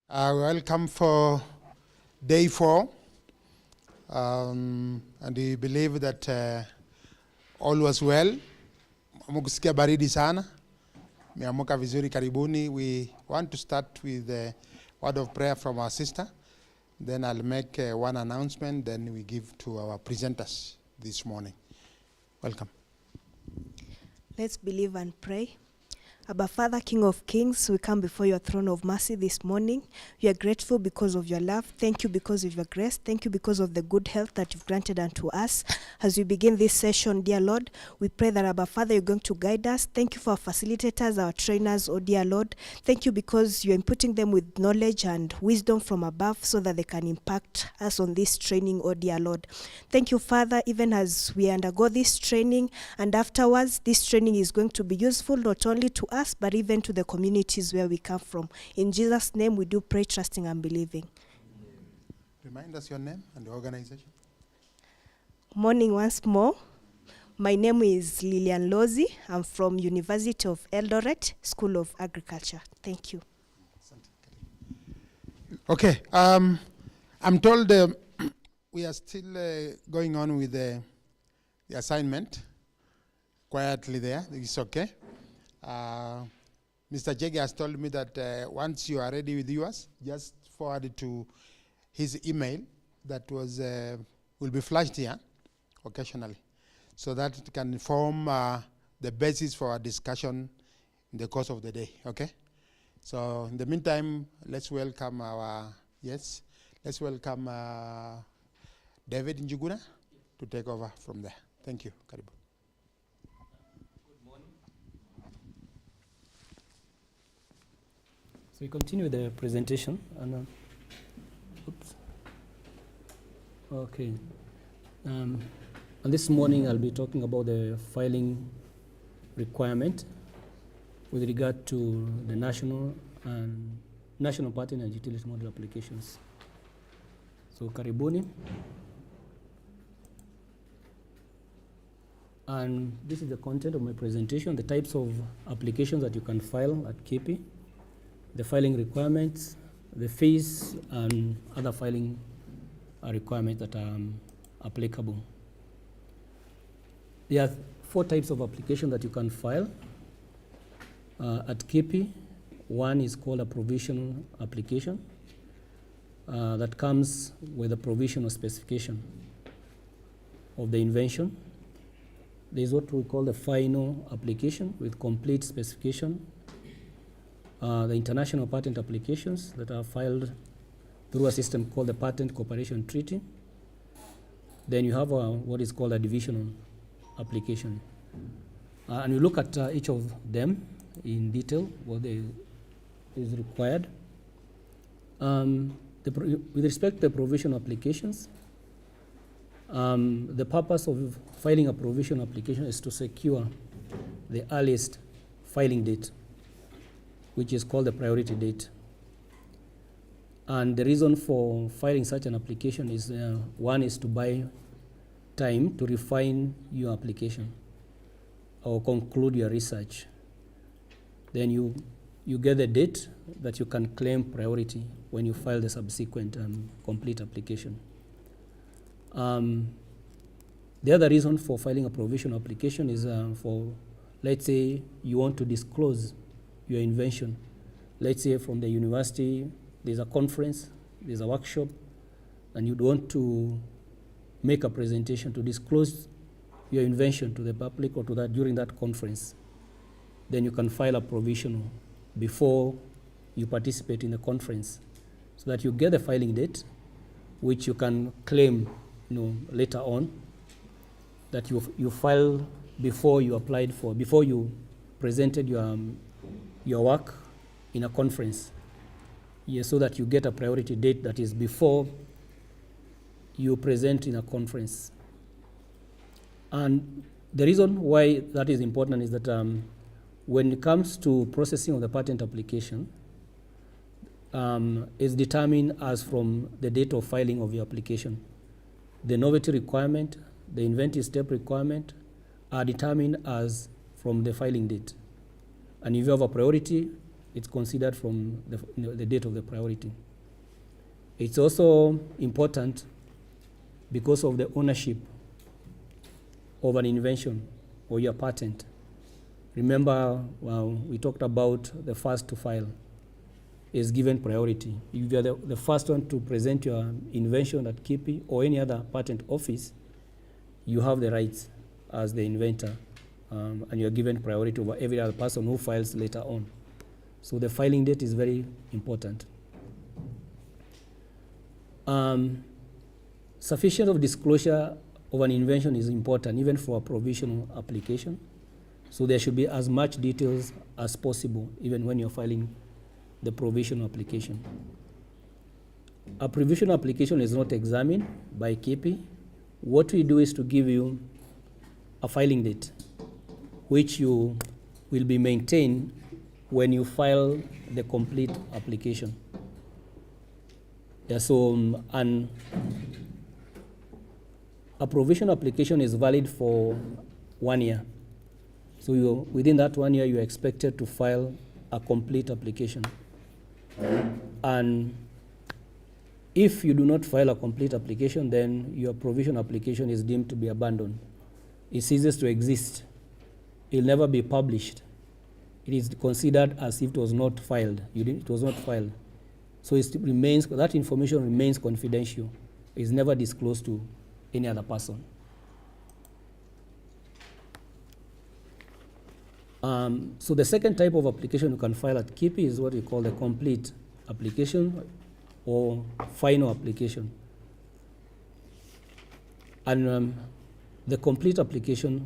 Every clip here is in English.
Welcome for day 4, and we believe that all was well. Mkusikia baridi sana, miamuka vizuri karibuni. We want to start with a word of prayer from our sister. Then I'll make one announcement, then we give to our presenters this morning. Welcome. Let's believe and pray. Abba Father, King of Kings, we come before your throne of mercy this morning. We are grateful because of your love. Thank you because of your grace. Thank you because of the good health that you've granted unto us. As we begin this session, dear Lord, we pray that, Abba Father, you're going to guide us. Thank you for our facilitators, our trainers, oh dear Lord. Thank you because you're inputting them with knowledge and wisdom from above so that they can impact us on this training, oh dear Lord. Thank you, Father, even as we undergo this training and afterwards, this training is going to be useful not only to us, but even to the communities where we come from. In Jesus' name, we do pray, trusting and believing. Remind us your name and the organization. Morning once more. My name is Lillian Lozi. I'm from University of Eldoret, School of Agriculture. Thank you. Okay, I'm told we are still going on with the assignment quietly there. It's okay. Mr. Jege has told me that once you are ready with yours, just forward it to his email that was will be flashed here occasionally, so that it can form the basis for our discussion in the course of the day. Okay. So in the meantime, let's welcome David Njuguna to take over from there. Thank you. Karibu. So we continue the presentation, and okay. And this morning I'll be talking about the filing requirement with regard to the national patent and utility model applications. So karibuni. And this is the content of my presentation, the types of applications that you can file at KIPI, the filing requirements, the fees, and other filing requirements that are applicable. There are 4 types of application that you can file at KIPI. One is called a provisional application that comes with a provisional specification of the invention. There is what we call the final application with complete specification. The international patent applications that are filed through a system called the Patent Cooperation Treaty. Then you have what is called a divisional application. And we look at each of them in detail, what is required. With respect to the provisional applications, the purpose of filing a provisional application is to secure the earliest filing date, which is called the priority date. And the reason for filing such an application is one is to buy time to refine your application or conclude your research. Then you get the date that you can claim priority when you file the subsequent complete application. The other reason for filing a provisional application is for, let's say, you want to disclose your invention. Let's say from the university, there's a conference, there's a workshop, and you'd want to make a presentation to disclose your invention to the public or to that during that conference. Then you can file a provisional before you participate in the conference, so that you get the filing date, which you can claim, later on, that you file before you applied for, before you presented your work in a conference, so that you get a priority date that is before you present in a conference. And the reason why that is important is that when it comes to processing of the patent application, is determined as from the date of filing of your application. The novelty requirement, the inventive step requirement are determined as from the filing date. And if you have a priority, It's considered from the date of the priority. It's also important because of the ownership of an invention or your patent. Remember, we talked about the first to file is given priority. If you're the first one to present your invention at KIPI or any other patent office, you have the rights as the inventor, and you're given priority over every other person who files later on. So the filing date is very important. Sufficient of disclosure of an invention is important, even for a provisional application. So there should be as much details as possible, even when you're filing the provisional application. A provisional application is not examined by KIPI. What we do is to give you a filing date, which you will be maintained when you file the complete application. Yeah, so a provisional application is valid for 1 year. So within that 1 year, you're expected to file a complete application. And if you do not file a complete application, then your provisional application is deemed to be abandoned. It ceases to exist. It will never be published. It is considered as if it was not filed. It was not filed. So it remains, that information remains confidential. It's never disclosed to any other person. So the second type of application you can file at KIPI is what we call the complete application or final application. And the complete application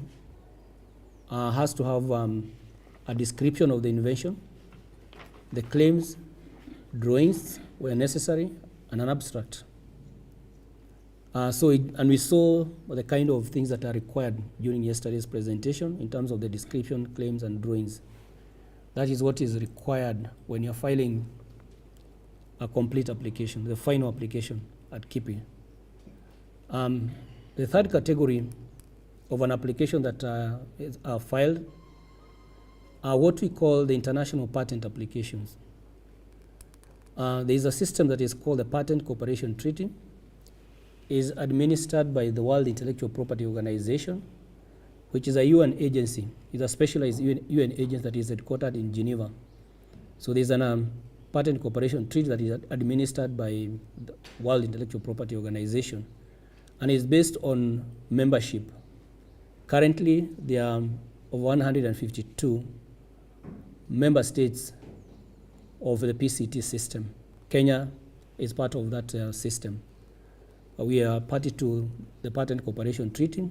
has to have a description of the invention, the claims, drawings where necessary, and an abstract. And we saw the kind of things that are required during yesterday's presentation in terms of the description, claims, and drawings. That is what is required when you're filing a complete application, the final application at KIPI. The third category of an application that are filed are what we call the international patent applications. There is a system that is called the Patent Cooperation Treaty. Is administered by the World Intellectual Property Organization, which is a UN agency. It's a specialized UN agency that is headquartered in Geneva. So there's a patent cooperation treaty that is administered by the World Intellectual Property Organization, and is based on membership. Currently, there are 152 member states of the PCT system. Kenya is part of that system. We are party to the Patent Cooperation Treaty,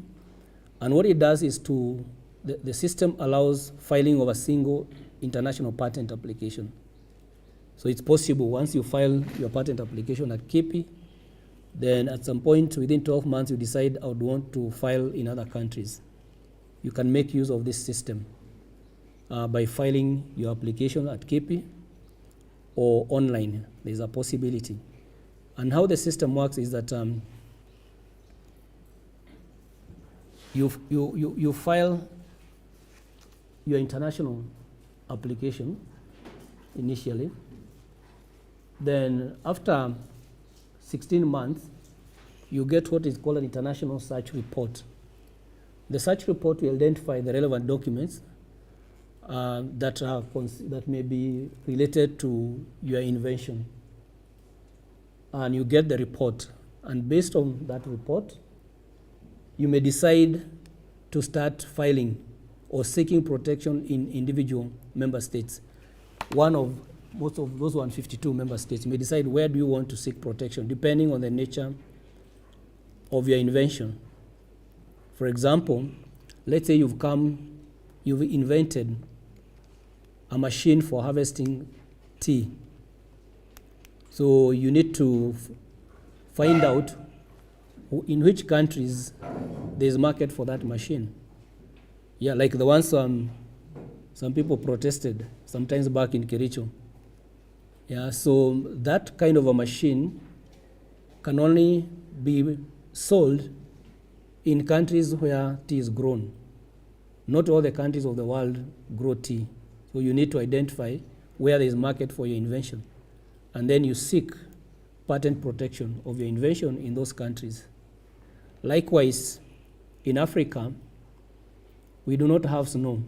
and what it does is the system allows filing of a single international patent application. So it's possible once you file your patent application at KIPI, then at some point within 12 months you decide I would want to file in other countries. You can make use of this system by filing your application at KIPI or online. There's a possibility. And how the system works is that you file your international application initially. Then after 16 months, you get what is called an international search report. The search report will identify the relevant documents that may be related to your invention. And you get the report. And based on that report, you may decide to start filing or seeking protection in individual member states. Most of those 152 member states, you may decide where do you want to seek protection, depending on the nature of your invention. For example, let's say you've invented a machine for harvesting tea. So you need to find out in which countries there's market for that machine. Yeah, like the ones some people protested sometimes back in Kericho. Yeah, so that kind of a machine can only be sold in countries where tea is grown. Not all the countries of the world grow tea. So you need to identify where there is market for your invention. And then you seek patent protection of your invention in those countries. Likewise, in Africa, we do not have snow.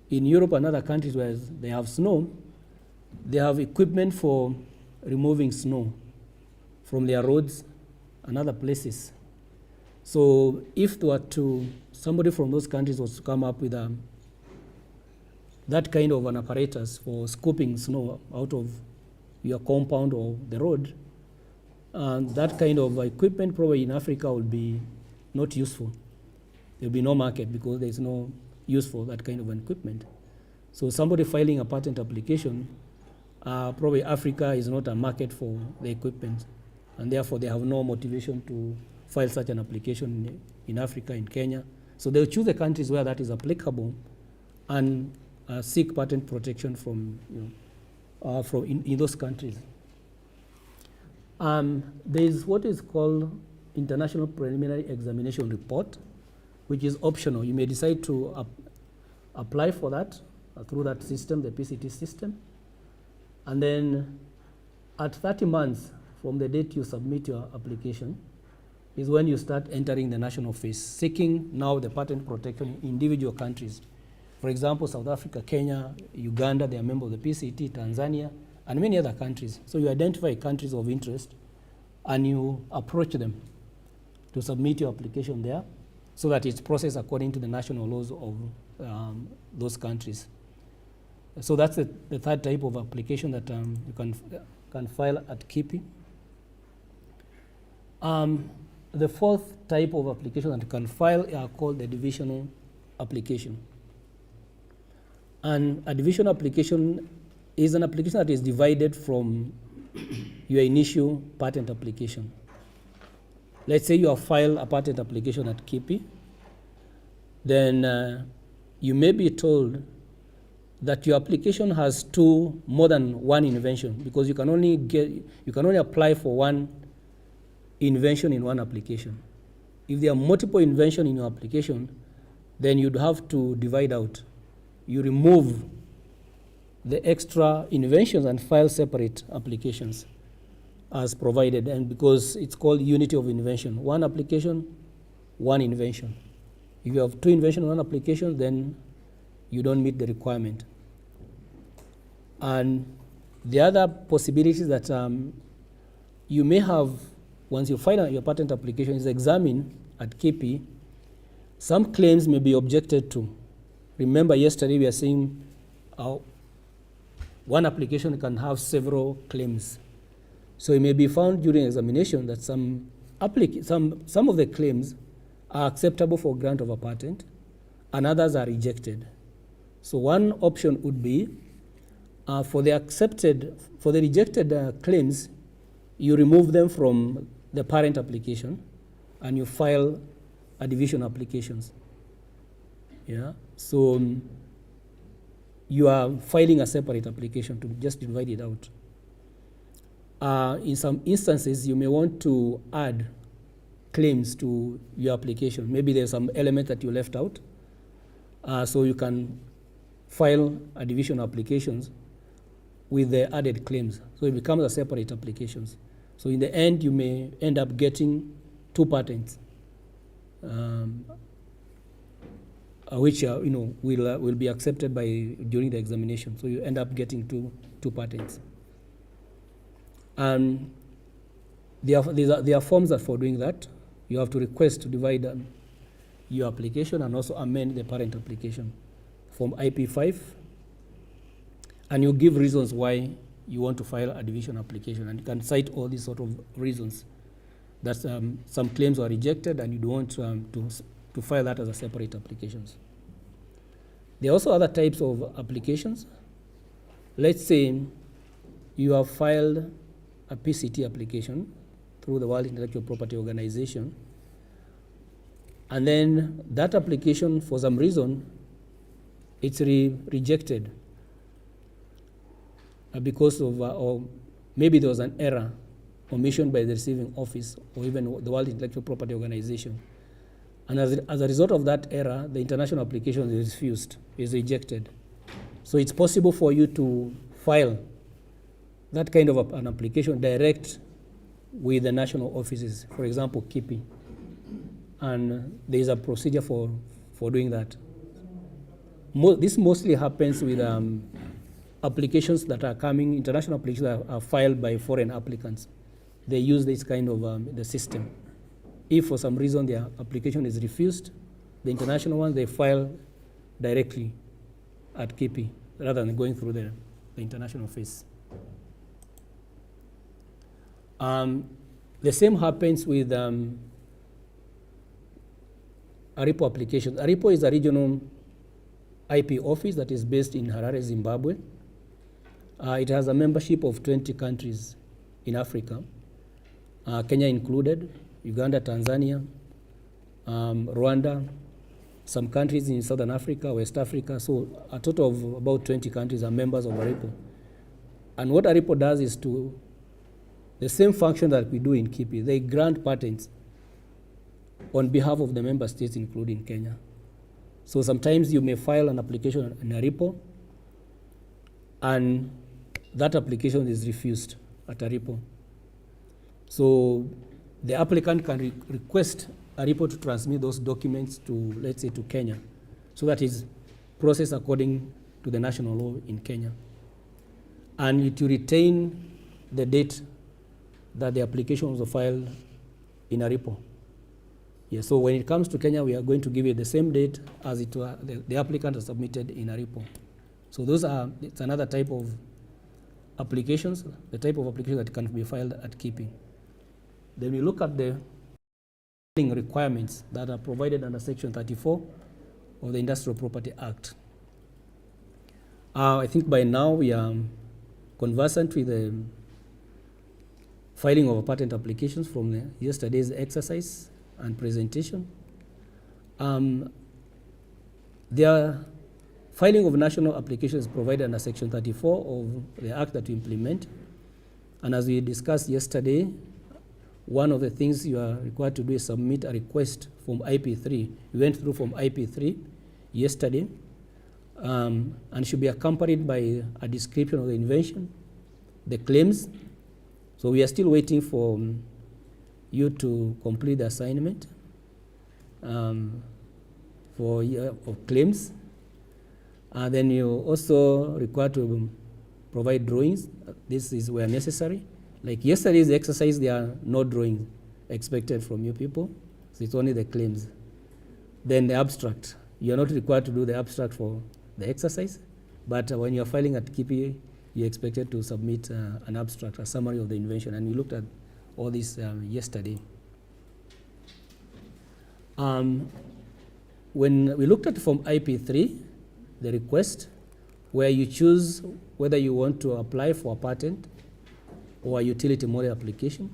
In Europe and other countries where they have snow, they have equipment for removing snow from their roads and other places. So if there were somebody from those countries was to come up with that kind of an apparatus for scooping snow out of your compound or the road, that kind of equipment probably in Africa would be not useful. There will be no market because there is no use for that kind of equipment. So somebody filing a patent application, probably Africa is not a market for the equipment, and therefore they have no motivation to file such an application in Africa, in Kenya. So they'll choose the countries where that is applicable and seek patent protection from in those countries. There is what is called International Preliminary Examination Report, which is optional. You may decide to apply for that through that system, the PCT system. And then at 30 months from the date you submit your application is when you start entering the national phase, seeking now the patent protection in individual countries. For example, South Africa, Kenya, Uganda, they are members of the PCT, Tanzania, and many other countries. So you identify countries of interest and you approach them to submit your application there so that it's processed according to the national laws of those countries. So that's the third type of application that you can file at KIPI. The fourth type of application that you can file are called the divisional application. And a divisional application is an application that is divided from your initial patent application. Let's say you have filed a patent application at KIPI, then you may be told that your application has more than one invention, because you can only apply for one invention in one application. If there are multiple inventions in your application, then you'd have to divide out. You remove the extra inventions and file separate applications as provided, and because it's called unity of invention. One application, one invention. If you have two inventions in one application, then you don't meet the requirement. And the other possibilities that you may have once you file your patent application is examined at KIPI. Some claims may be objected to. Remember yesterday we are saying one application can have several claims. So it may be found during examination that some of the claims are acceptable for grant of a patent and others are rejected. So one option would be for the rejected claims, you remove them from the parent application and you file a division applications. Yeah. So you are filing a separate application to just divide it out. In some instances, you may want to add claims to your application. Maybe there's some element that you left out. So you can file a division applications with the added claims. So it becomes a separate applications. So in the end, you may end up getting two patents, which will be accepted during the examination. So you end up getting two patents. And there are forms that for doing that. You have to request to divide your application and also amend the parent application from IP5. And you give reasons why you want to file a division application. And you can cite all these sort of reasons that some claims are rejected and you don't want to file that as a separate applications. There are also other types of applications. Let's say you have filed a PCT application through the World Intellectual Property Organization, and then that application, for some reason, it's rejected because of, or maybe there was an error, omission by the receiving office or even the World Intellectual Property Organization. And as a result of that error, the international application is refused, is rejected. So it's possible for you to file that kind of an application direct with the national offices, for example, KIPI. And there is a procedure for doing that. This mostly happens with applications that are coming, international applications that are filed by foreign applicants. They use this kind of the system. If for some reason their application is refused, the international ones, they file directly at KIPI rather than going through the international phase. The same happens with ARIPO applications. ARIPO is a regional IP office that is based in Harare, Zimbabwe. It has a membership of 20 countries in Africa, Kenya included, Uganda, Tanzania, Rwanda, some countries in Southern Africa, West Africa. So a total of about 20 countries are members of ARIPO. And what ARIPO does is to the same function that we do in KIPI. They grant patents on behalf of the member states, including Kenya. So sometimes you may file an application in ARIPO, and that application is refused at ARIPO. So the applicant can request ARIPO to transmit those documents to, let's say, to Kenya, so that is processed according to the national law in Kenya. And to retain the date that the application was filed in ARIPO. Yeah, so when it comes to Kenya, we are going to give you the same date as it the applicant has submitted in ARIPO. So it's another type of applications, the type of application that can be filed at KIPI. Then we look at the filing requirements that are provided under Section 34 of the Industrial Property Act. I think by now we are conversant with the filing of patent applications from yesterday's exercise and presentation. The filing of national applications provided under Section 34 of the Act that we implement. And as we discussed yesterday, one of the things you are required to do is submit a request from IP3. We went through from IP3 yesterday, and should be accompanied by a description of the invention, the claims. So we are still waiting for you to complete the assignment for claims. And then you also require to provide drawings. This is where necessary. Like yesterday's exercise, there are no drawings expected from you people. So it's only the claims. Then the abstract. You are not required to do the abstract for the exercise, but when you are filing at KIPI, you're expected to submit an abstract, a summary of the invention, and we looked at all this yesterday. When we looked at from IP3, the request, where you choose whether you want to apply for a patent or a utility model application,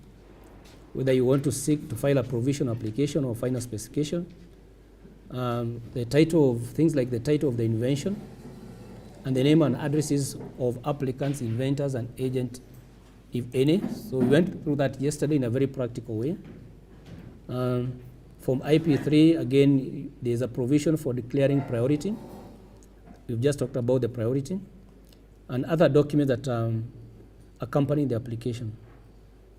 whether you want to seek to file a provisional application or final specification, the title of things like the title of the invention, and the name and addresses of applicants, inventors, and agents, if any. So we went through that yesterday in a very practical way. From IP3, again, there's a provision for declaring priority. We've just talked about the priority, and other documents that accompany the application,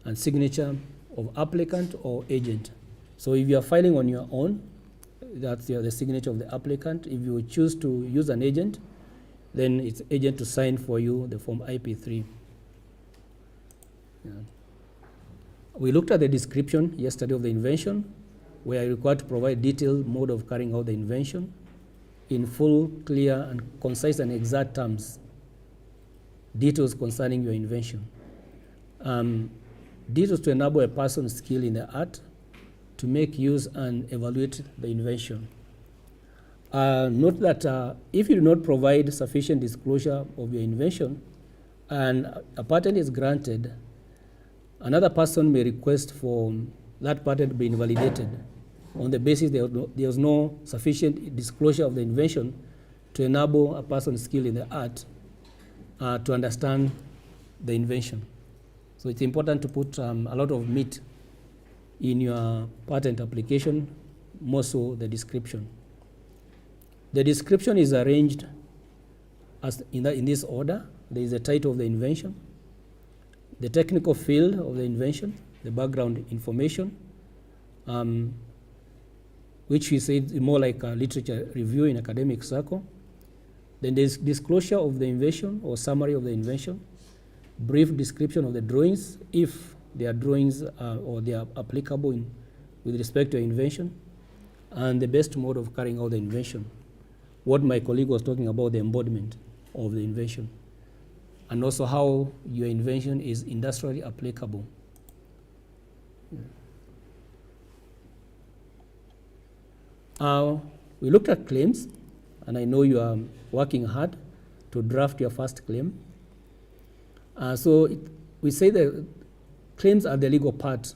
and signature of applicant or agent. So if you are filing on your own, that's the signature of the applicant. If you choose to use an agent, then it's agent to sign for you the form IP3. Yeah. We looked at the description yesterday of the invention, where you're required to provide detailed mode of carrying out the invention in full, clear, and concise and exact terms, details concerning your invention. Details to enable a person skilled in the art to make use and evaluate the invention. Note that if you do not provide sufficient disclosure of your invention and a patent is granted, another person may request for that patent to be invalidated on the basis there was no sufficient disclosure of the invention to enable a person skilled in the art to understand the invention. So it's important to put a lot of meat in your patent application, more so the description. The description is arranged as in this order. There is the title of the invention, the technical field of the invention, the background information, which we say is more like a literature review in academic circle. Then there's disclosure of the invention or summary of the invention, brief description of the drawings, if they are drawings or they are applicable with respect to invention, and the best mode of carrying out the invention. What my colleague was talking about, the embodiment of the invention, and also how your invention is industrially applicable. We looked at claims, and I know you are working hard to draft your first claim. We say that claims are the legal part.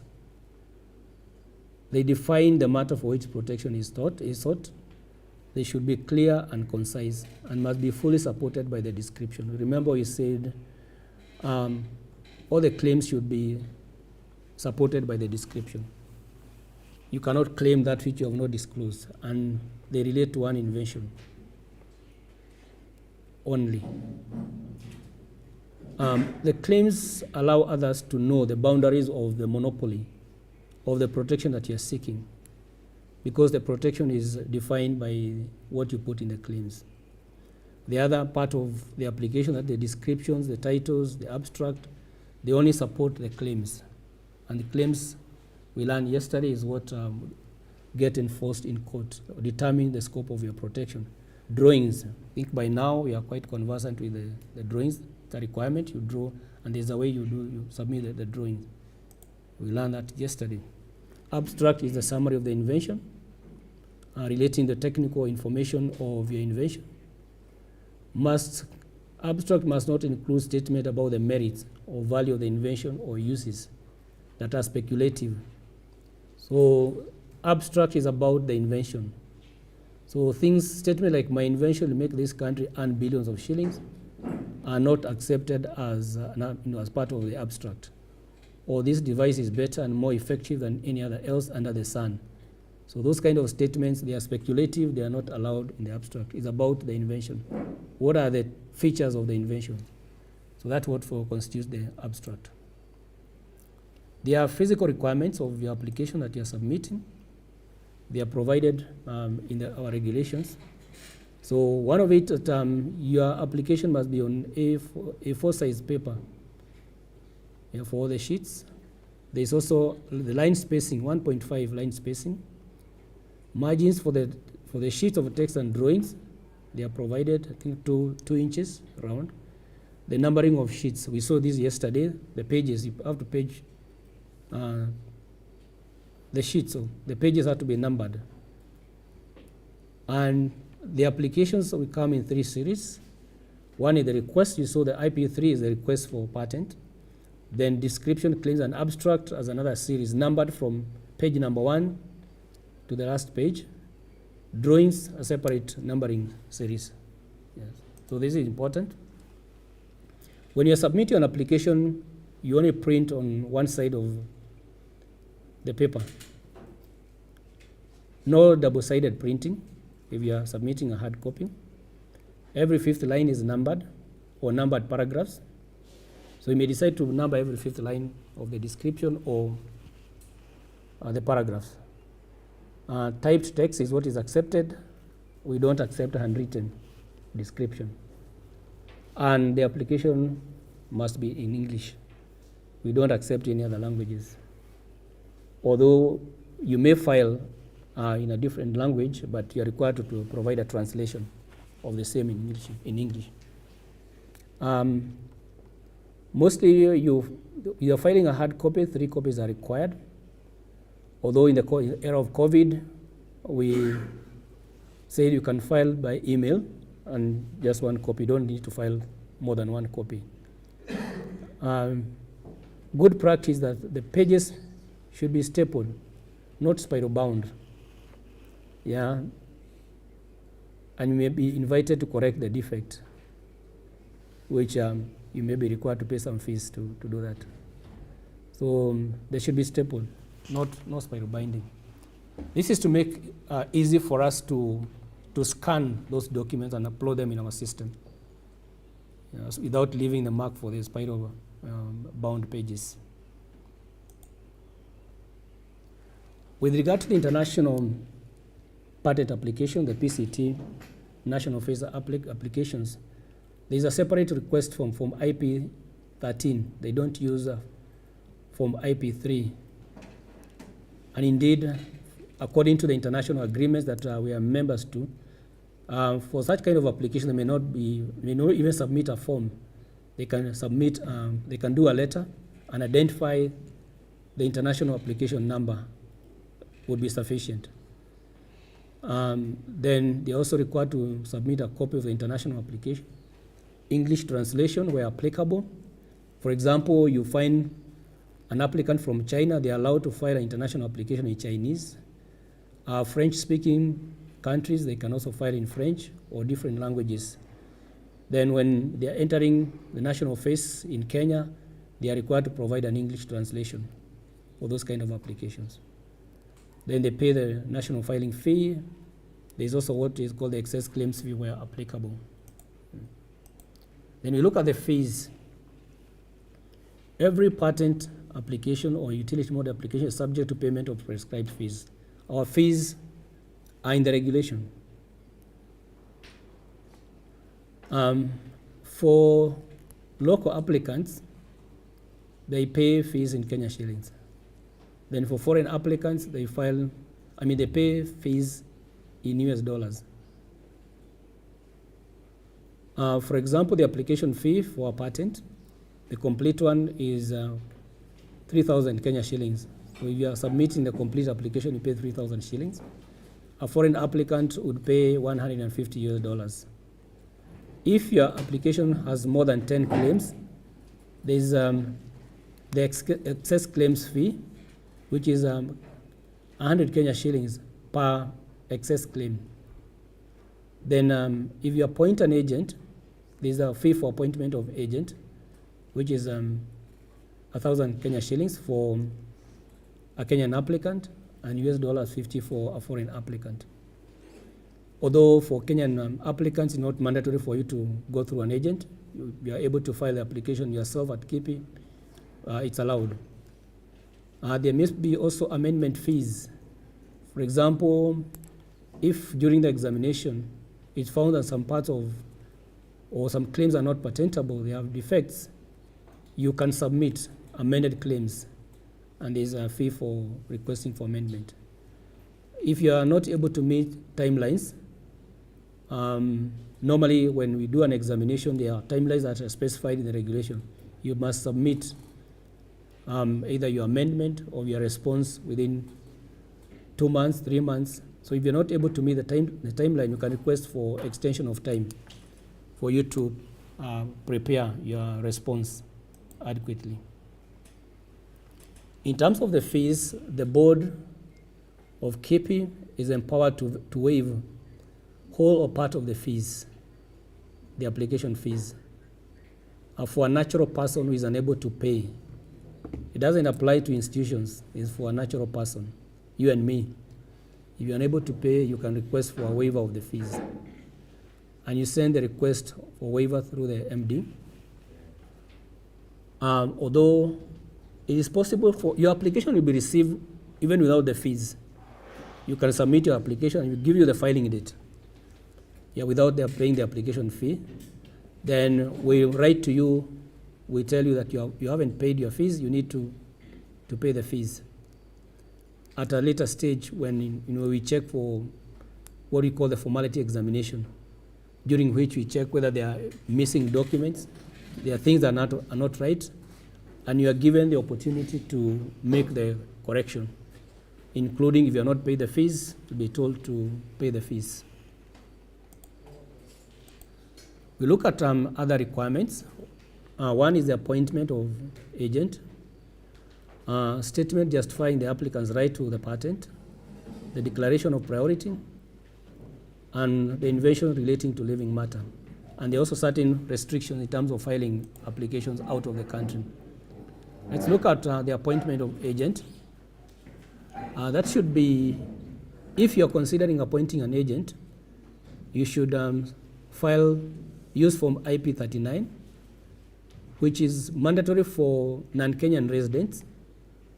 They define the matter for which protection is sought. They should be clear and concise and must be fully supported by the description. Remember we said all the claims should be supported by the description. You cannot claim that which you have not disclosed, and they relate to one invention only. The claims allow others to know the boundaries of the monopoly of the protection that you're seeking, because the protection is defined by what you put in the claims. The other part of the application, that the descriptions, the titles, the abstract, they only support the claims. And the claims we learned yesterday is what get enforced in court, determine the scope of your protection. Drawings, I think by now we are quite conversant with the drawings. The requirement, you draw, and there's a way you submit the drawings. We learned that yesterday. Abstract is the summary of the invention, relating the technical information of your invention. Abstract must not include statement about the merits or value of the invention or uses that are speculative. So abstract is about the invention. So statement like my invention will make this country earn billions of shillings are not accepted as part of the abstract. Or this device is better and more effective than any other else under the sun. So those kind of statements, they are speculative, they are not allowed in the abstract. It's about the invention. What are the features of the invention? So that's what constitutes the abstract. There are physical requirements of your application that you are submitting. They are provided in our regulations. So one of it, your application must be on A4 size paper for all the sheets. There's also the line spacing, 1.5 line spacing. Margins for the sheets of text and drawings, they are provided, I think 2 inches round. The numbering of sheets, we saw this yesterday. The pages, you have to page the sheets, so the pages have to be numbered. And the applications will come in 3 series. One is the request. You saw the IP3 is the request for patent. Then description, claims, and abstract as another series, numbered from page number 1 to the last page. Drawings, a separate numbering series. Yes. So this is important. When you submit an application, you only print on one side of the paper. No double-sided printing if you are submitting a hard copy. Every 5th line is numbered or numbered paragraphs. So you may decide to number every 5th line of the description or the paragraphs. Typed text is what is accepted. We don't accept handwritten description. And the application must be in English. We don't accept any other languages. Although you may file in a different language, but you are required to provide a translation of the same in English. Mostly you are filing a hard copy, 3 copies are required. Although in the era of COVID, we say you can file by email and just 1 copy. You don't need to file more than 1 copy. Good practice that the pages should be stapled, not spiral bound. Yeah. And you may be invited to correct the defect, which you may be required to pay some fees to do that. So they should be stapled, not spiral binding. This is to make easy for us to scan those documents and upload them in our system. so without leaving the mark for the spiral bound pages. With regard to the international patent application, the PCT, national phase applications, there is a separate request from IP 13. They don't use from IP 3. And indeed, according to the international agreements that we are members to, for such kind of application, they may not even submit a form. They can submit, they can do a letter and identify the international application number would be sufficient. Then they also require to submit a copy of the international application, English translation where applicable. For example, you find an applicant from China, they are allowed to file an international application in Chinese. French-speaking countries, they can also file in French or different languages. Then when they are entering the national phase in Kenya, they are required to provide an English translation for those kind of applications. Then they pay the national filing fee. There's also what is called the excess claims fee where applicable. Then we look at the fees. Every patent application or utility model application is subject to payment of prescribed fees. Our fees are in the regulation. For local applicants, they pay fees in Kenya shillings. Then for foreign applicants, they pay fees in US dollars. For example, the application fee for a patent, the complete one is 3,000 Kenya shillings. So if you are submitting the complete application, you pay 3,000 shillings. A foreign applicant would pay 150 US dollars. If your application has more than 10 claims, there's the excess claims fee, which is 100 Kenya shillings per excess claim. Then if you appoint an agent, there's a fee for appointment of agent, which is 1,000 Kenya shillings for a Kenyan applicant and US dollars 50 for a foreign applicant. Although for Kenyan applicants, it's not mandatory for you to go through an agent. You are able to file the application yourself at KIPI. It's allowed. There must be also amendment fees. For example, if during the examination it's found that some parts of or some claims are not patentable, they have defects, you can submit amended claims, and there's a fee for requesting for amendment. If you are not able to meet timelines, normally when we do an examination, there are timelines that are specified in the regulation. You must submit either your amendment or your response within 2 months, 3 months. So if you're not able to meet the timeline, you can request for extension of time for you to prepare your response adequately. In terms of the fees, the board of KIPI is empowered to waive whole or part of the fees, the application fees, for a natural person who is unable to pay. It doesn't apply to institutions. It's for a natural person, you and me. If you're unable to pay, you can request for a waiver of the fees. And you send the request for waiver through the MD. Although it is possible for your application will be received even without the fees. You can submit your application and we give you the filing date. Without paying the application fee. Then we write to you, we tell you that you haven't paid your fees, you need to pay the fees. At a later stage, when we check for what we call the formality examination, during which we check whether there are missing documents, there are things that are not right, and you are given the opportunity to make the correction, including if you are not paid the fees, to be told to pay the fees. We look at other requirements. One is the appointment of agent, statement justifying the applicant's right to the patent, the declaration of priority, and the invention relating to living matter. And there are also certain restrictions in terms of filing applications out of the country. Let's look at the appointment of agent. That should be, if you're considering appointing an agent, you should use Form IP 39 which is mandatory for non-Kenyan residents.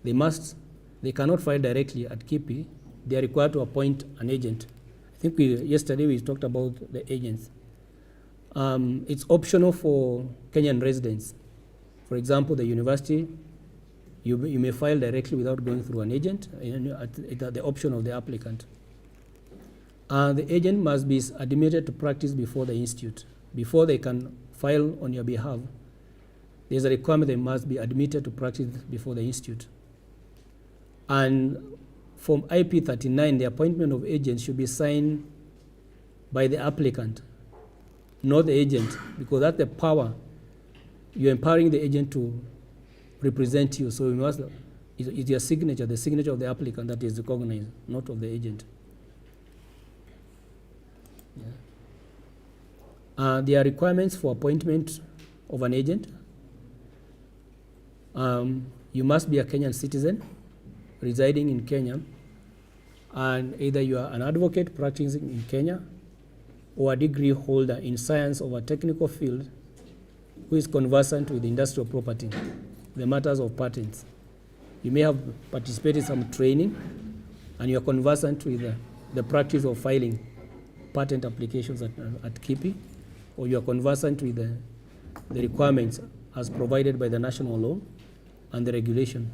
They cannot file directly at KIPI. They are required to appoint an agent. I think yesterday we talked about the agents. It's optional for Kenyan residents. For example, the university, you may file directly without going through an agent at the option of the applicant. The agent must be admitted to practice before the institute. Before they can file on your behalf, there's a requirement they must be admitted to practice before the institute. And from IP 39, the appointment of agents should be signed by the applicant, not the agent, because that's the power. You're empowering the agent to represent you. So you must, it's your signature, the signature of the applicant that is recognized, not of the agent. Yeah. There are requirements for appointment of an agent. You must be a Kenyan citizen residing in Kenya, and either you are an advocate practicing in Kenya or a degree holder in science of a technical field who is conversant with industrial property, the matters of patents. You may have participated in some training and you are conversant with the practice of filing patent applications at KIPI, or you are conversant with the requirements as provided by the national law and the regulation.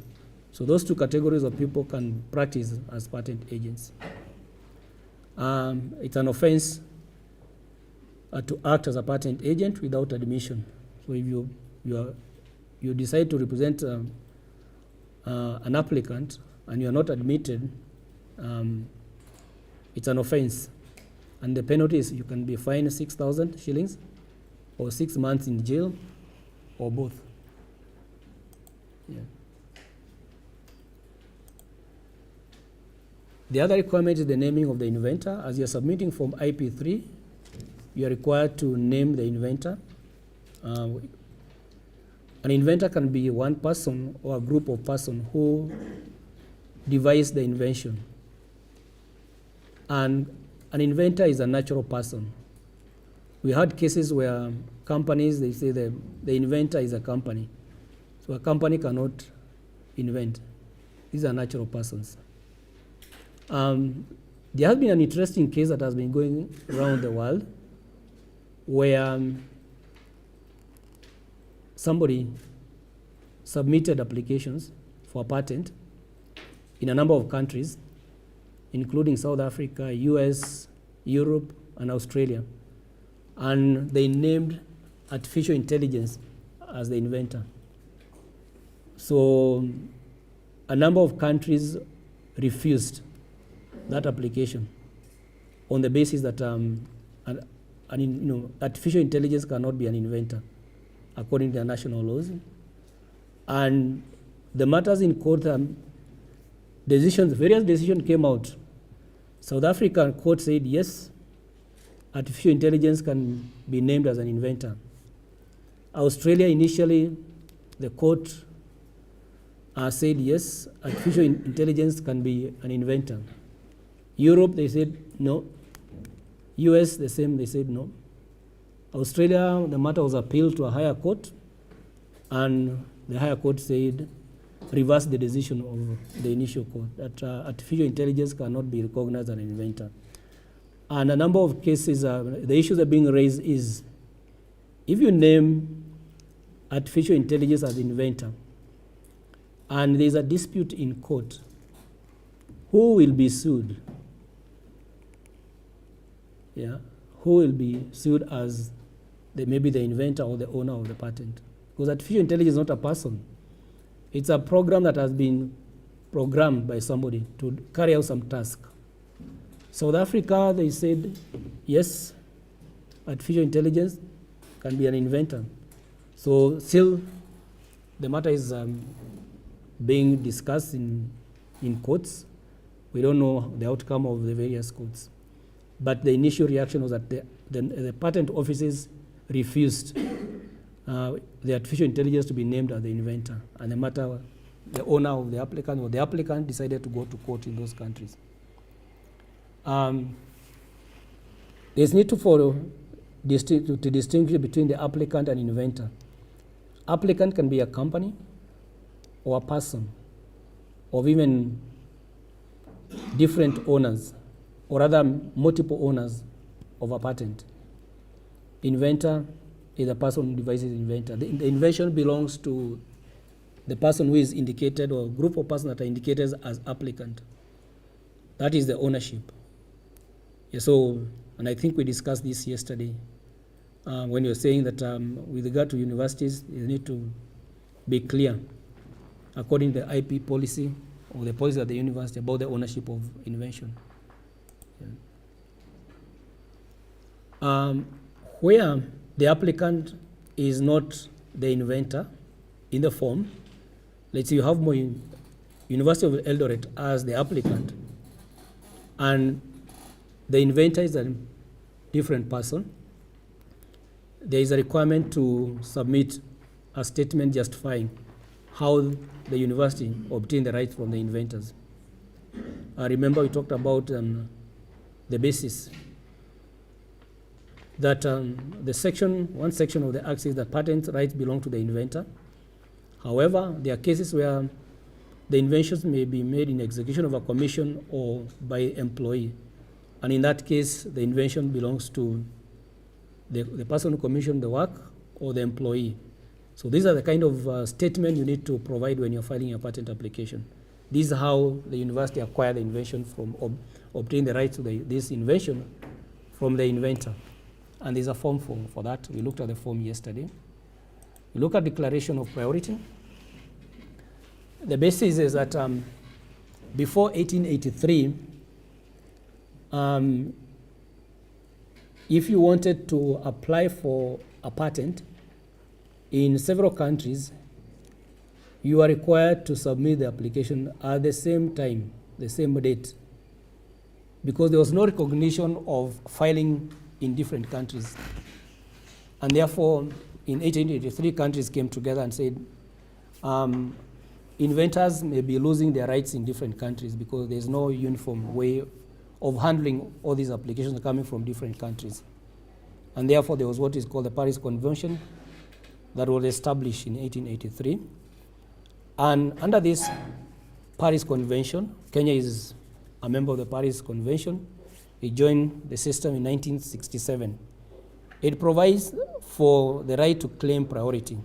So those two categories of people can practice as patent agents. It's an offense to act as a patent agent without admission. So if you decide to represent an applicant and you are not admitted, it's an offense. And the penalty is you can be fined 6,000 shillings or 6 months in jail or both. Yeah. The other requirement is the naming of the inventor. As you're submitting Form IP3, you are required to name the inventor. An inventor can be one person or a group of persons who devised the invention. And an inventor is a natural person. We had cases where companies, they say the inventor is a company. So a company cannot invent. These are natural persons. There has been an interesting case that has been going around the world where somebody submitted applications for a patent in a number of countries, including South Africa, US, Europe, and Australia. And they named artificial intelligence as the inventor. So a number of countries refused that application on the basis that artificial intelligence cannot be an inventor according to the national laws. And the matters in court, various decisions came out. South African court said yes, artificial intelligence can be named as an inventor. Australia initially, the court said yes, artificial intelligence can be an inventor. Europe, they said no. US, the same, they said no. Australia, the matter was appealed to a higher court, and the higher court said, reversed the decision of the initial court, that artificial intelligence cannot be recognized as an inventor. And a number of cases, the issues that are being raised is, if you name artificial intelligence as inventor, and there's a dispute in court, who will be sued? Yeah, who will be sued as maybe the inventor or the owner of the patent? Because artificial intelligence is not a person. It's a program that has been programmed by somebody to carry out some task. South Africa, they said, yes, artificial intelligence can be an inventor. So still, the matter is being discussed in courts. We don't know the outcome of the various courts. But the initial reaction was that the patent offices refused the artificial intelligence to be named as the inventor, and the owner of the applicant or the applicant decided to go to court in those countries. There's need to distinguish between the applicant and inventor. applicant can be a company or a person, or even different owners, or rather multiple owners of a patent. Inventor is the person who devises inventor. The invention belongs to the person who is indicated, or group of persons that are indicated as applicant. That is the ownership. Yeah, so, and I think we discussed this yesterday when you were saying that with regard to universities, you need to be clear according to the IP policy or the policy of the university about the ownership of invention. Yeah. Where the applicant is not the inventor in the form, let's say you have University of Eldoret as the applicant, and the inventor is a different person, there is a requirement to submit a statement justifying how the university obtained the rights from the inventors. Remember we talked about the basis that one section of the Act says that patent rights belong to the inventor. However, there are cases where the inventions may be made in execution of a commission or by employee. And in that case, the invention belongs to the person who commissioned the work or the employee. So these are the kind of statement you need to provide when you're filing a patent application. This is how the university acquired the invention from, obtain the rights to this invention from the inventor. And there's a form for that. We looked at the form yesterday. We look at declaration of priority. The basis is that before 1883, if you wanted to apply for a patent in several countries, you are required to submit the application at the same time, the same date, because there was no recognition of filing in different countries. And therefore, in 1883, countries came together and said, inventors may be losing their rights in different countries because there's no uniform way of handling all these applications coming from different countries. And therefore, there was what is called the Paris Convention that was established in 1883. And under this Paris Convention, Kenya is a member of the Paris Convention. It joined the system in 1967. It provides for the right to claim priority.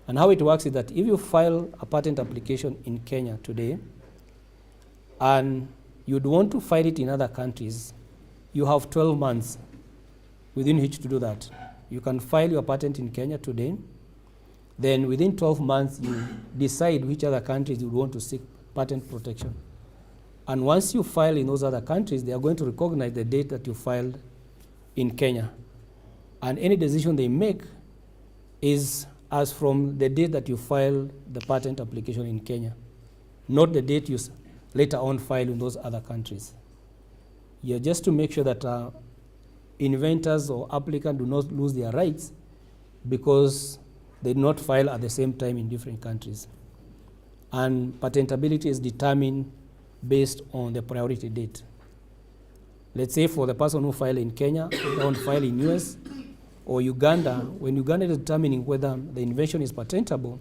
And how it works is that if you file a patent application in Kenya today, and you'd want to file it in other countries, you have 12 months within which to do that. You can file your patent in Kenya today, then within 12 months you decide which other countries you want to seek patent protection. And once you file in those other countries, they are going to recognize the date that you filed in Kenya. And any decision they make is as from the date that you filed the patent application in Kenya, not the date you later on file in those other countries. Yeah, just to make sure that inventors or applicants do not lose their rights because they do not file at the same time in different countries. And patentability is determined based on the priority date. Let's say for the person who filed in Kenya, they don't file in US or Uganda, when Uganda is determining whether the invention is patentable,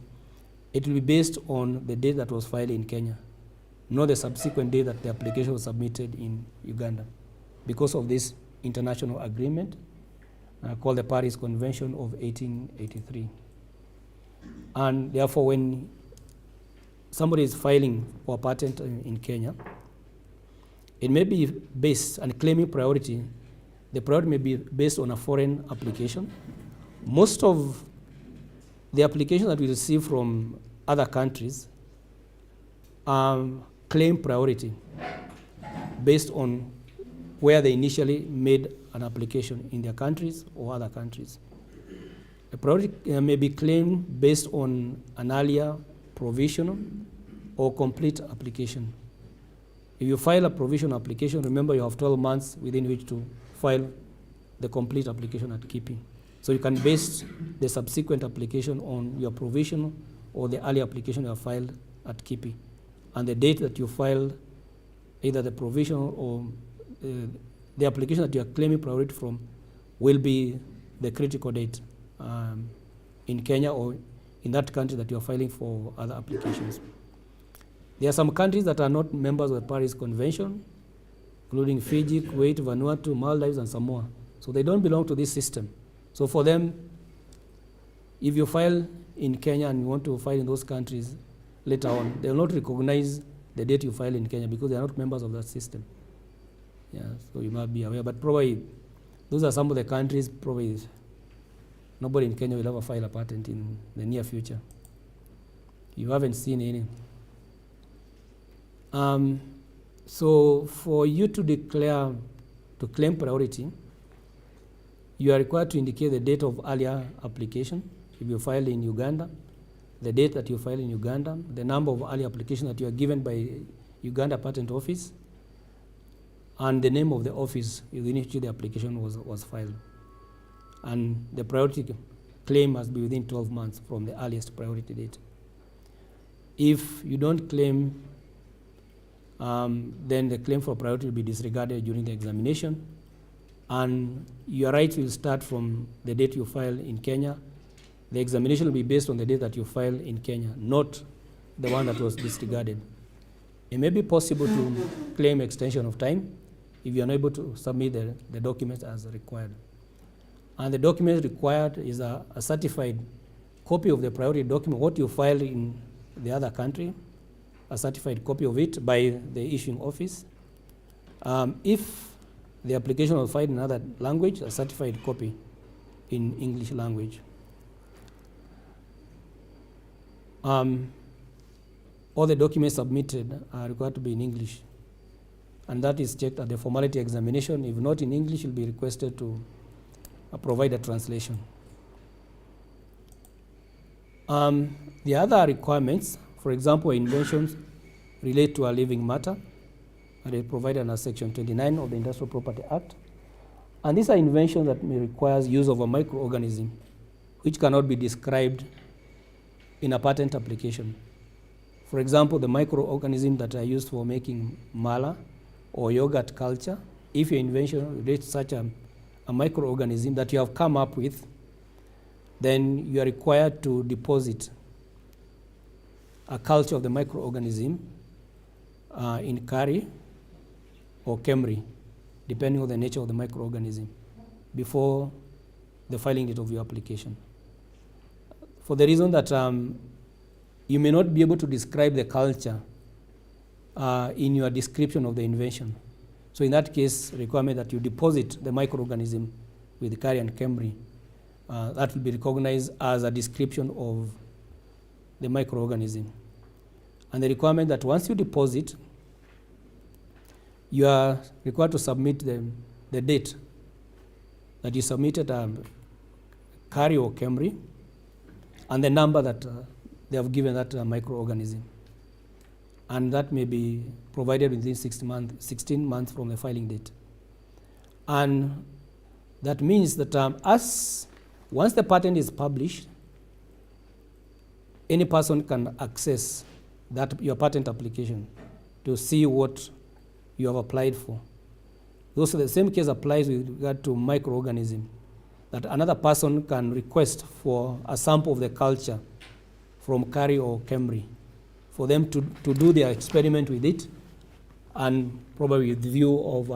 it will be based on the date that was filed in Kenya, not the subsequent day that the application was submitted in Uganda, because of this international agreement called the Paris Convention of 1883. And therefore, when somebody is filing for a patent in Kenya, it may be based on claiming priority. The priority may be based on a foreign application. Most of the applications that we receive from other countries claim priority based on where they initially made an application in their countries or other countries. The priority may be claimed based on an earlier provisional or complete application. If you file a provisional application, remember you have 12 months within which to file the complete application at KIPI. So you can base the subsequent application on your provisional or the early application you have filed at KIPI. And the date that you filed either the provisional or the application that you are claiming priority from will be the critical date in Kenya or in that country that you are filing for other applications. There are some countries that are not members of the Paris Convention, including Fiji, Kuwait, Vanuatu, Maldives, and Samoa. So they don't belong to this system. So for them, if you file in Kenya and you want to file in those countries later on, they will not recognize the date you file in Kenya because they are not members of that system. Yeah, so you must be aware. But probably those are some of the countries, probably nobody in Kenya will ever file a patent in the near future. You haven't seen any. So for you to claim priority, you are required to indicate the date of earlier application. If you file in Uganda, the date that you file in Uganda, the number of early applications that you are given by Uganda Patent Office, and the name of the office within which the application was filed. And the priority claim must be within 12 months from the earliest priority date. If you don't claim, then the claim for priority will be disregarded during the examination, and your rights will start from the date you file in Kenya. The examination will be based on the date that you file in Kenya, not the one that was disregarded. It may be possible to claim extension of time if you are unable to submit the documents as required. And the document required is a certified copy of the priority document, what you filed in the other country, a certified copy of it by the issuing office. If the application was filed in another language, a certified copy in English language. All the documents submitted are required to be in English, and that is checked at the formality examination. If not in English, you'll be requested to provide a translation. The other requirements, for example, inventions relate to a living matter, and they provided under Section 29 of the Industrial Property Act. And these are inventions that may require use of a microorganism, which cannot be described in a patent application. For example, the microorganisms that are used for making mala or yogurt culture, if your invention relates to such a microorganism that you have come up with, then you are required to deposit a culture of the microorganism in KARI or KEMRI, depending on the nature of the microorganism, before the filing date of your application. For the reason that you may not be able to describe the culture in your description of the invention. So in that case, requirement that you deposit the microorganism with KARI and KEMRI, that will be recognized as a description of the microorganism. And the requirement that once you deposit, you are required to submit the date that you submitted KARI or KEMRI, and the number that they have given that microorganism. And that may be provided within 16 months from the filing date. And that means that once the patent is published, any person can access your patent application to see what you have applied for. Also, the same case applies with regard to microorganism, that another person can request for a sample of the culture from KARI or KEMRI for them to do their experiment with it, and probably with the view of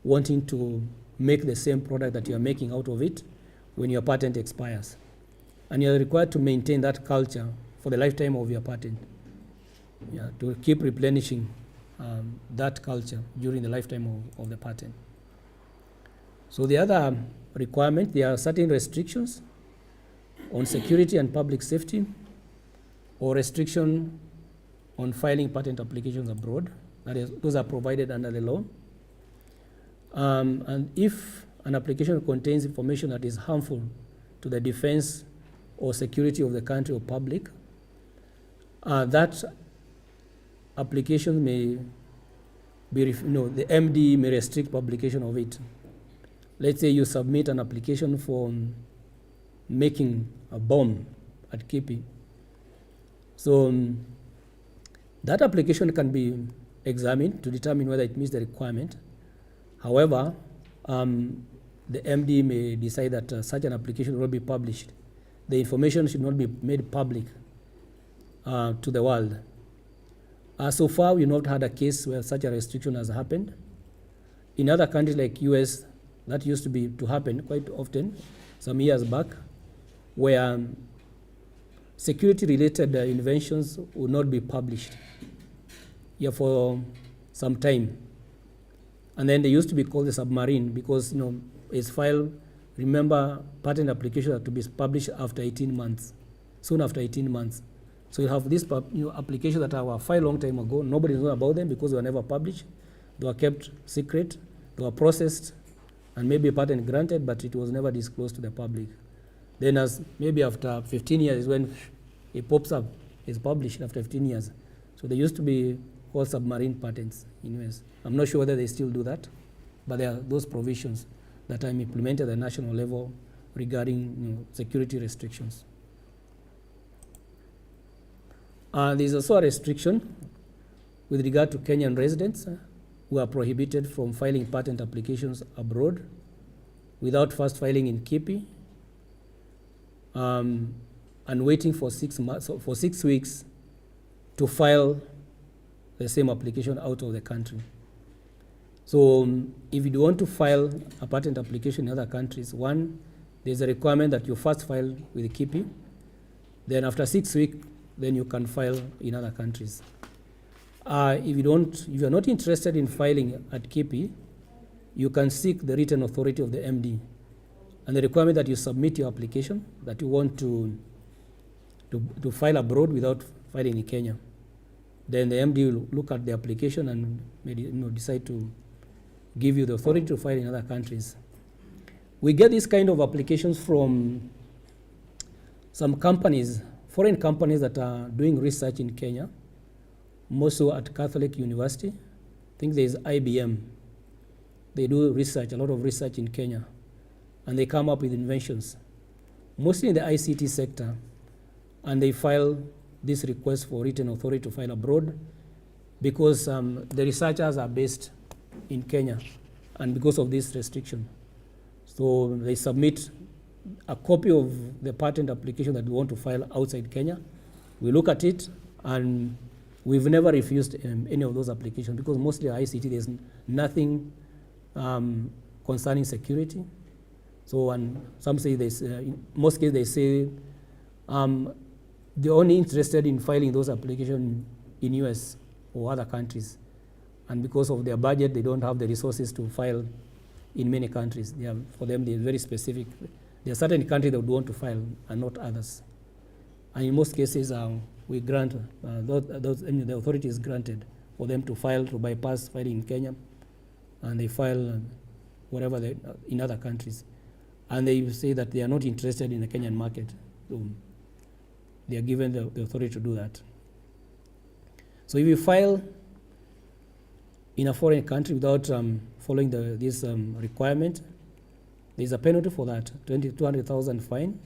wanting to make the same product that you are making out of it when your patent expires. And you are required to maintain that culture for the lifetime of your patent, to keep replenishing that culture during the lifetime of the patent. So the other requirement, there are certain restrictions on security and public safety, or restriction on filing patent applications abroad. That is, those are provided under the law. And if an application contains information that is harmful to the defense or security of the country or public, that application may be, the MD may restrict publication of it. Let's say you submit an application for making a bomb at KIPI. So that application can be examined to determine whether it meets the requirement. However, the MD may decide that such an application will be published the information should not be made public to the world. So far, we've not had a case where such a restriction has happened. In other countries like US, that used to happen quite often, some years back, where security-related inventions would not be published for some time. And then they used to be called the submarine because, it's filed, remember, patent applications are to be published after 18 months, soon after 18 months. So you have these applications that were filed a long time ago. Nobody knows about them because they were never published. They were kept secret. They were processed and maybe a patent granted, but it was never disclosed to the public. Then maybe after 15 years is when it pops up, it's published after 15 years. So they used to be called submarine patents in US. I'm not sure whether they still do that, but there are those provisions that are implemented at the national level regarding security restrictions. There's also a restriction with regard to Kenyan residents who are prohibited from filing patent applications abroad without first filing in KIPI and waiting for 6 months, for 6 weeks to file the same application out of the country. So if you want to file a patent application in other countries, one, there's a requirement that you first file with KIPI. Then after 6 weeks, then you can file in other countries. If you're not interested in filing at KIPI, you can seek the written authority of the MD. And the requirement that you submit your application that you want to file abroad without filing in Kenya. Then the MD will look at the application and maybe decide to give you the authority to file in other countries. We get these kind of applications from some companies, foreign companies that are doing research in Kenya, more so at Catholic University. I think there's IBM. They do research, a lot of research in Kenya, and they come up with inventions, mostly in the ICT sector, and they file this request for written authority to file abroad because the researchers are based in Kenya, and because of this restriction. So they submit a copy of the patent application that we want to file outside Kenya. We look at it, and we've never refused any of those applications because mostly ICT, there's nothing concerning security. So, and some say in most cases they say they're only interested in filing those applications in US or other countries. And because of their budget, they don't have the resources to file in many countries. For them, they're very specific. There are certain countries that would want to file and not others. And in most cases, we grant, the authority is granted for them to file, to bypass filing in Kenya, and they file whatever in other countries. And they say that they are not interested in the Kenyan market. So they are given the authority to do that. So if you file in a foreign country without following this requirement, there's a penalty for that, 200,000 fine,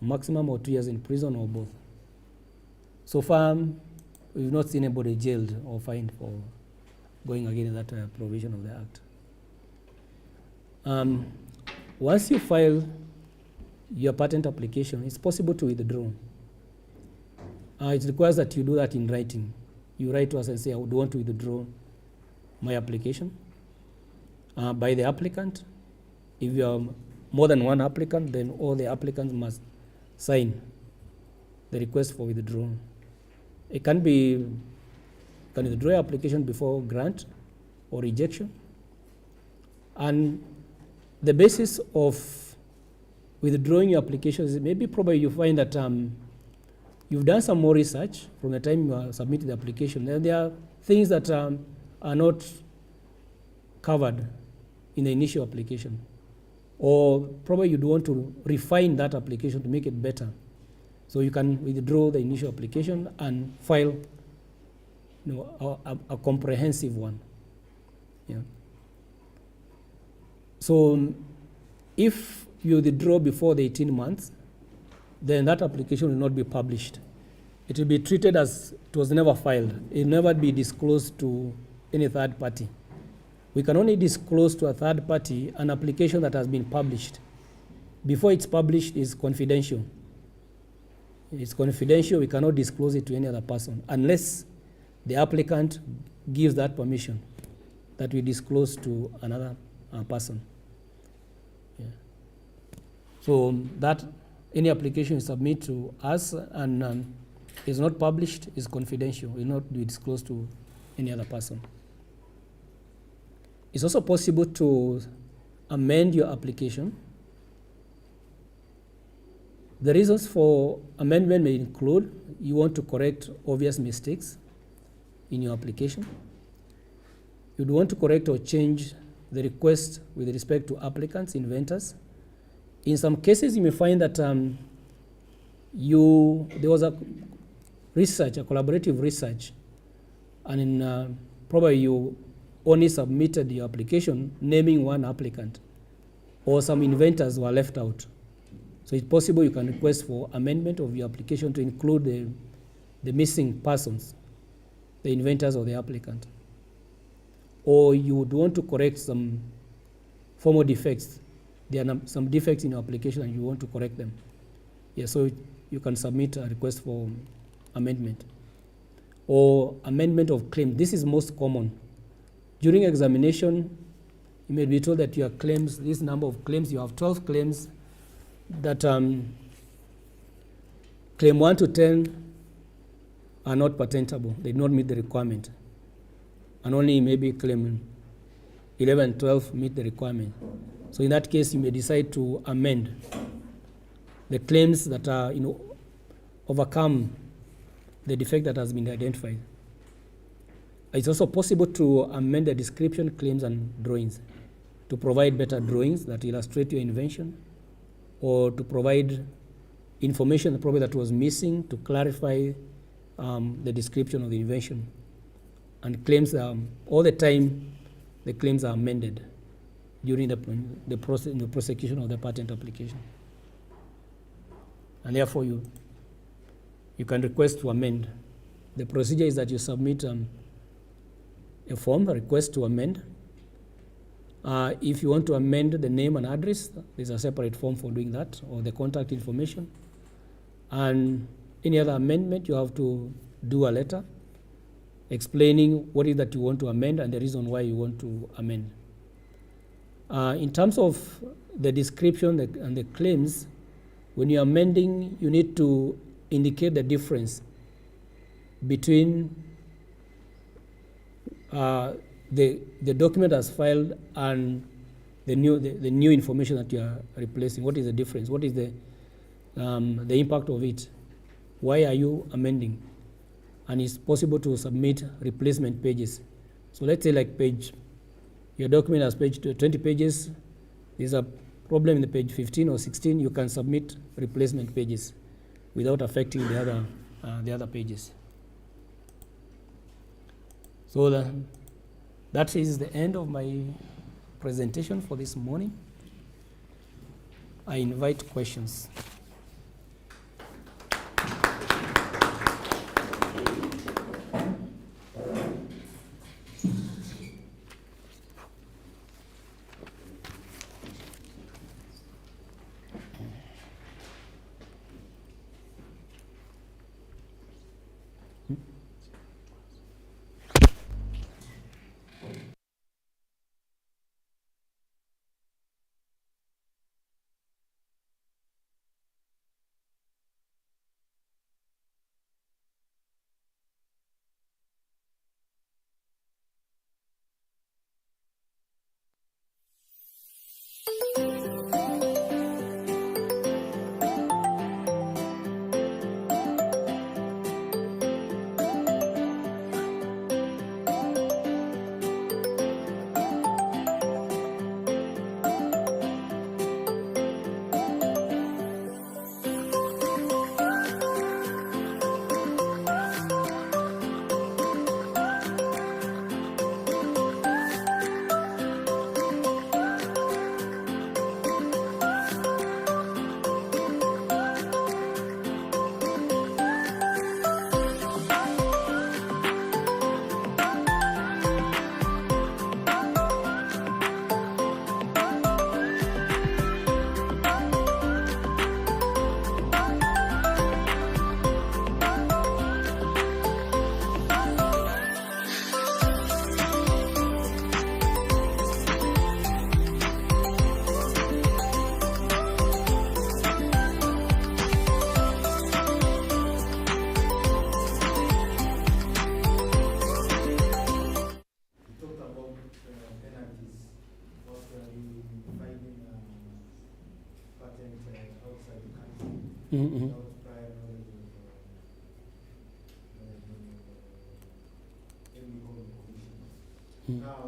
maximum or 2 years in prison or both. So far, we've not seen anybody jailed or fined for going against that provision of the Act. Once you file your patent application, it's possible to withdraw. It requires that you do that in writing. You write to us and say, I would want to withdraw my application by the applicant. If you are more than one applicant, then all the applicants must sign the request for withdrawal. It can withdraw your application before grant or rejection. And the basis of withdrawing your application is maybe probably you find that you've done some more research from the time you submitted the application. And there are things that are not covered in the initial application. Or probably you want to refine that application to make it better. So you can withdraw the initial application and file a comprehensive one. Yeah. So if you withdraw before the 18 months, then that application will not be published. It will be treated as it was never filed. It will never be disclosed to any third party. We can only disclose to a third party an application that has been published. Before it's published, is confidential. It's confidential. We cannot disclose it to any other person unless the applicant gives that permission that we disclose to another person. Yeah. So that any application you submit to us and is not published is confidential. Will not be disclosed to any other person. It's also possible to amend your application. The reasons for amendment may include you want to correct obvious mistakes in your application. You'd want to correct or change the request with respect to applicants, inventors. In some cases, you may find that there was a research, a collaborative research, and probably you only submitted your application naming one applicant, or some inventors were left out. So it's possible you can request for amendment of your application to include the missing persons, the inventors or the applicant. Or you would want to correct some formal defects. There are some defects in your application and you want to correct them. Yeah, so you can submit a request for amendment. Or amendment of claim. This is most common. During examination, you may be told that your claims, this number of claims, you have 12 claims, that claim 1 to 10 are not patentable. They do not meet the requirement. And only maybe claim 11, 12 meet the requirement. So in that case, you may decide to amend the claims that are, overcome the defect that has been identified. It's also possible to amend the description, claims, and drawings to provide better drawings that illustrate your invention, or to provide information probably that was missing to clarify the description of the invention. And claims, all the time, the claims are amended during the prosecution of the patent application. And therefore, you can request to amend. The procedure is that you submit a form, a request to amend. If you want to amend the name and address, there's a separate form for doing that, or the contact information. And any other amendment, you have to do a letter explaining what it is that you want to amend and the reason why you want to amend. In terms of the description and the claims, when you're amending, you need to indicate the difference between the document as filed and the new information that you are replacing. What is the difference? What is the impact of it? Why are you amending? And it's possible to submit replacement pages. So let's say like your document has 20 pages. There's a problem in the page 15 or 16. You can submit replacement pages without affecting the other pages. So that is the end of my presentation for this morning. I invite questions. Mm-hmm. without prior knowledge of any home commissioners. Mm. Now,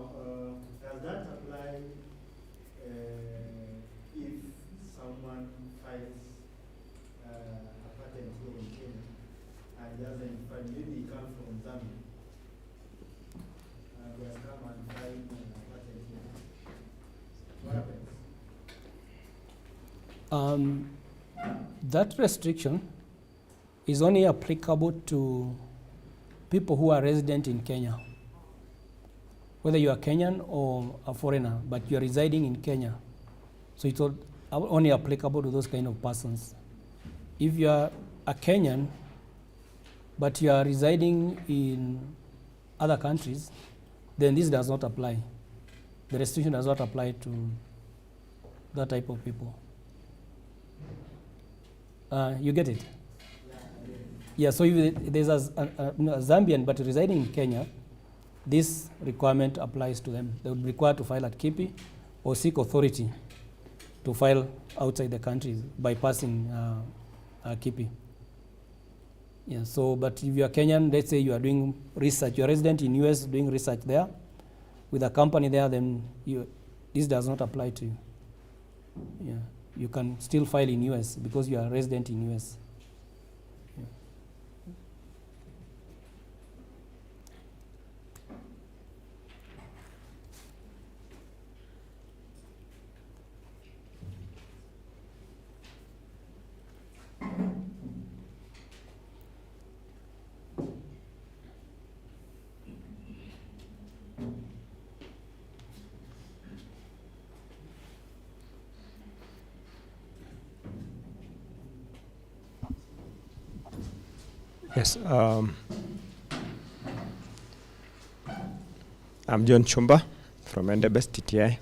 does that apply if someone files a patent here in Kenya and doesn't file, maybe he comes from Zambia and he has come and filed a patent here? What happens? That restriction is only applicable to people who are resident in Kenya. Whether you are Kenyan or a foreigner, but you are residing in Kenya. So it's only applicable to those kind of persons. If you are a Kenyan, but you are residing in other countries, then this does not apply. The restriction does not apply to that type of people. You get it? Yeah, so if there's a Zambian but residing in Kenya, this requirement applies to them. They would be required to file at KIPI or seek authority to file outside the country bypassing KIPI. Yeah, so, but if you are Kenyan, let's say you are doing research, you are resident in US doing research there, with a company there, then this does not apply to you. Yeah, you can still file in US because you are resident in US. Yeah. Yes, I'm John Chumba from Endebess TTI.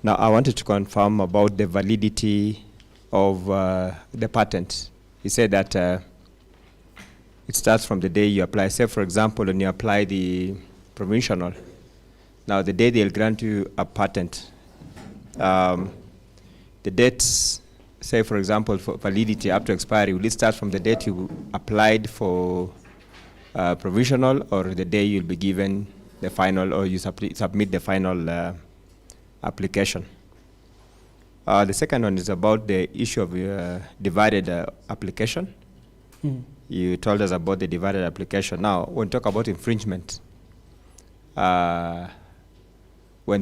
Now, I wanted to confirm about the validity of the patent. You said that it starts from the day you apply. Say, for example, when you apply the provisional, now the day they'll grant you a patent, the dates, say, for example, for validity up to expiry, will it start from the date you applied for provisional, or the day you'll be given the final, or you submit the final application? The second one is about the issue of divided application. Mm. You told us about the divided application. Now, when we talk about infringement, when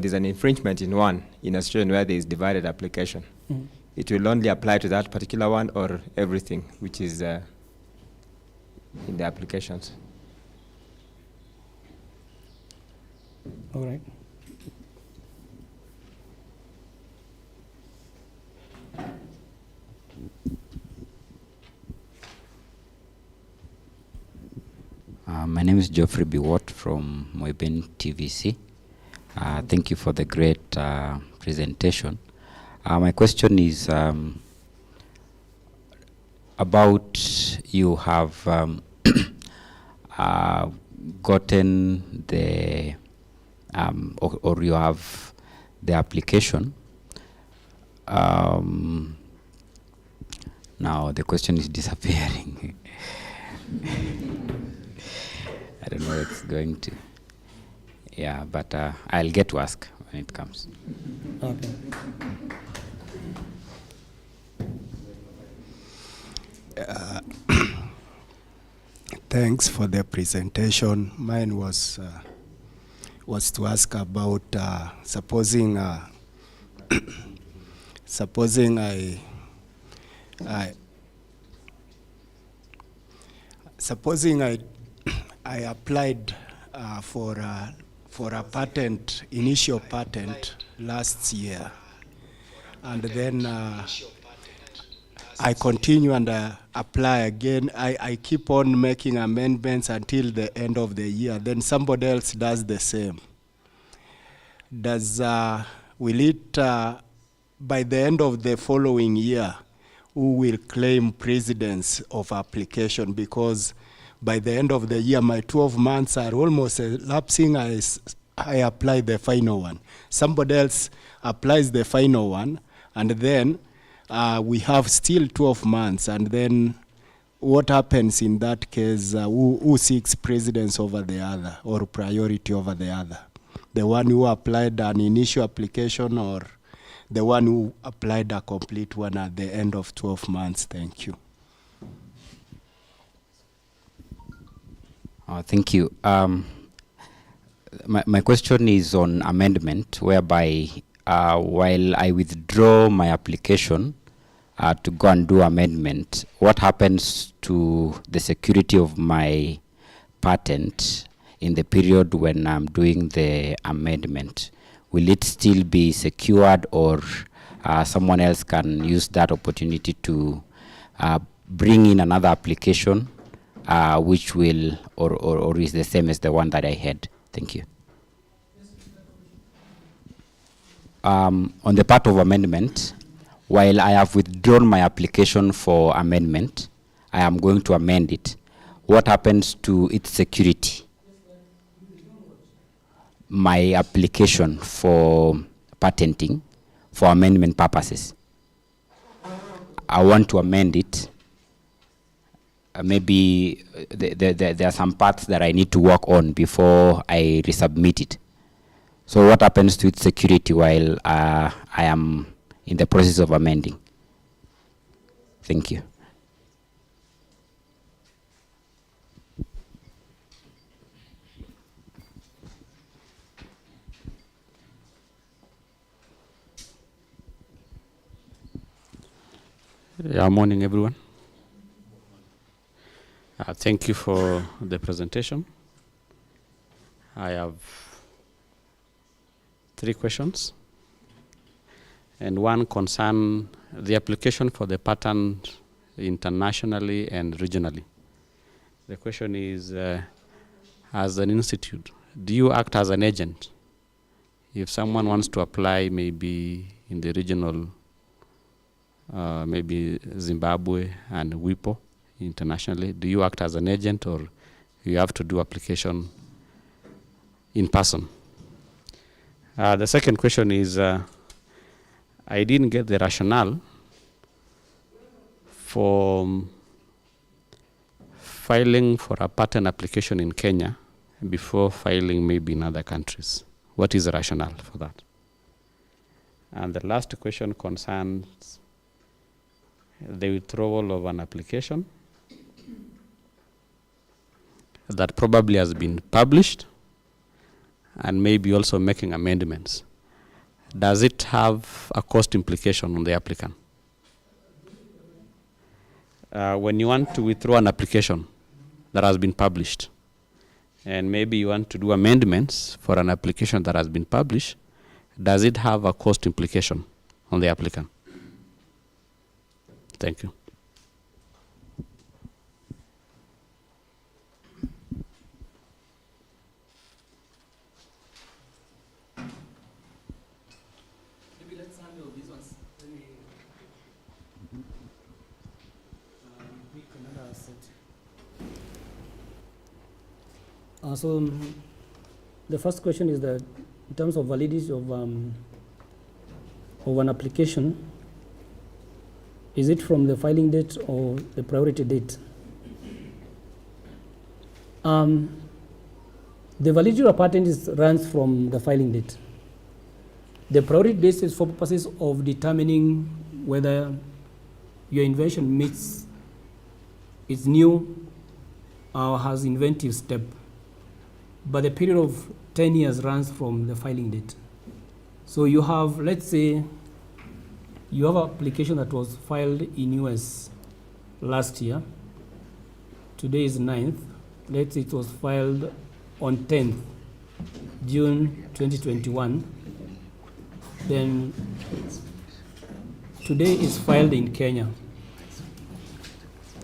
there's an infringement in one, in a situation where there is divided application, it will only apply to that particular one, or everything which is in the applications? All right. My name is Geoffrey Biwott from Moiben TVC. Thank you for the great presentation. My question is about you have gotten the or you have the application. Now the question is disappearing. I don't know where it's going to. Yeah, but I'll get to ask when it comes. Okay. Thanks for the presentation. Mine was to ask about supposing I applied for a patent, initial patent last year, and then I continue and apply again. I keep on making amendments until the end of the year. Then somebody else does the same. Will it, by the end of the following year, who will claim precedence of application? Because by the end of the year, my 12 months are almost elapsing. I apply the final one. Somebody else applies the final one, and then we have still 12 months, and then what happens in that case? Who seeks precedence over the other, or priority over the other? The one who applied an initial application, or the one who applied a complete one at the end of 12 months? Thank you. Thank you. My question is on amendment, whereby while I withdraw my application to go and do amendment, what happens to the security of my patent in the period when I'm doing the amendment? Will it still be secured, or someone else can use that opportunity to bring in another application which will or is the same as the one that I had? Thank you. On the part of amendment, while I have withdrawn my application for amendment, I am going to amend it. What happens to its security? My application for patenting for amendment purposes. I want to amend it. Maybe there are some parts that I need to work on before I resubmit it. So what happens to its security while I am in the process of amending? Thank you. Yeah, morning everyone. Thank you for the presentation. I have 3 questions, and one concern the application for the patent internationally and regionally. The question is, as an institute, do you act as an agent? If someone wants to apply maybe in the regional, maybe Zimbabwe and WIPO internationally, do you act as an agent, or you have to do application in person? The second question is, I didn't get the rationale for filing for a patent application in Kenya before filing maybe in other countries. What is the rationale for that? And the last question concerns the withdrawal of an application that probably has been published and maybe also making amendments. Does it have a cost implication on the applicant? When you want to withdraw an application that has been published, and maybe you want to do amendments for an application that has been published, does it have a cost implication on the applicant? Thank you. Maybe let's handle these ones. So the first question is that in terms of validity of an application, is it from the filing date or the priority date? The validity of a patent runs from the filing date. The priority date is for purposes of determining whether your invention meets its new or has inventive step. But the period of 10 years runs from the filing date. So you have, let's say, you have an application that was filed in US last year. Today is 9th. Let's say it was filed on 10th June 2021. Then today is filed in Kenya.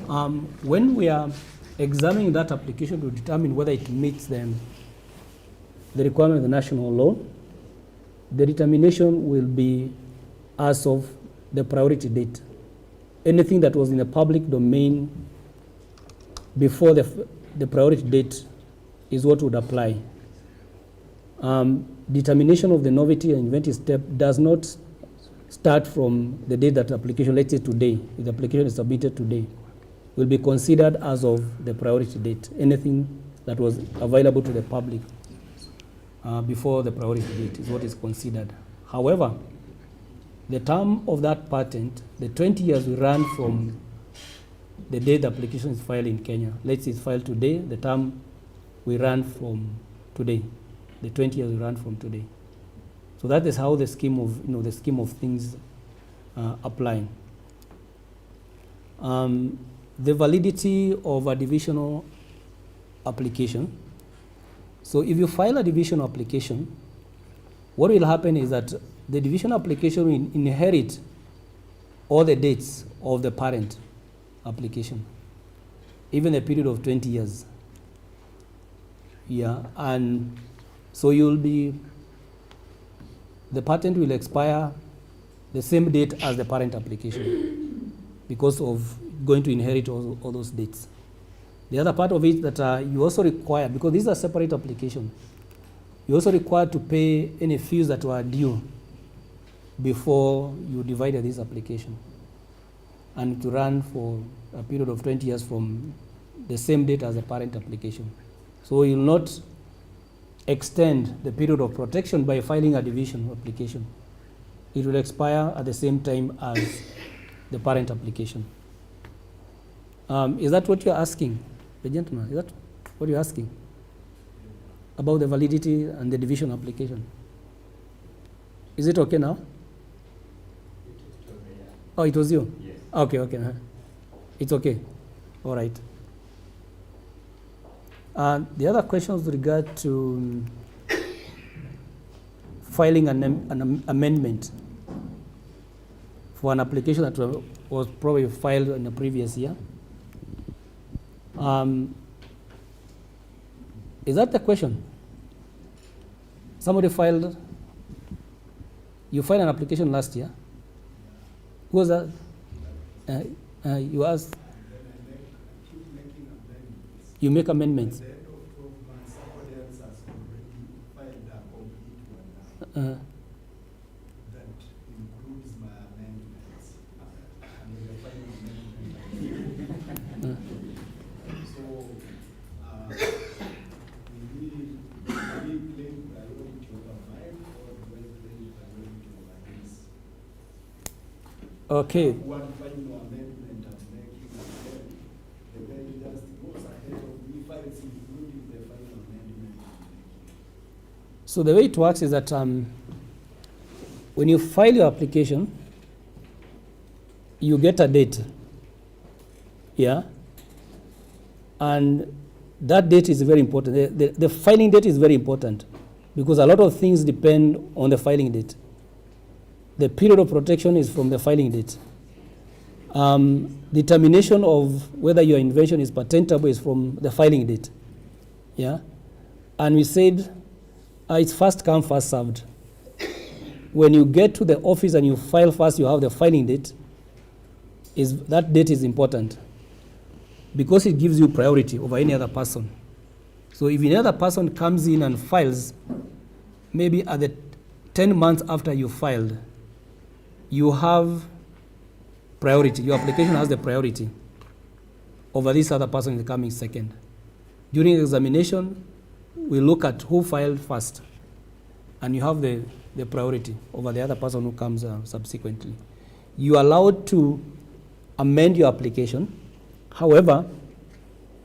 When we are examining that application to determine whether it meets the requirement of the national law, the determination will be as of the priority date. Anything that was in the public domain before the priority date is what would apply. Determination of the novelty and inventive step does not start from the date that the application, let's say today, if the application is submitted today, will be considered as of the priority date. Anything that was available to the public before the priority date is what is considered. However, the term of that patent, the 20 years will run from the day the application is filed in Kenya. Let's say it's filed today, the term will run from today. The 20 years will run from today. So that is how the scheme of, the scheme of things applying. The validity of a divisional application. So if you file a divisional application, what will happen is that the divisional application will inherit all the dates of the parent application, even a period of 20 years. Yeah, and so the patent will expire the same date as the parent application because of going to inherit all those dates. The other part of it that you also require, because these are separate applications, you also require to pay any fees that were due before you divided this application, and to run for a period of 20 years from the same date as the parent application. So you will not extend the period of protection by filing a division application. It will expire at the same time as the parent application. Is that what you're asking, the gentleman? Is that what you're asking? About the validity and the division application? Is it okay now? Oh, it was you? Yes. Okay, okay. It's okay. All right. The other question with regard to filing an amendment for an application that was probably filed in the previous year. Is that the question? Somebody filed, you filed an application last year? Who was that? You asked? You make amendments. That includes my amendments. So, we claim priority over mine, or do I claim priority over this? Okay. One final amendment I'm making, the bench just goes ahead of me, files including the final amendment I'm making. So the way it works is that when you file your application, you get a date, yeah, and that date is very important. The filing date is very important because a lot of things depend on the filing date. The period of protection is from the filing date. Determination of whether your invention is patentable is from the filing date, yeah, and we said it's first come, first served. When you get to the office and you file first, you have the filing date. That date is important because it gives you priority over any other person. So if any other person comes in and files, maybe at the 10 months after you filed, you have priority. Your application has the priority over this other person coming second. During examination, we look at who filed first, and you have the priority over the other person who comes subsequently. You are allowed to amend your application. However,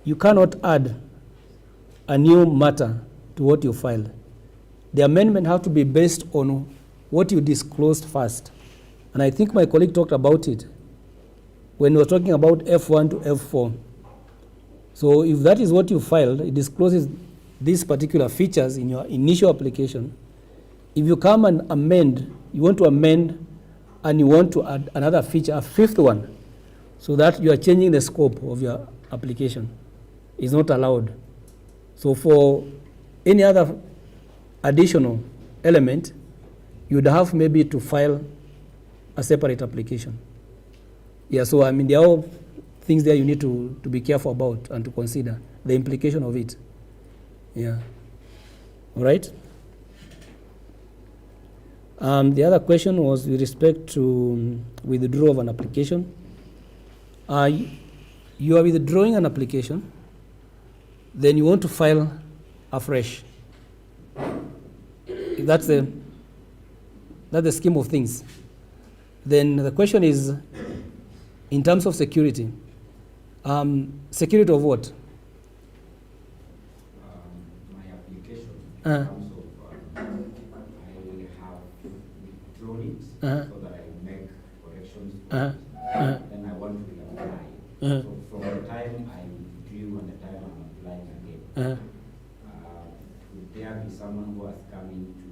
you cannot add a new matter to what you filed. The amendment has to be based on what you disclosed first. And I think my colleague talked about it when we were talking about F1 to F4. So if that is what you filed, it discloses these particular features in your initial application. If you come and amend, you want to amend and you want to add another feature, a fifth one, so that you are changing the scope of your application, is not allowed. So for any other additional element, you would have maybe to file a separate application. Yeah, so I mean, there are things there you need to be careful about and to consider the implication of it. Yeah. All right? The other question was with respect to withdrawal of an application. You are withdrawing an application, then you want to file afresh. If that's the scheme of things. Then the question is, in terms of security, security of what? My application, in terms of, I have withdrawn it so that I make corrections. Then I want to reapply. So from the time I withdrew and the time I'm applying again, would there be someone who has come in to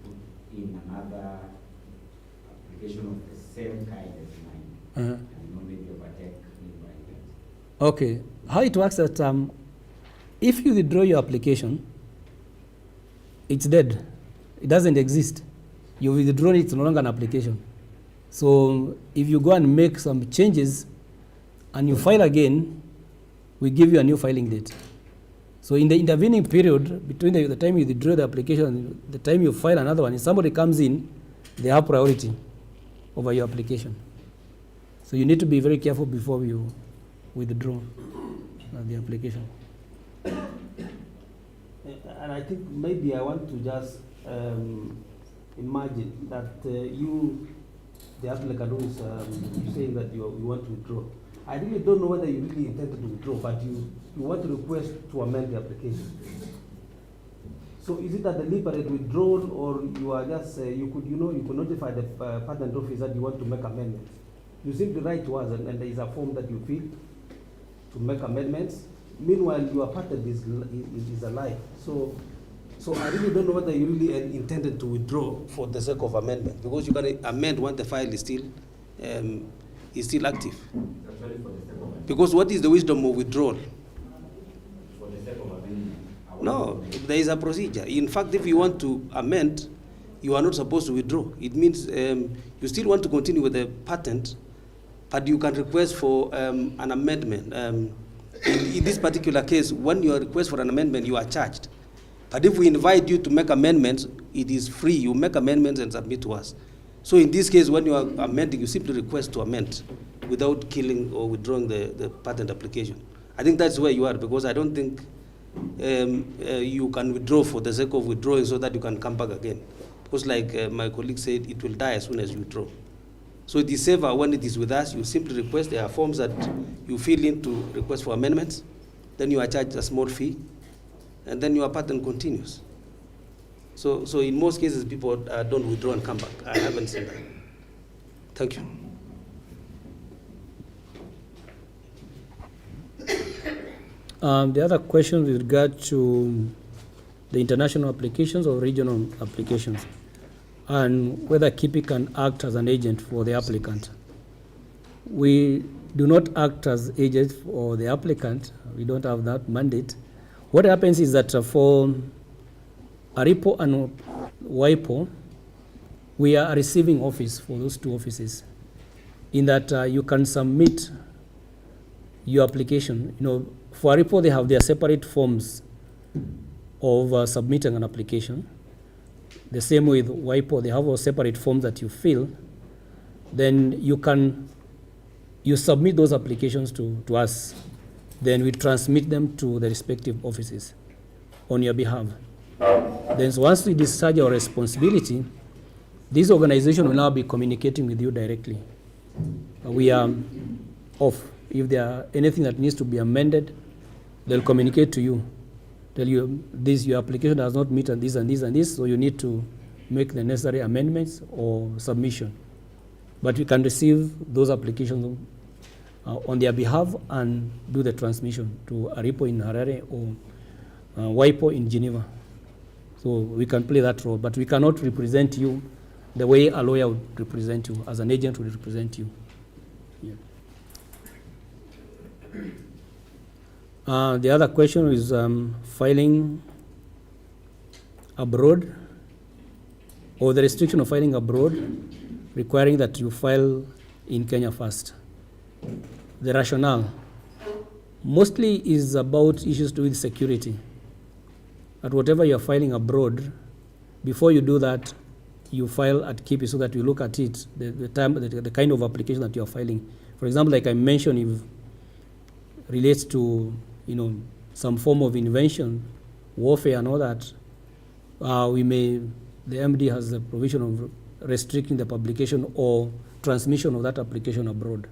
put in another application of the same kind as mine, and maybe overtake me by that? Okay. How it works that if you withdraw your application, it's dead. It doesn't exist. You withdrawn it, it's no longer an application. So if you go and make some changes and you file again, we give you a new filing date. So in the intervening period between the time you withdraw the application and the time you file another one, if somebody comes in, they have priority over your application. So you need to be very careful before you withdraw the application. And I think maybe I want to just imagine that you, the applicant who is saying that you want to withdraw. I really don't know whether you really intended to withdraw, but you want to request to amend the application. So is it a deliberate withdrawal, or you are just you could notify the patent office that you want to make amendments? You simply write to us, and there is a form that you fill to make amendments. Meanwhile, your patent is alive. So I really don't know whether you really intended to withdraw for the sake of amendment, because you can amend when the file is still active. Because what is the wisdom of withdrawal? For the sake of amendment. No, there is a procedure. In fact, if you want to amend, you are not supposed to withdraw. It means you still want to continue with the patent, but you can request for an amendment. In this particular case, when you request for an amendment, you are charged. But if we invite you to make amendments, it is free. You make amendments and submit to us. So in this case, when you are amending, you simply request to amend without killing or withdrawing the patent application. I think that's where you are, because I don't think you can withdraw for the sake of withdrawing so that you can come back again. Because like my colleague said, it will die as soon as you withdraw. So it is safer when it is with us. You simply request. There are forms that you fill in to request for amendments. Then you are charged a small fee, and then your patent continues. So in most cases, people don't withdraw and come back. I haven't seen that. Thank you. The other question with regard to the international applications or regional applications, and whether KIPI can act as an agent for the applicant. We do not act as agents for the applicant. We don't have that mandate. What happens is that for ARIPO and WIPO, we are a receiving office for those two offices, in that you can submit your application. For ARIPO, they have their separate forms of submitting an application. The same with WIPO, they have a separate forms that you fill. Then you submit those applications to us. Then we transmit them to the respective offices on your behalf. Then once we discharge our responsibility, this organization will now be communicating with you directly. We are off. If there are anything that needs to be amended, they'll communicate to you. Tell you, your application does not meet and this and this and this, so you need to make the necessary amendments or submission. But you can receive those applications on their behalf and do the transmission to ARIPO in Harare or WIPO in Geneva. So we can play that role, but we cannot represent you the way a lawyer would represent you, as an agent would represent you. Yeah. The other question is filing abroad, or the restriction of filing abroad, requiring that you file in Kenya first. The rationale mostly is about issues to do with security. That whatever you're filing abroad, before you do that, you file at KIPI so that you look at it, the kind of application that you are filing. For example, like I mentioned, if it relates to some form of invention, warfare and all that, the MD has the provision of restricting the publication or transmission of that application abroad.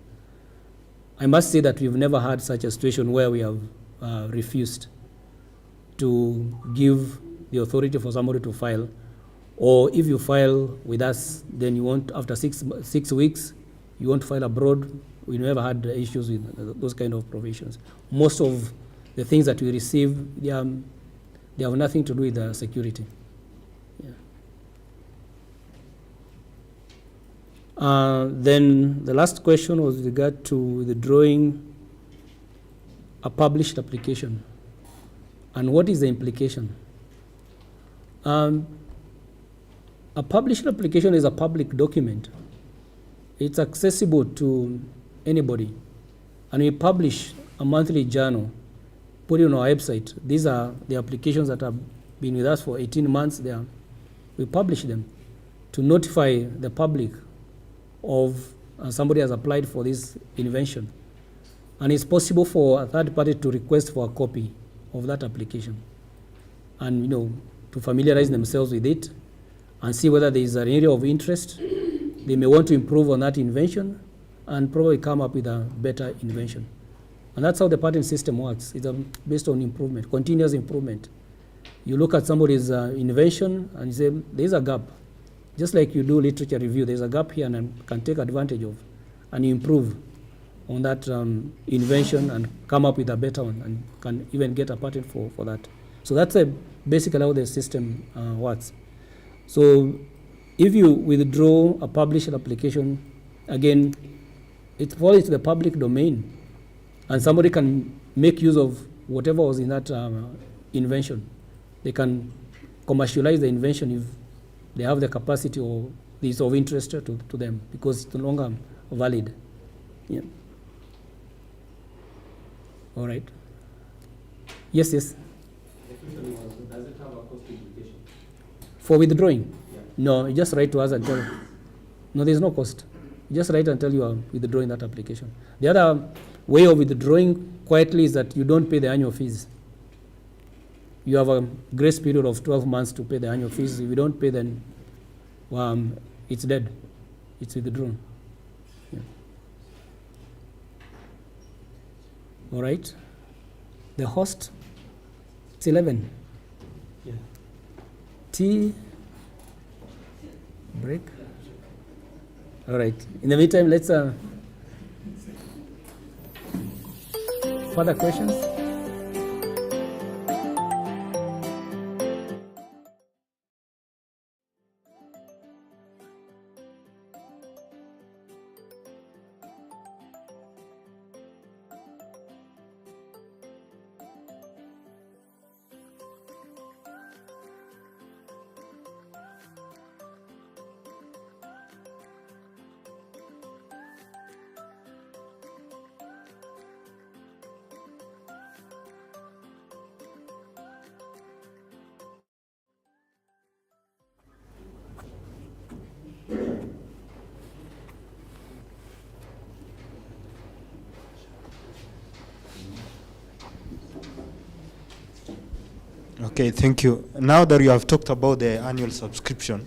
I must say that we've never had such a situation where we have refused to give the authority for somebody to file, or if you file with us, then you want, after 6 weeks, you want to file abroad. We never had issues with those kind of provisions. Most of the things that we receive, they have nothing to do with security. Yeah. Then the last question was with regard to withdrawing a published application. And what is the implication? A published application is a public document. It's accessible to anybody. And we publish a monthly journal, put it on our website. These are the applications that have been with us for 18 months. We publish them to notify the public of somebody has applied for this invention. And it's possible for a third party to request for a copy of that application and to familiarize themselves with it and see whether there is an area of interest. They may want to improve on that invention and probably come up with a better invention. And that's how the patent system works. It's based on improvement, continuous improvement. You look at somebody's invention and you say, there's a gap. Just like you do literature review, there's a gap here and I can take advantage of, and you improve on that invention and come up with a better one and can even get a patent for that. So that's basically how the system works. So if you withdraw a published application, again, it falls into the public domain and somebody can make use of whatever was in that invention. They can commercialize the invention if they have the capacity or is of interest to them because it's no longer valid. Yeah. All right. Yes. The question was, does it have a cost implication? For withdrawing? Yeah. No, you just write to us and tell. No, there's no cost. You just write and tell you are withdrawing that application. The other way of withdrawing quietly is that you don't pay the annual fees. You have a grace period of 12 months to pay the annual fees. If you don't pay, then it's dead. It's withdrawn. Yeah. All right. The host, it's 11. Yeah. Tea break. All right. In the meantime, let's further questions. Okay, thank you. Now that you have talked about the annual subscription,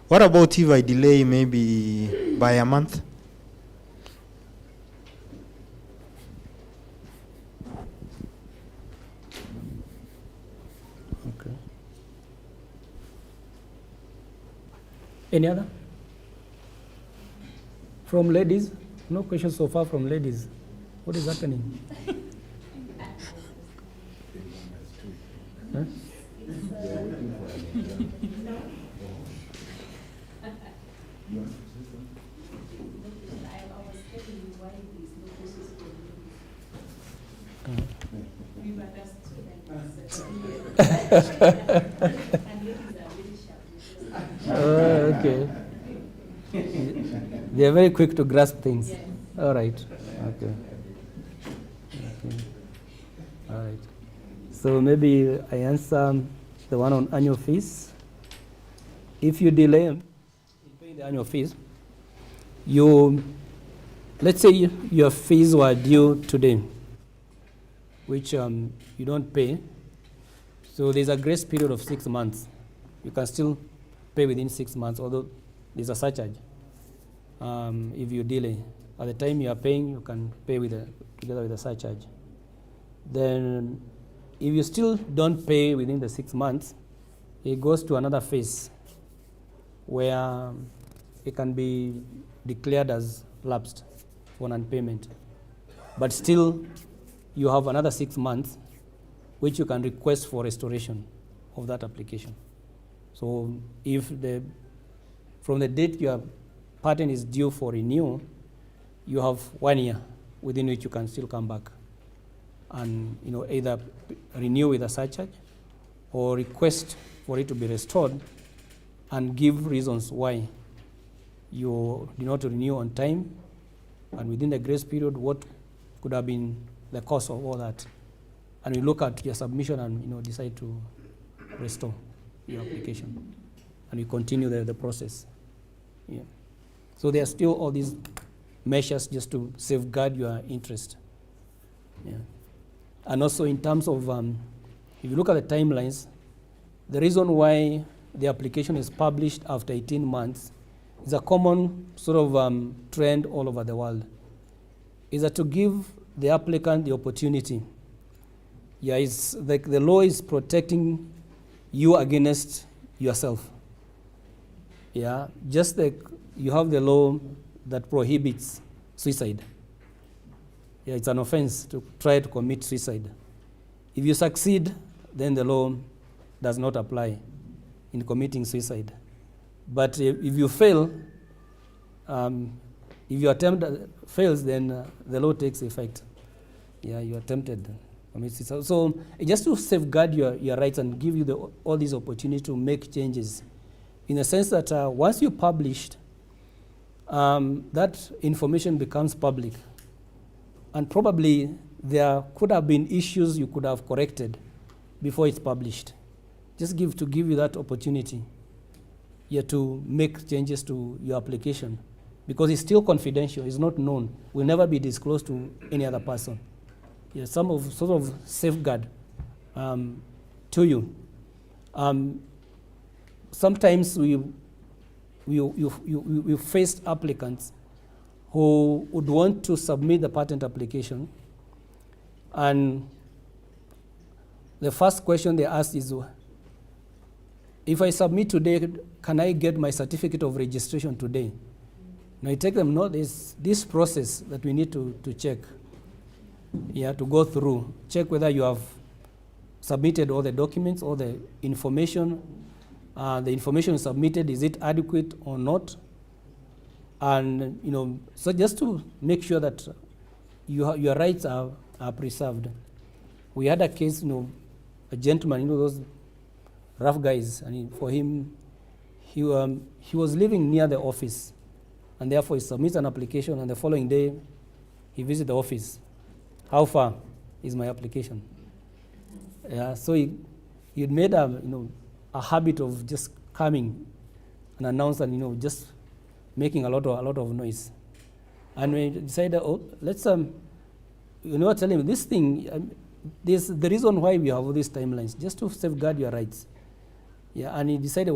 what about if I delay maybe by a month? Okay. Any other? From ladies? No questions so far from ladies. What is happening? Huh? Okay. They are very quick to grasp things. Yes. All right. Okay. All right. So maybe I answer the one on annual fees. If you delay in paying the annual fees, let's say your fees were due today, which you don't pay. So there's a grace period of 6 months. You can still pay within 6 months, although there's a surcharge. If you delay, at the time you are paying, you can pay together with the surcharge. Then, if you still don't pay within the 6 months, it goes to another phase where it can be declared as lapsed for non-payment. But still, you have another 6 months which you can request for restoration of that application. So if from the date your patent is due for renewal, you have 1 year within which you can still come back and either renew with a surcharge or request for it to be restored and give reasons why you did not renew on time, and within the grace period what could have been the cause of all that. And we look at your submission and decide to restore your application, and we continue the process. Yeah. So there are still all these measures just to safeguard your interest. Yeah. And also in terms of, if you look at the timelines, the reason why the application is published after 18 months is a common sort of trend all over the world, is that to give the applicant the opportunity. Yeah, it's like the law is protecting you against yourself. Yeah, just like you have the law that prohibits suicide. Yeah, it's an offense to try to commit suicide. If you succeed, then the law does not apply in committing suicide. But if you fail, if your attempt fails, then the law takes effect. Yeah, you attempted to commit suicide. So just to safeguard your rights and give you all these opportunities to make changes, in the sense that once you published, that information becomes public. And probably there could have been issues you could have corrected before it's published. Just to give you that opportunity, yeah, to make changes to your application, because it's still confidential, it's not known, will never be disclosed to any other person. Yeah, sort of safeguard to you. Sometimes we faced applicants who would want to submit the patent application, and the first question they ask is, if I submit today, can I get my certificate of registration today? Now I take them, no, there's this process that we need to check. Yeah, to go through, check whether you have submitted all the documents, all the information. The information submitted, is it adequate or not? And so just to make sure that your rights are preserved. We had a case, a gentleman, those rough guys, and for him, he was living near the office, and therefore he submits an application, and the following day, he visits the office. How far is my application? Yeah, so he'd made a habit of just coming and announce and just making a lot of noise. And we decided, let's tell him this thing. This the reason why we have all these timelines, just to safeguard your rights. Yeah, and he decided,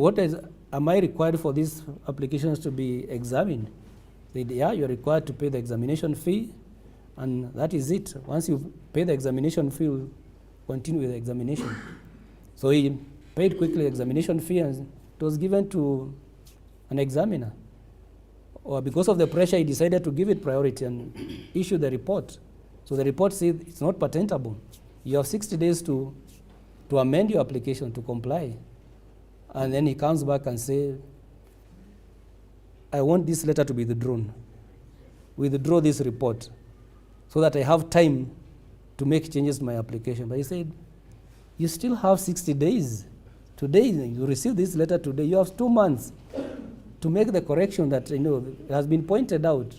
am I required for these applications to be examined? They said, yeah, you're required to pay the examination fee, and that is it. Once you pay the examination fee, you'll continue with the examination. So he paid quickly the examination fee, and it was given to an examiner. Or because of the pressure, he decided to give it priority and issue the report. So the report said it's not patentable. You have 60 days to amend your application to comply. And then he comes back and says, I want this letter to be withdrawn. Withdraw this report so that I have time to make changes to my application. But he said, you still have 60 days. Today, you receive this letter today. You have 2 months to make the correction that has been pointed out.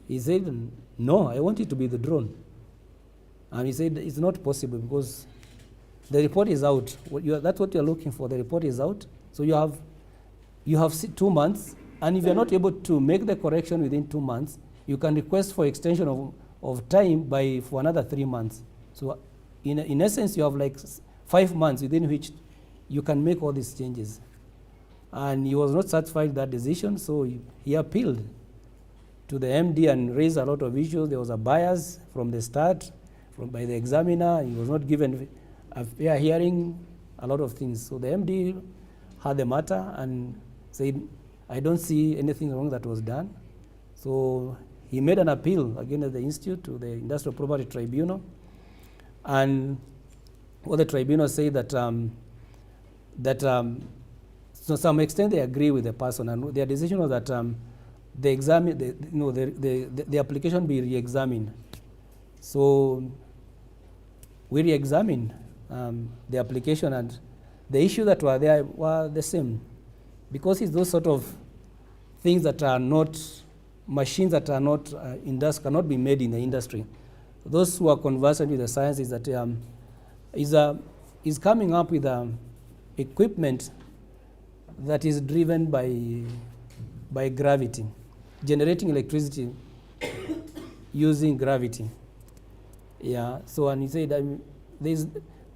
He said, no, I want it to be withdrawn. And he said, it's not possible because The report is out. That's what you're looking for. The report is out. So you have 2 months, and if you're not able to make the correction within 2 months, you can request for extension of time for another 3 months. So in essence, you have like 5 months within which you can make all these changes. And he was not satisfied with that decision, so he appealed to the MD and raised a lot of issues. There was a bias from the start by the examiner. He was not given a fair hearing, a lot of things. So the MD had the matter and said, I don't see anything wrong that was done. So he made an appeal against the institute to the Industrial Property Tribunal. And what the tribunal said that to some extent they agree with the person, and their decision was that the application be re-examined. So we re-examined the application, and the issues that were there were the same, because it's those sort of things that are not machines that are not cannot be made in the industry. Those who are conversant with the science is that is coming up with equipment that is driven by gravity, generating electricity using gravity. Yeah. So and he said this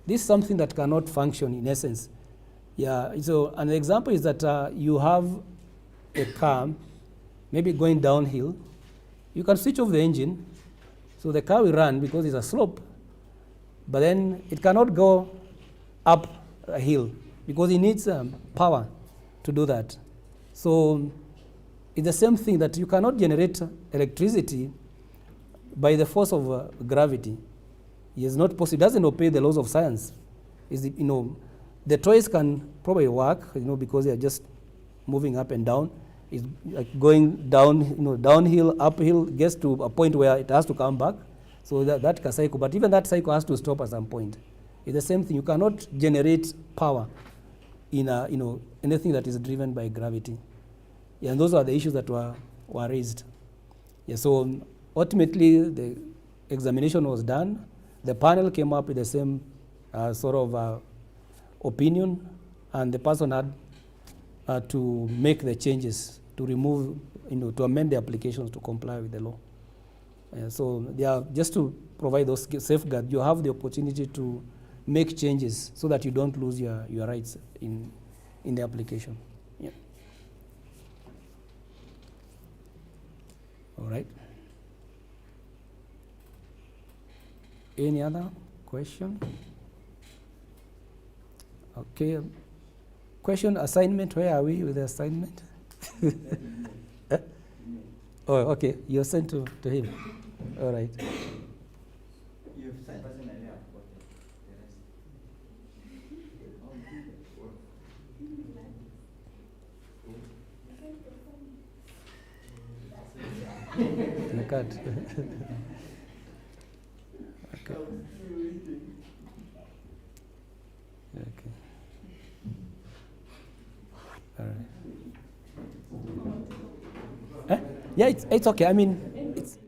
is something that cannot function in essence. Yeah. So an example is that you have a car, maybe going downhill. You can switch off the engine, so the car will run because it's a slope, but then it cannot go up a hill because it needs power to do that. So it's the same thing that you cannot generate electricity by the force of gravity. It is not possible. It doesn't obey the laws of science. The toys can probably work, because they are just moving up and down. It's like going down, downhill, uphill, gets to a point where it has to come back. So that can cycle, but even that cycle has to stop at some point. It's the same thing. You cannot generate power in anything that is driven by gravity. Yeah, and those are the issues that were raised. Yeah, so ultimately the examination was done. The panel came up with the same sort of opinion, and the person had to make the changes to remove, to amend the applications to comply with the law. So they are just to provide those safeguards. You have the opportunity to make changes so that you don't lose your rights in the application. Yeah. All right. Any other question? Okay. Question assignment. Where are we with the assignment? Oh, okay. You're sent to him. All right. You've sent personally what the rest. Card. Okay. Okay. All right. Yeah, it's okay. I mean, it's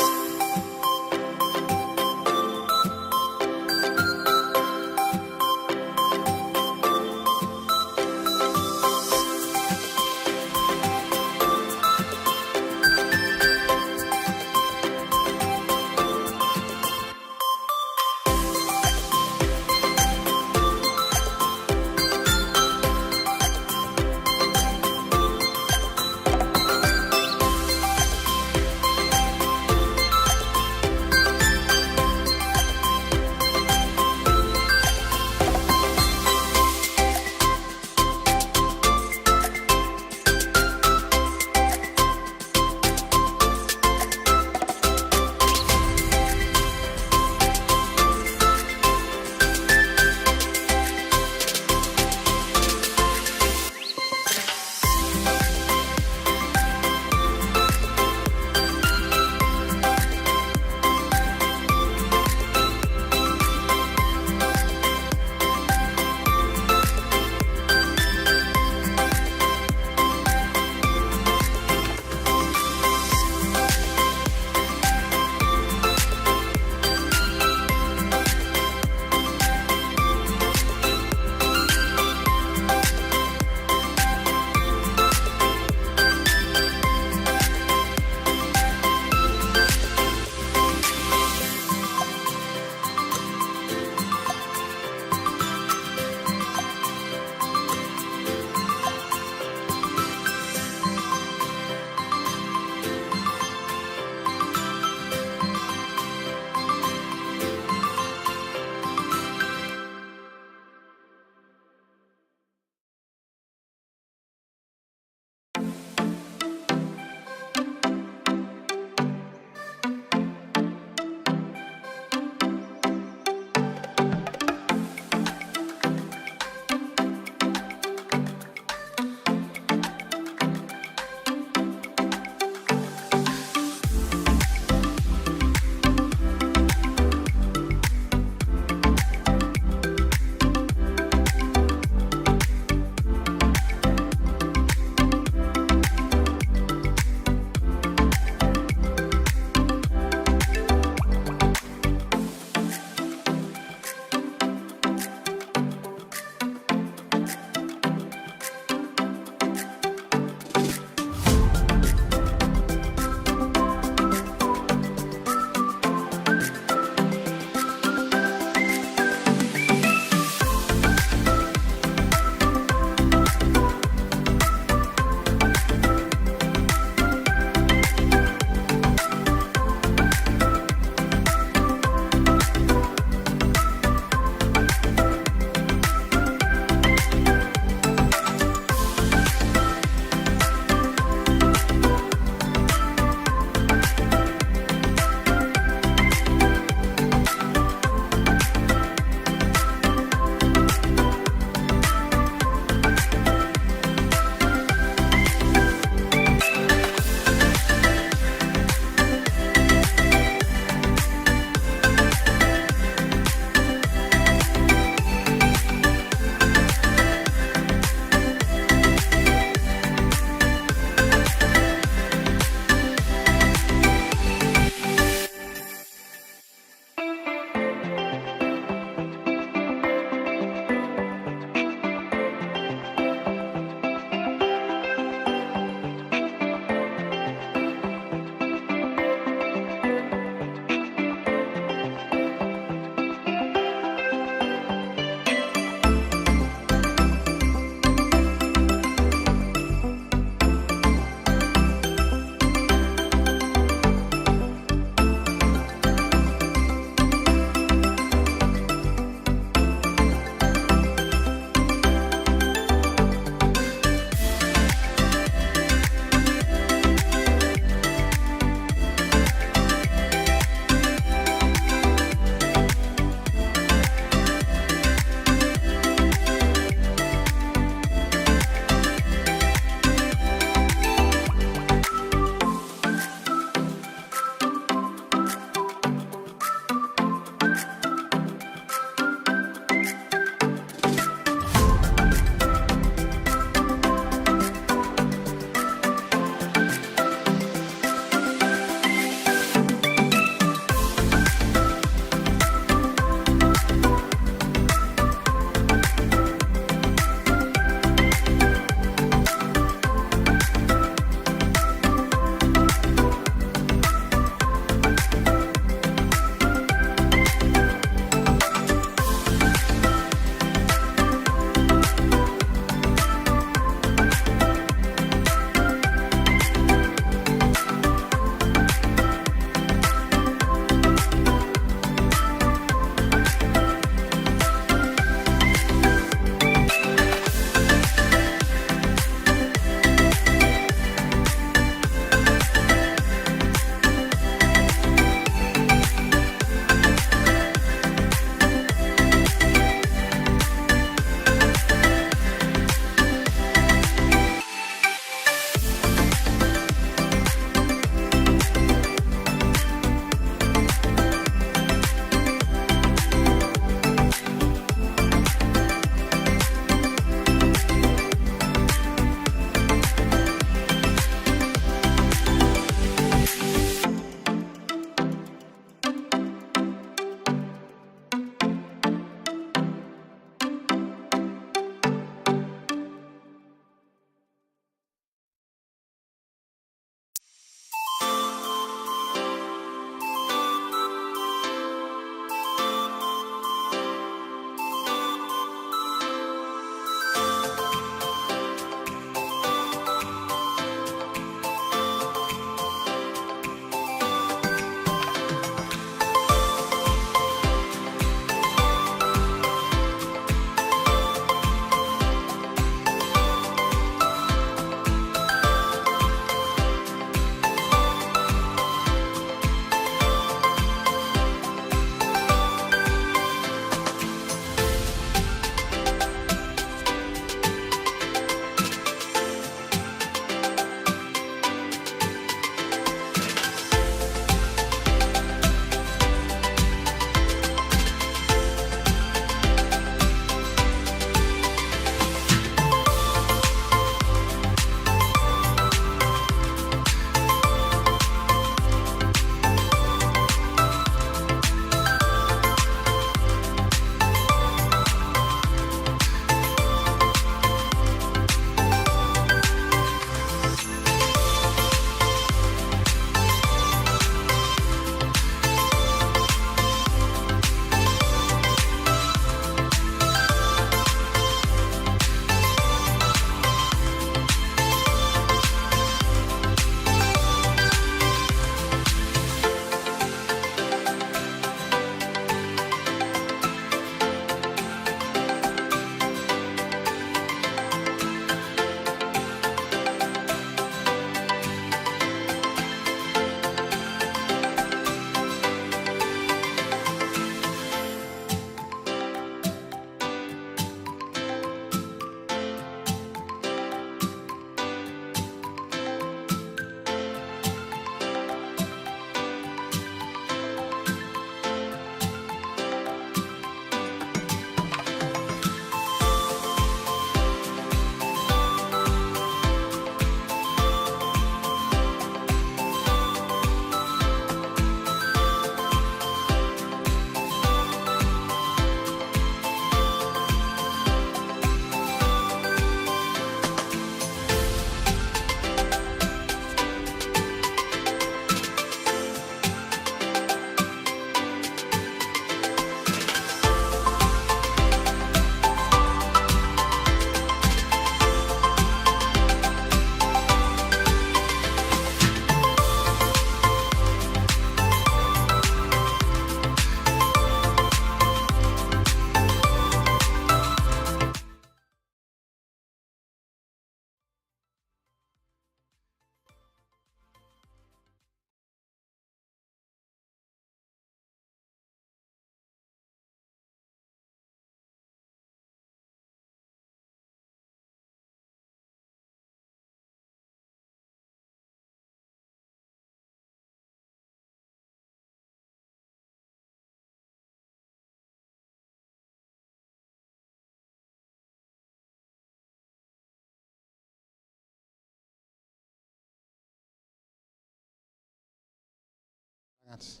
That's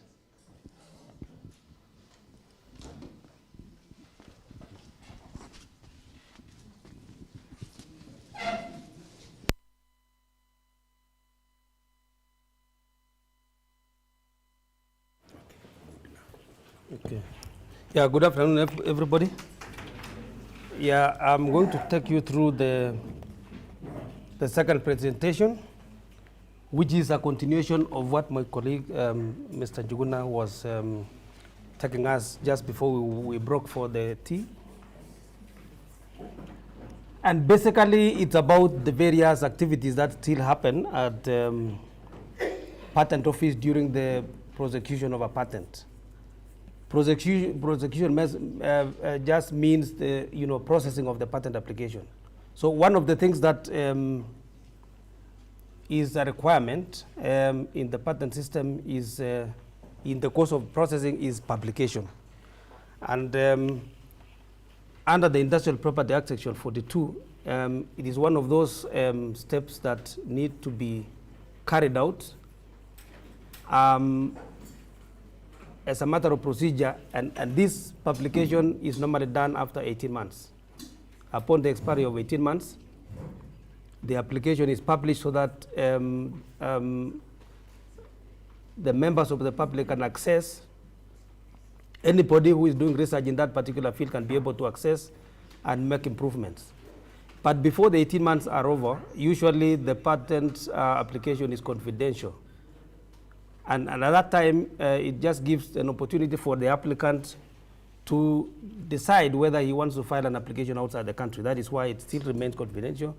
Okay. Yeah, good afternoon, everybody. Yeah, I'm going to take you through the second presentation, which is a continuation of what my colleague, Mr. Njuguna, was taking us just before we broke for the tea. And basically, it's about the various activities that still happen at patent office during the prosecution of a patent. Prosecution just means the processing of the patent application. So one of the things that is a requirement in the patent system is in the course of processing is publication. And under the Industrial Property Act Section 42, it is one of those steps that need to be carried out as a matter of procedure, and this publication is normally done after 18 months. Upon the expiry of 18 months, the application is published so that the members of the public can access. Anybody who is doing research in that particular field can be able to access and make improvements. But before the 18 months are over, usually the patent application is confidential. And at that time, it just gives an opportunity for the applicant to decide whether he wants to file an application outside the country. That is why it still remains confidential,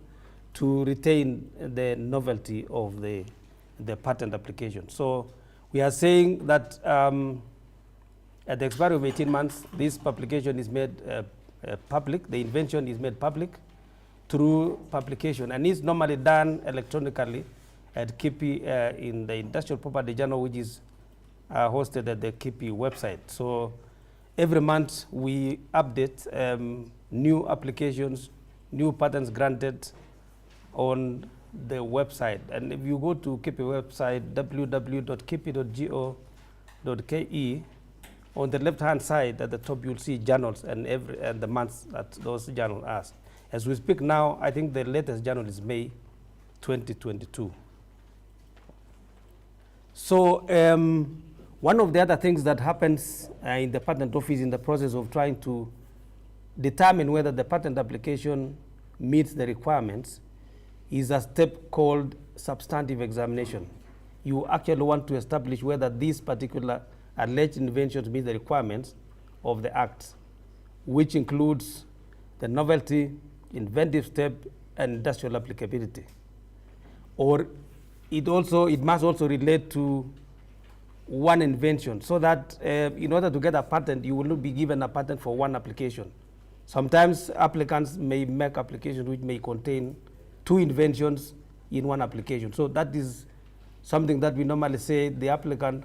to retain the novelty of the patent application. So we are saying that at the expiry of 18 months, this publication is made public, the invention is made public through publication, and it's normally done electronically at KIPI in the Industrial Property Journal, which is hosted at the KIPI website. So every month we update new applications, new patents granted on the website. And if you go to KIPI website, www.kipi.go.ke, on the left-hand side at the top you'll see journals and the months that those journals are. As we speak now, I think the latest journal is May 2022. So one of the other things that happens in the patent office in the process of trying to determine whether the patent application meets the requirements is a step called substantive examination. You actually want to establish whether these particular alleged inventions meet the requirements of the Act, which includes the novelty, inventive step, and industrial applicability. Or it must also relate to one invention, so that in order to get a patent, you will not be given a patent for one application. Sometimes applicants may make applications which may contain two inventions in one application. So that is something that we normally say the applicant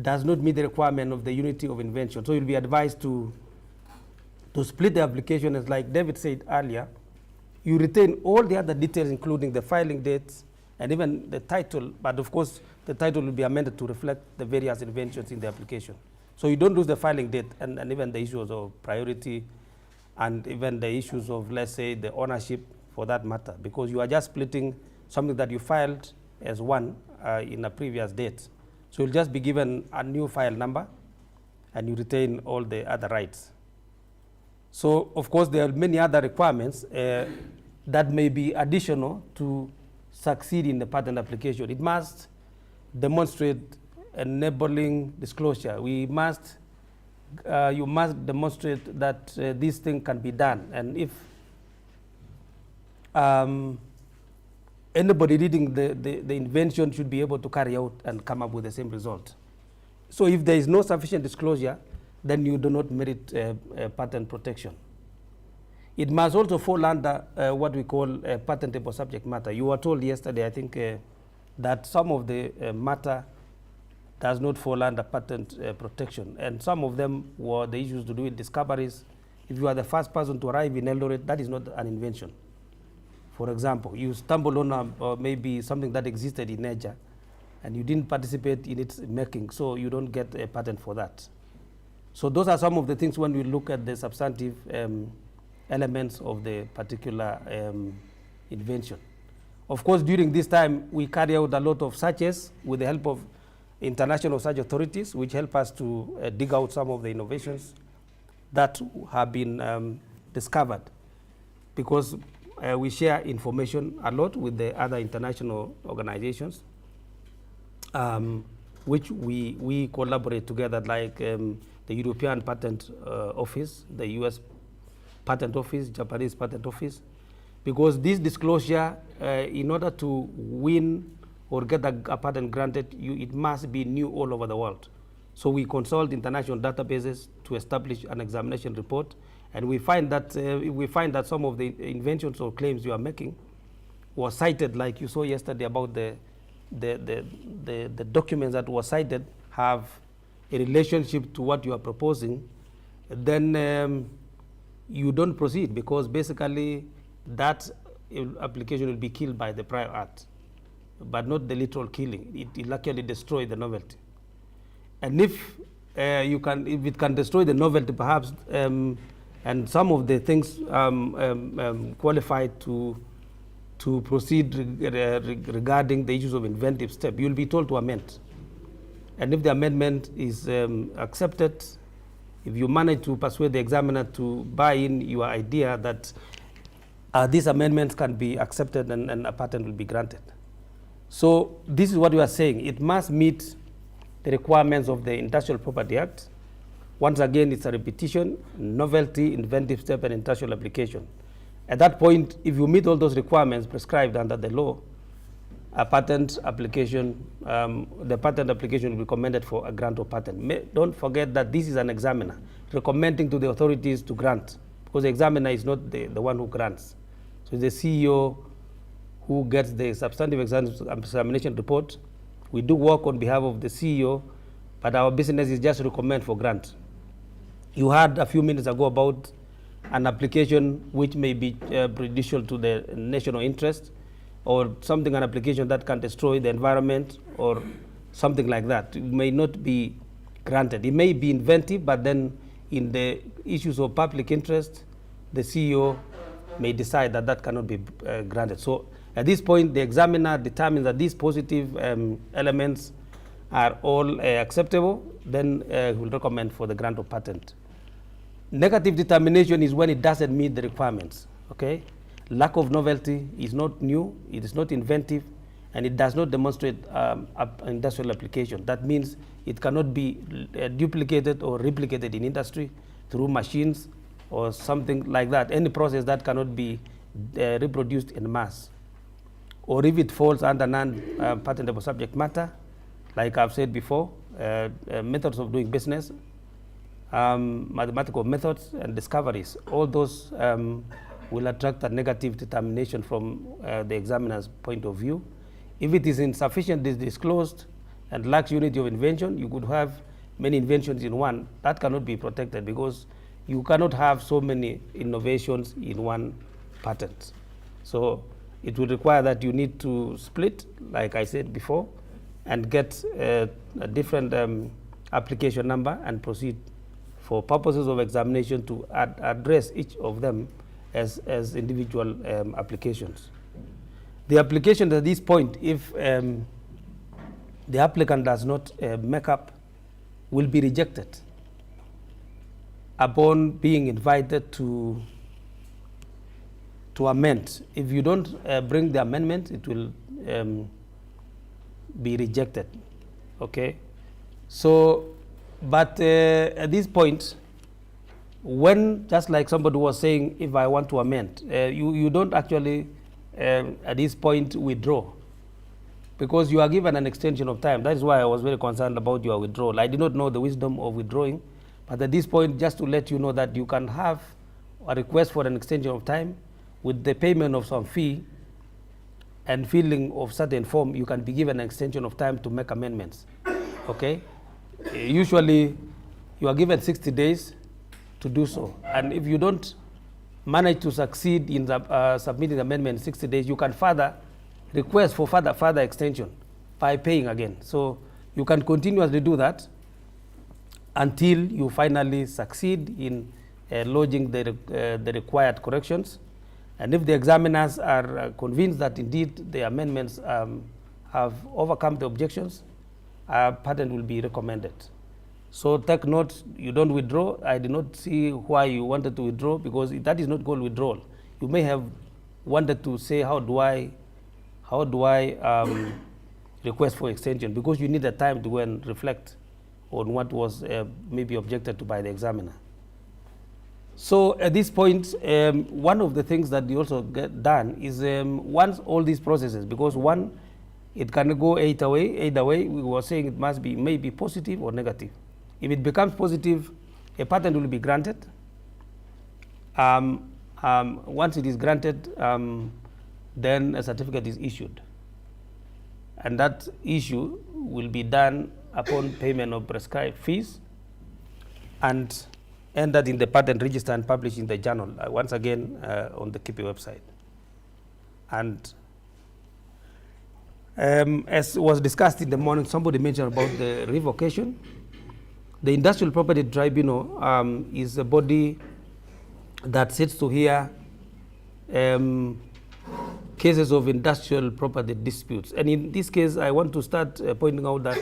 does not meet the requirement of the unity of invention. So you'll be advised to split the application, as like David said earlier. You retain all the other details, including the filing dates and even the title, but of course the title will be amended to reflect the various inventions in the application. So you don't lose the filing date and even the issues of priority and even the issues of, let's say, the ownership for that matter, because you are just splitting something that you filed as one in a previous date. So you'll just be given a new file number and you retain all the other rights. So, of course, there are many other requirements that may be additional to succeed in the patent application. It must demonstrate enabling disclosure. You must demonstrate that this thing can be done. And if anybody reading the invention should be able to carry out and come up with the same result. So if there is no sufficient disclosure, then you do not merit patent protection. It must also fall under what we call patentable subject matter. You were told yesterday, I think, that some of the matter does not fall under patent protection. And some of them were the issues to do with discoveries. If you are the first person to arrive in Eldoret, that is not an invention. For example, you stumble on maybe something that existed in nature, and you didn't participate in its making, so you don't get a patent for that. So those are some of the things when we look at the substantive elements of the particular invention. Of course, during this time, we carry out a lot of searches with the help of international search authorities, which help us to dig out some of the innovations that have been discovered, because we share information a lot with the other international organizations, which we collaborate together, like the European Patent Office, the US Patent Office, Japanese Patent Office, because this disclosure, in order to win or get a patent granted, it must be new all over the world. So we consult international databases to establish an examination report, and we find that some of the inventions or claims you are making were cited, like you saw yesterday about the documents that were cited have a relationship to what you are proposing. Then you don't proceed, because basically that application will be killed by the prior art, but not the literal killing. It will actually destroy the novelty. And if it can destroy the novelty, perhaps, and some of the things qualified to proceed regarding the issues of inventive step, you will be told to amend. And if the amendment is accepted, if you manage to persuade the examiner to buy in your idea that these amendments can be accepted and a patent will be granted. So this is what we are saying. It must meet the requirements of the Industrial Property Act. Once again, it's a repetition: novelty, inventive step, and industrial application. At that point, if you meet all those requirements prescribed under the law, a patent application, the patent application will be recommended for a grant of patent. Don't forget that this is an examiner recommending to the authorities to grant, because the examiner is not the one who grants. So it's the CEO who gets the substantive examination report. We do work on behalf of the CEO, but our business is just to recommend for grant. You heard a few minutes ago about an application which may be prejudicial to the national interest, or an application that can destroy the environment, or something like that. It may not be granted. It may be inventive, but then in the issues of public interest, the CEO may decide that that cannot be granted. So at this point, the examiner determines that these positive elements are all acceptable, then will recommend for the grant of patent. Negative determination is when it doesn't meet the requirements, okay? Lack of novelty is not new, it is not inventive, and it does not demonstrate industrial application. That means it cannot be duplicated or replicated in industry through machines or something like that, any process that cannot be reproduced in mass. Or if it falls under non-patentable subject matter, like I've said before, methods of doing business, mathematical methods and discoveries, all those will attract a negative determination from the examiner's point of view. If it is insufficiently disclosed and lacks unity of invention, you could have many inventions in one. That cannot be protected, because you cannot have so many innovations in one patent. So it will require that you need to split, like I said before, and get a different application number and proceed for purposes of examination to address each of them as individual applications. The application at this point, if the applicant does not make up, will be rejected upon being invited to amend. If you don't bring the amendment, it will be rejected, okay? So, but at this point, when, just like somebody was saying, if I want to amend, you don't actually, at this point, withdraw, because you are given an extension of time. That is why I was very concerned about your withdrawal. I did not know the wisdom of withdrawing, but at this point, just to let you know that you can have a request for an extension of time with the payment of some fee and filling of certain form. You can be given an extension of time to make amendments, okay? Usually, you are given 60 days to do so. And if you don't manage to succeed in submitting the amendment in 60 days, you can further request for further extension. by paying again. So you can continuously do that until you finally succeed in lodging the required corrections. And if the examiners are convinced that indeed the amendments have overcome the objections, a patent will be recommended. So take note, you don't withdraw. I did not see why you wanted to withdraw, because that is not called withdrawal. You may have wanted to say, how do I request for extension, because you need the time to go and reflect on what was maybe objected to by the examiner. So at this point, one of the things that you also get done is once all these processes, because one, it can go either way. We were saying it must be maybe positive or negative. If it becomes positive, a patent will be granted. Once it is granted, then a certificate is issued. And that issue will be done upon payment of prescribed fees and entered in the patent register and published in the journal, once again on the KIPI website. And as was discussed in the morning, somebody mentioned about the revocation. The Industrial Property Tribunal is a body that sits to hear cases of industrial property disputes. And in this case, I want to start pointing out that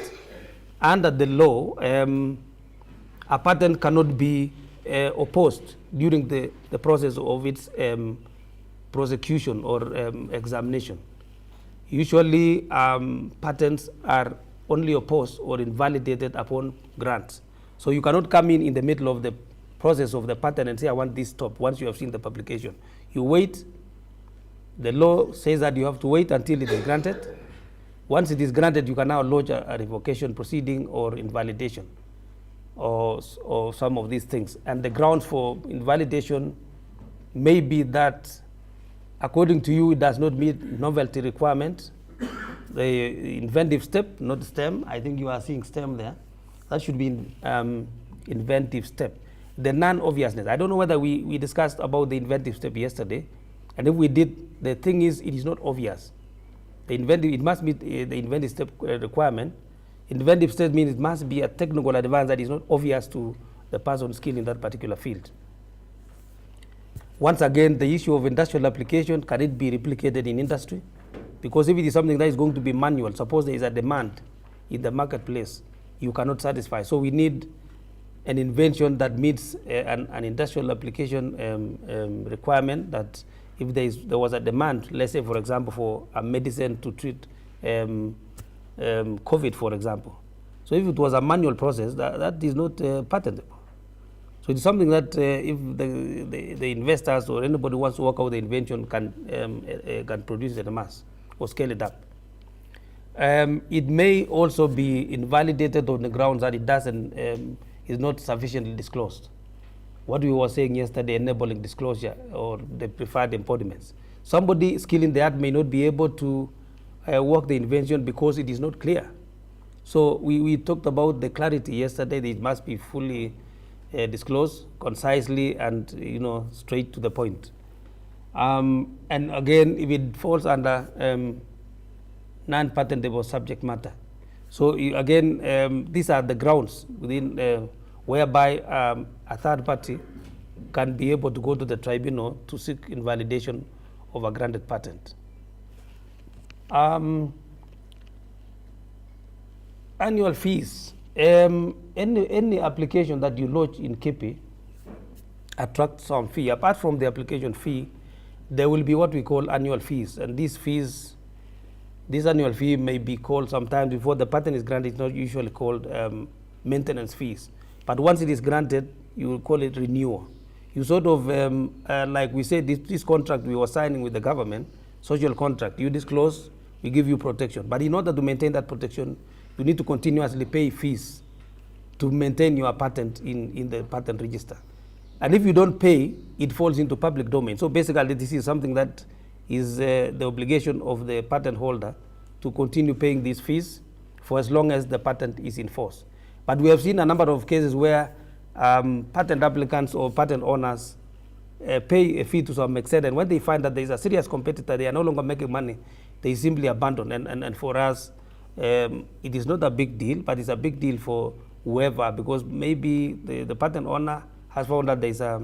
under the law, a patent cannot be opposed during the process of its prosecution or examination. Usually, patents are only opposed or invalidated upon grants. So you cannot come in the middle of the process of the patent and say, I want this stopped once you have seen the publication. You wait. The law says that you have to wait until it is granted. Once it is granted, you can now lodge a revocation proceeding or invalidation or some of these things. And the grounds for invalidation may be that, according to you, it does not meet novelty requirement. The inventive step, not stem. I think you are seeing stem there. That should be inventive step. The non-obviousness. I don't know whether we discussed about the inventive step yesterday. And if we did, the thing is, it is not obvious. It must meet the inventive step requirement. Inventive step means it must be a technical advance that is not obvious to the person skilled in that particular field. Once again, the issue of industrial application, can it be replicated in industry? Because if it is something that is going to be manual, suppose there is a demand in the marketplace, you cannot satisfy. So we need an invention that meets an industrial application requirement, that if there was a demand, let's say, for example, for a medicine to treat COVID, for example. So if it was a manual process, that is not patentable. So it's something that if the investors or anybody who wants to work out the invention can produce it en masse or scale it up. It may also be invalidated on the grounds that it doesn't is not sufficiently disclosed. What we were saying yesterday, enabling disclosure or the preferred embodiments. Somebody skilled in the art may not be able to work the invention because it is not clear. So we talked about the clarity yesterday, that it must be fully disclosed, concisely, and straight to the point. And again, if it falls under non-patentable subject matter. So again, these are the grounds within whereby a third party can be able to go to the tribunal to seek invalidation of a granted patent. Annual fees. Any application that you lodge in KIPI attracts some fee. Apart from the application fee, there will be what we call annual fees. And this annual fee may be called sometimes before the patent is granted. It's not usually called maintenance fees. But once it is granted, you will call it renewal. You sort of, like we said, this contract we were signing with the government, social contract, you disclose, we give you protection. But in order to maintain that protection, you need to continuously pay fees to maintain your patent in the patent register. And if you don't pay, it falls into public domain. So basically, this is something that is the obligation of the patent holder to continue paying these fees for as long as the patent is in force. But we have seen a number of cases where patent applicants or patent owners pay a fee to some extent, and when they find that there is a serious competitor, they are no longer making money, they simply abandon. And for us, it is not a big deal, but it's a big deal for whoever, because maybe the patent owner has found that there's a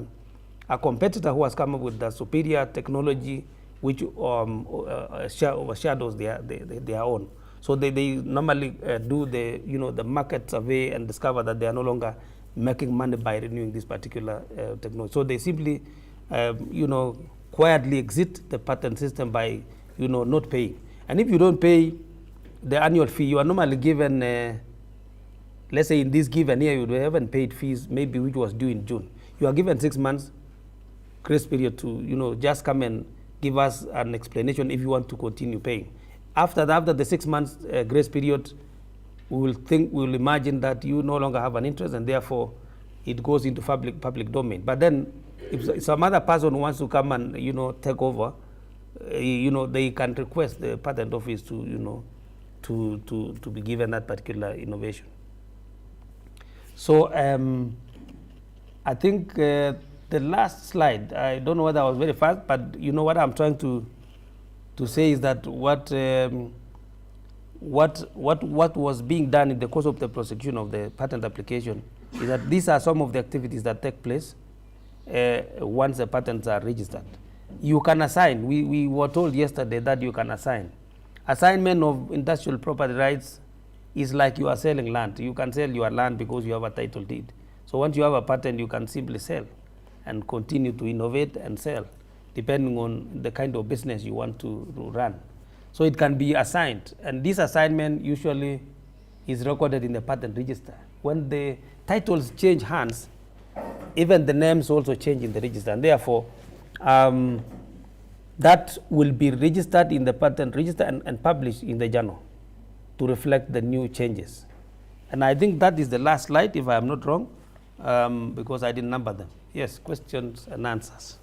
competitor who has come up with the superior technology which overshadows their own. So they normally do the market survey and discover that they are no longer making money by renewing this particular technology. So they simply, quietly exit the patent system by, not paying. And if you don't pay the annual fee, you are normally given, let's say in this given year, you haven't paid fees, maybe which was due in June. You are given 6 months grace period to, just come and give us an explanation if you want to continue paying. After the 6 months grace period, we will imagine that you no longer have an interest, and therefore it goes into public domain. But then, if some other person wants to come and take over, they can request the patent office to to be given that particular innovation. So I think the last slide, I don't know whether I was very fast, but what I'm trying to say is that what was being done in the course of the prosecution of the patent application is that these are some of the activities that take place once the patents are registered. You can assign, we were told yesterday that you can assign. Assignment of industrial property rights is like you are selling land. You can sell your land because you have a title deed. So once you have a patent, you can simply sell and continue to innovate and sell, depending on the kind of business you want to run. So it can be assigned, and this assignment usually is recorded in the patent register. When the titles change hands, even the names also change in the register, and therefore that will be registered in the patent register and published in the journal to reflect the new changes. And I think that is the last slide, if I am not wrong, because I didn't number them. Yes, questions and answers.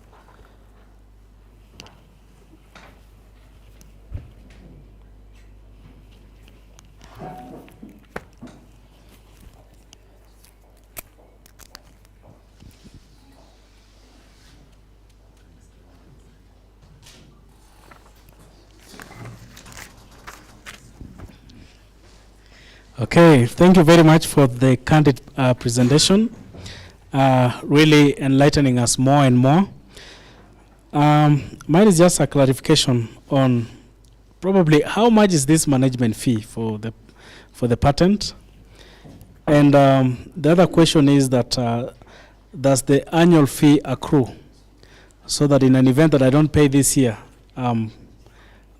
Okay, thank you very much for the candid presentation, really enlightening us more and more. Mine is just a clarification on probably how much is this management fee for the patent, and the other question is that does the annual fee accrue, so that in an event that I don't pay this year, though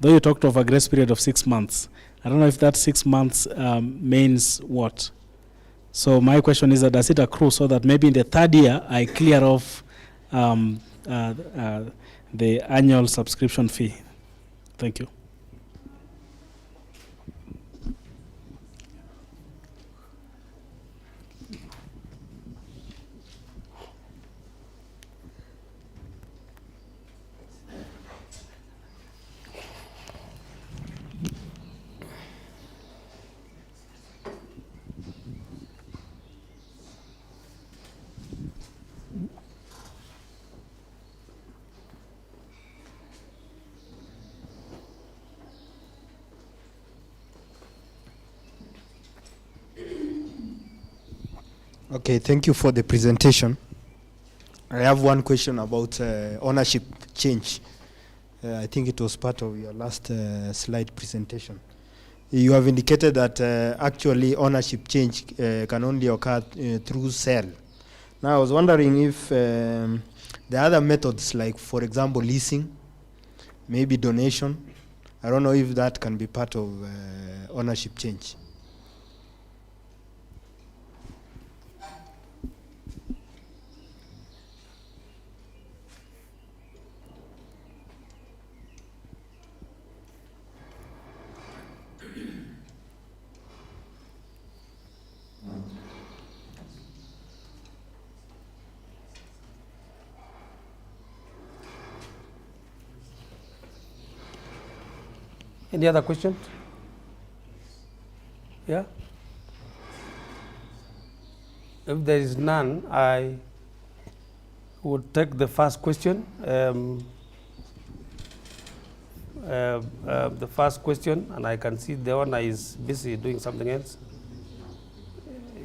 you talked of a grace period of 6 months, I don't know if that 6 months means what. So my question is that does it accrue so that maybe in the third year I clear off the annual subscription fee? Thank you. Okay, thank you for the presentation. I have one question about ownership change. I think it was part of your last slide presentation. You have indicated that actually ownership change can only occur through sale. Now I was wondering if the other methods, like for example leasing, maybe donation, I don't know if that can be part of ownership change. Any other questions? Yeah? If there is none, I would take the first question. the first question, and I can see the owner is busy doing something else.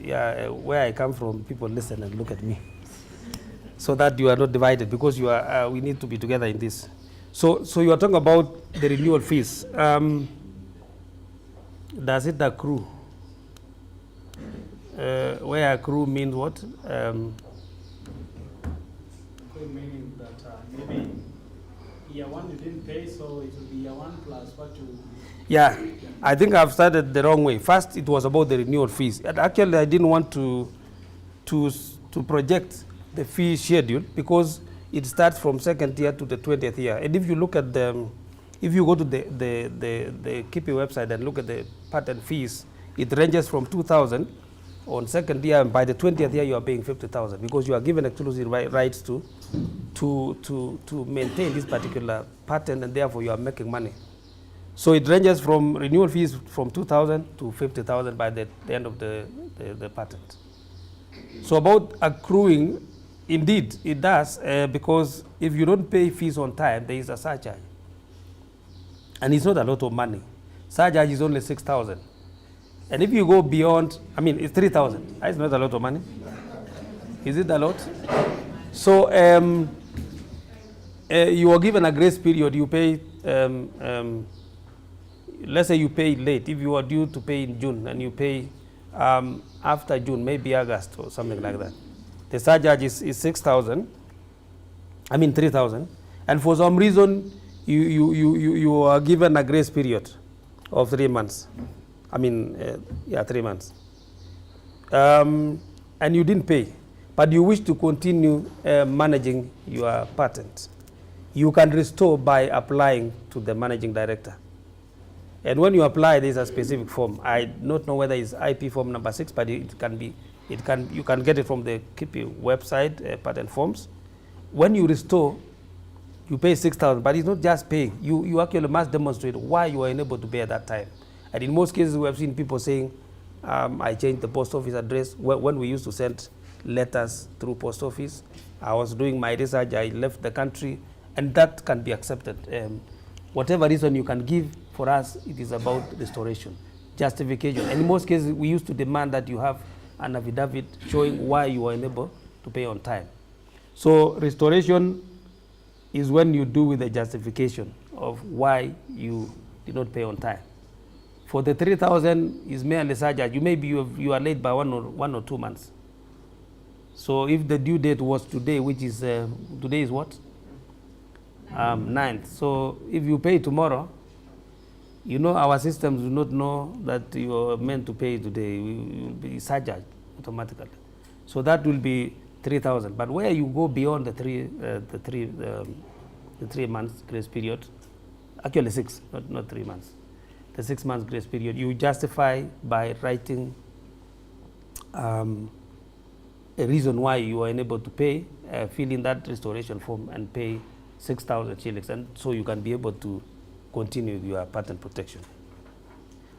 Yeah, where I come from, people listen and look at me, so that you are not divided, because you are. We need to be together in this. So you are talking about the renewal fees. Does it accrue? Where accrue means what? Meaning that maybe year one you didn't pay, so it will be year one plus what you. Yeah, I think I've started the wrong way. First, it was about the renewal fees. And actually, I didn't want to project the fee schedule, because it starts from second year to the 20th year. And if you look at if you go to the KIPI website and look at the patent fees, it ranges from 2,000 on second year, and by the 20th year you are paying 50,000, because you are given exclusive rights to maintain this particular patent, and therefore you are making money. So it ranges from renewal fees from 2,000 to 50,000 by the end of the patent. So about accruing, indeed it does, because if you don't pay fees on time, there is a surcharge. And it's not a lot of money. Surcharge is only 6,000. And if you go beyond, I mean, it's 3,000. It's not a lot of money. Is it a lot? So you are given a grace period. You pay, let's say you pay late. If you are due to pay in June and you pay after June, maybe August or something like that, the surcharge is 6,000. I mean 3,000. And for some reason, you are given a grace period of 3 months. I mean, 3 months. And you didn't pay, but you wish to continue managing your patent. You can restore by applying to the managing director. And when you apply, there is a specific form. I don't know whether it's IP form number 6, but it can be, you can get it from the KIPI website, patent forms. When you restore, you pay 6,000, but it's not just paying. You actually must demonstrate why you are unable to pay at that time. And in most cases, we have seen people saying, I changed the post office address. When we used to send letters through post office, I was doing my research, I left the country, and that can be accepted. Whatever reason you can give, for us, it is about restoration, justification. And in most cases, we used to demand that you have an affidavit showing why you are unable to pay on time. So restoration is when you do with the justification of why you did not pay on time. For the 3,000 is merely surcharge. Maybe you are late by one or 2 months. So if the due date was today, which is, today is what? 9th. So if you pay tomorrow, you know our systems do not know that you are meant to pay today. You will be surcharged automatically. So that will be 3,000. But where you go beyond the 3 months grace period, actually 6, not 3 months. The 6 months grace period, you justify by writing a reason why you are unable to pay, fill in that restoration form and pay 6,000 shillings, and so you can be able to continue with your patent protection.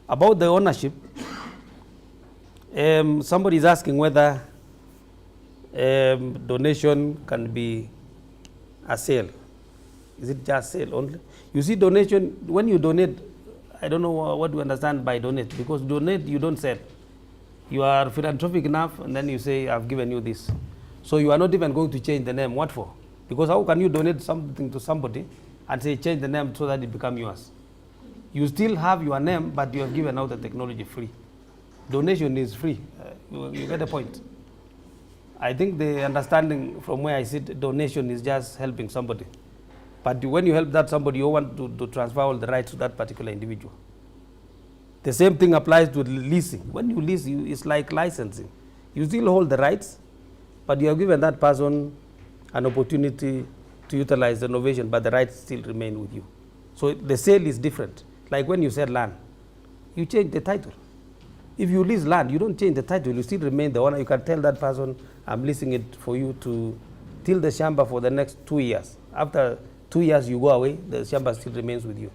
About the ownership, somebody is asking whether donation can be a sale. Is it just sale only? You see, donation, when you donate, I don't know what you understand by donate, because donate, you don't sell. You are philanthropic enough, and then you say, I've given you this. So you are not even going to change the name. What for? Because how can you donate something to somebody and say, change the name so that it becomes yours? You still have your name, but you have given out the technology free. Donation is free. You get the point. I think the understanding from where I sit, donation is just helping somebody. But when you help that somebody, you want to transfer all the rights to that particular individual. The same thing applies to leasing. When you lease, it's like licensing. You still hold the rights, but you have given that person an opportunity to utilize the innovation, but the rights still remain with you. So the sale is different. Like when you sell land, you change the title. If you lease land, you don't change the title, you still remain the owner. You can tell that person, I'm leasing it for you to till the shamba for the next 2 years. After 2 years you go away, the shamba still remains with you.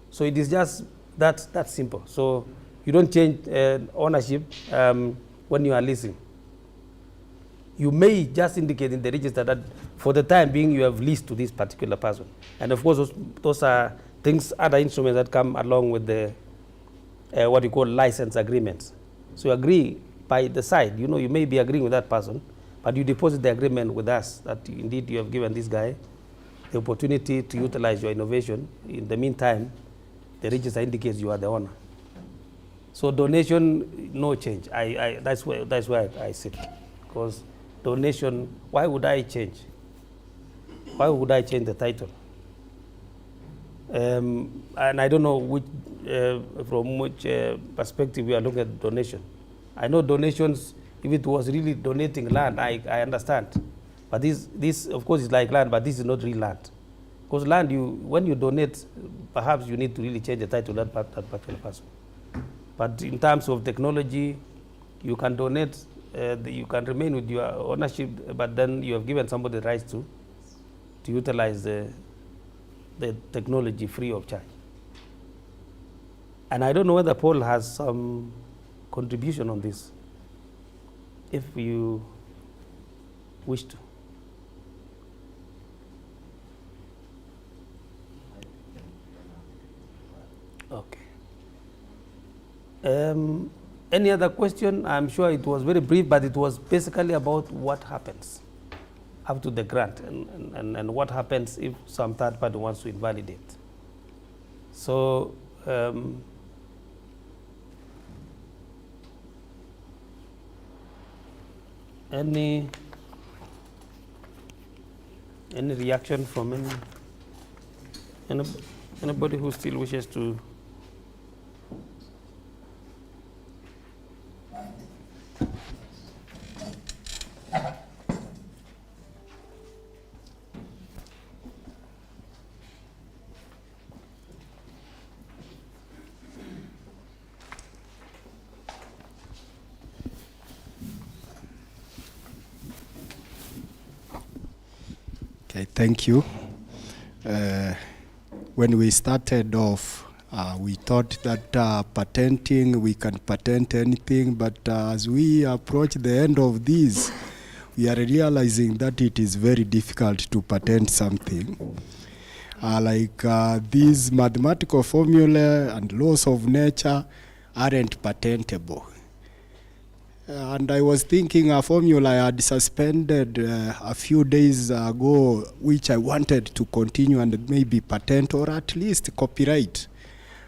So it is just that simple. So you don't change ownership when you are leasing. You may just indicate in the register that for the time being you have leased to this particular person. And of course those are other instruments that come along with the what you call license agreements. So you agree by the side, you may be agreeing with that person, but you deposit the agreement with us that indeed you have given this guy the opportunity to utilize your innovation. In the meantime, the register indicates you are the owner. So donation, no change. That's where I sit. Because donation, why would I change? Why would I change the title? And I don't know from which perspective we are looking at donation. I know donations, if it was really donating land, I understand. But this of course is like land, but this is not real land. Because land, when you donate, perhaps you need to really change the title of that particular person. But in terms of technology, you can donate, you can remain with your ownership, but then you have given somebody the rights to utilize the technology free of charge. And I don't know whether Paul has some contribution on this, if you wish to. Okay. Any other question? I'm sure it was very brief, but it was basically about what happens up to the grant and what happens if some third party wants to invalidate. So any reaction from anybody who still wishes to? Okay, thank you. When we started off, we thought that patenting, we can patent anything, but as we approach the end of this, we are realizing that it is very difficult to patent something. These mathematical formula and laws of nature aren't patentable. And I was thinking a formula I had suspended a few days ago, which I wanted to continue and maybe patent or at least copyright.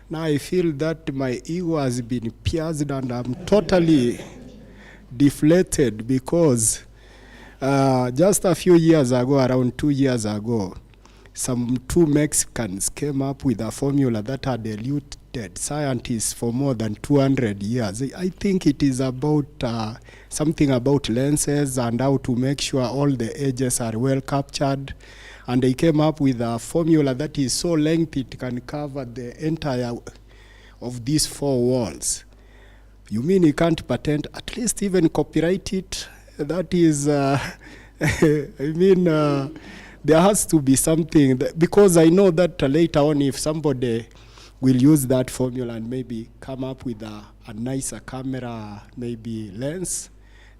Now I feel that my ego has been pierced and I'm totally deflated because just a few years ago, around 2 years ago, two Mexicans came up with a formula that had eluded scientists for more than 200 years. I think it is about something about lenses and how to make sure all the edges are well captured. And they came up with a formula that is so lengthy it can cover the entire of these 4 walls. You mean you can't patent, at least even copyright it? That is, there has to be something, because I know that later on if somebody will use that formula and maybe come up with a nicer camera, maybe lens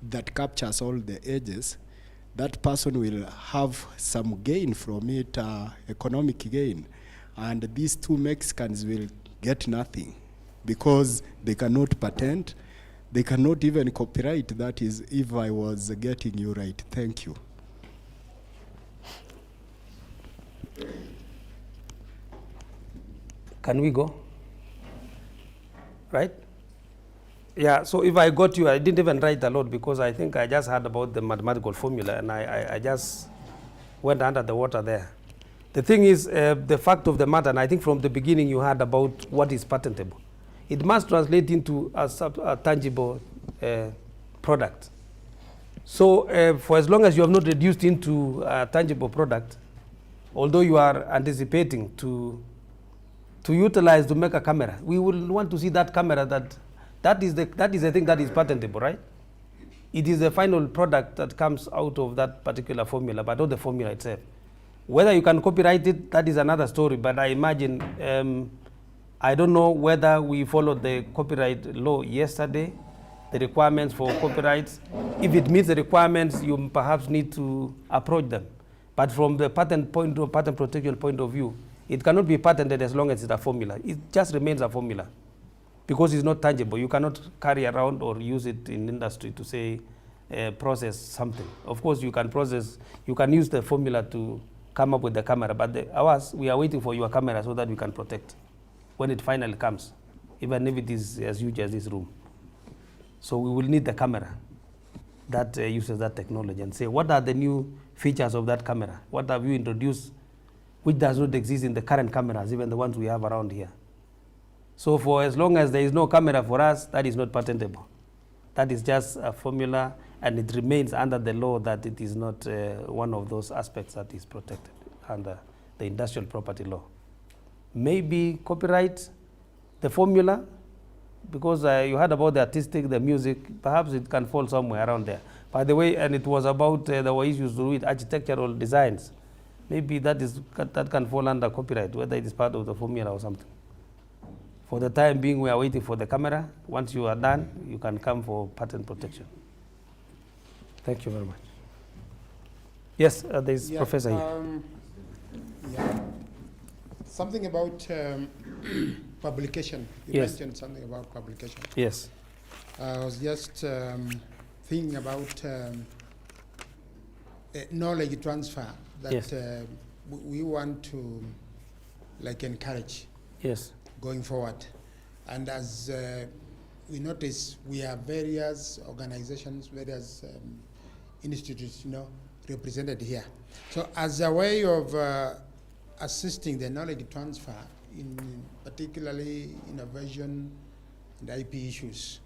that captures all the edges, that person will have some gain from it, economic gain. And these 2 Mexicans will get nothing because they cannot patent, they cannot even copyright. That is, if I was getting you right. Thank you. Can we go? Right? Yeah, so if I got you, I didn't even write a lot because I think I just heard about the mathematical formula and I just went under the water there. The thing is, the fact of the matter, and I think from the beginning you heard about what is patentable. It must translate into a tangible product. So for as long as you have not reduced into a tangible product, although you are anticipating to utilize to make a camera, we will want to see that camera that is the thing that is patentable, right? It is the final product that comes out of that particular formula, but not the formula itself. Whether you can copyright it, that is another story, but I imagine, I don't know whether we followed the copyright law yesterday, the requirements for copyrights. If it meets the requirements, you perhaps need to approach them. But from the patent protection point of view, It cannot be patented as long as it's a formula. It just remains a formula because it's not tangible. You cannot carry around or use it in industry to say process something. Of course, you can use the formula to come up with the camera, but ours, we are waiting for your camera so that we can protect when it finally comes, even if it is as huge as this room. So we will need the camera that uses that technology and say, what are the new features of that camera? What have you introduced which does not exist in the current cameras, even the ones we have around here? So for as long as there is no camera for us, that is not patentable. That is just a formula, and it remains under the law that it is not one of those aspects that is protected under the industrial property law. Maybe copyright, the formula, because you heard about the artistic, the music, perhaps it can fall somewhere around there. By the way, and it was about there were issues to do with architectural designs. Maybe that can fall under copyright, whether it is part of the formula or something. For the time being, we are waiting for the camera. Once you are done, you can come for patent protection. Thank you very much. Yes, there is Professor here. Yeah. Something about publication. You mentioned something about publication. Yes. I was just thinking about knowledge transfer that we want to encourage. Yes. Going forward. And as we notice, we have various organizations, various institutes, represented here. So as a way of assisting the knowledge transfer in particularly innovation and IP issues,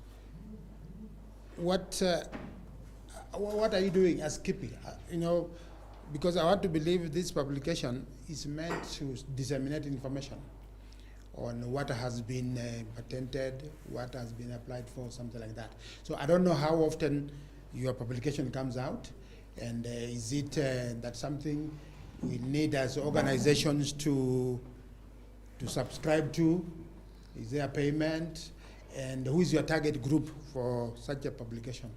what are you doing as KIPI? Because I want to believe this publication is meant to disseminate information on what has been patented, what has been applied for, something like that. So I don't know how often your publication comes out, and is it that something we need as organizations to subscribe to? Is there a payment? And who is your target group for such a publication?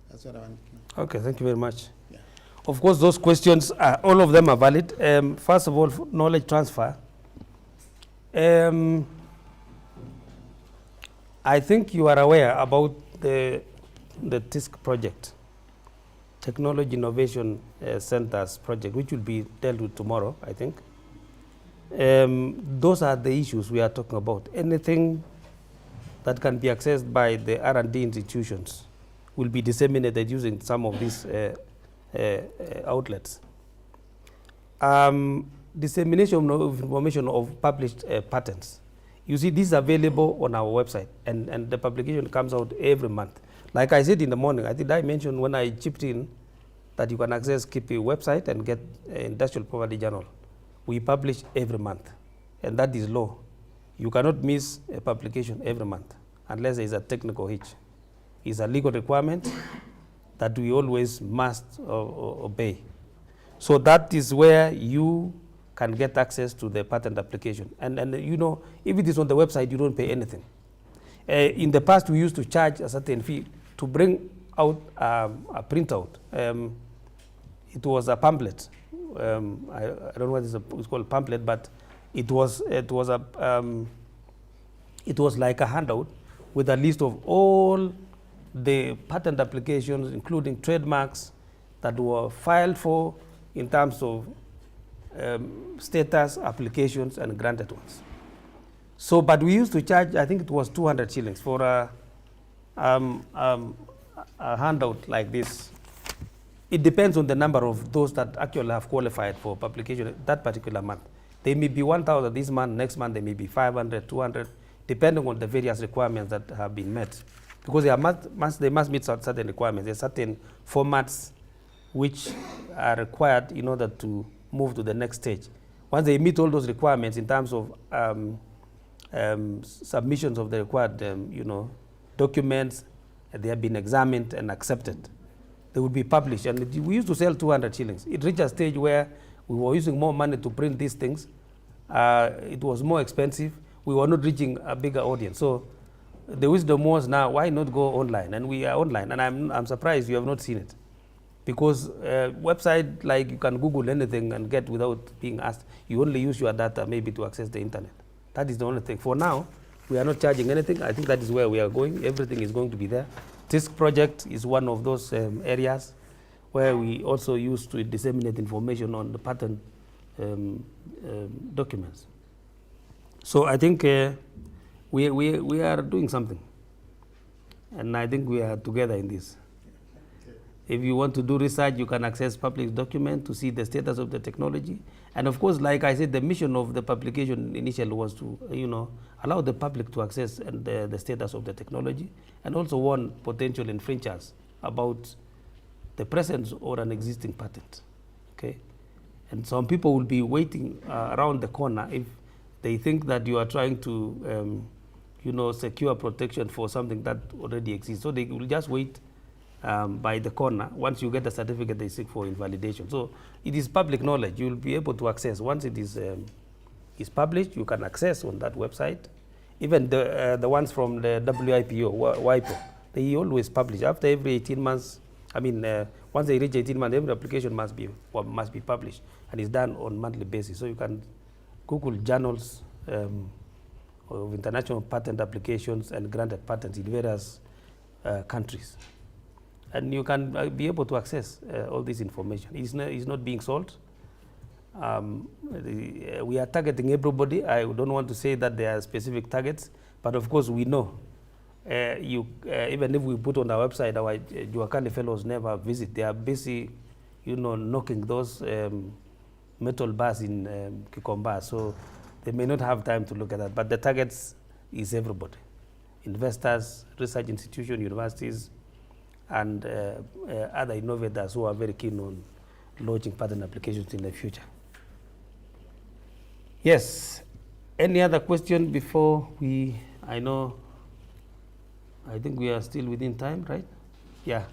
That's what I want to know. Okay, thank you very much. Yeah. Of course, those questions, all of them are valid. First of all, knowledge transfer. I think you are aware about the TISC project, Technology Innovation Centers project, which will be dealt with tomorrow, I think. Those are the issues we are talking about. Anything that can be accessed by the R&D institutions will be disseminated using some of these outlets. Dissemination of information of published patents. You see, this is available on our website, and the publication comes out every month. Like I said in the morning, I think I mentioned when I chipped in that you can access KIPI website and get Industrial Property Journal. We publish every month, and that is law. You cannot miss a publication every month unless there is a technical hitch. It's a legal requirement that we always must obey. So that is where you can get access to the patent application. And if it is on the website, you don't pay anything. In the past, we used to charge a certain fee to bring out a printout. It was a pamphlet. I don't know what it's called, pamphlet, but it was like a handout with a list of all the patent applications, including trademarks that were filed for in terms of status, applications, and granted ones. So, but we used to charge, I think it was 200 shillings for a handout like this. It depends on the number of those that actually have qualified for publication that particular month. They may be 1,000 this month, next month they may be 500, 200, depending on the various requirements that have been met. Because they must meet certain requirements. There are certain formats which are required in order to move to the next stage. Once they meet all those requirements in terms of submissions of the required documents, they have been examined and accepted, they will be published. And we used to sell 200 shillings. It reached a stage where we were using more money to print these things. It was more expensive. We were not reaching a bigger audience. So the wisdom was now, why not go online? And we are online. And I'm surprised you have not seen it. Because website, like you can Google anything and get without being asked. You only use your data maybe to access the internet. That is the only thing. For now, we are not charging anything. I think that is where we are going. Everything is going to be there. This project is one of those areas where we also use to disseminate information on the patent documents. So I think we are doing something. And I think we are together in this. If you want to do research, you can access public document to see the status of the technology. And of course, like I said, the mission of the publication initially was to, allow the public to access the status of the technology, and also warn potential infringers about the presence or an existing patent. Okay, and some people will be waiting around the corner if they think that you are trying to, secure protection for something that already exists. So they will just wait by the corner. Once you get the certificate, they seek for invalidation. So it is public knowledge. You will be able to access. Once it is published, you can access on that website. Even the ones from the WIPO, they always publish. After every 18 months, once they reach 18 months, every application must be published, and it's done on monthly basis. So you can Google journals of international patent applications and granted patents in various countries. And you can be able to access all this information. It's not being sold. We are targeting everybody. I don't want to say that there are specific targets, but of course we know. Even if we put on our website, our Juakali fellows never visit. They are busy, knocking those metal bars in Kikomba. So they may not have time to look at that. But the targets is everybody: investors, research institutions, universities, and other innovators who are very keen on launching patent applications in the future. Yes. Any other question before I think we are still within time, right? Yeah.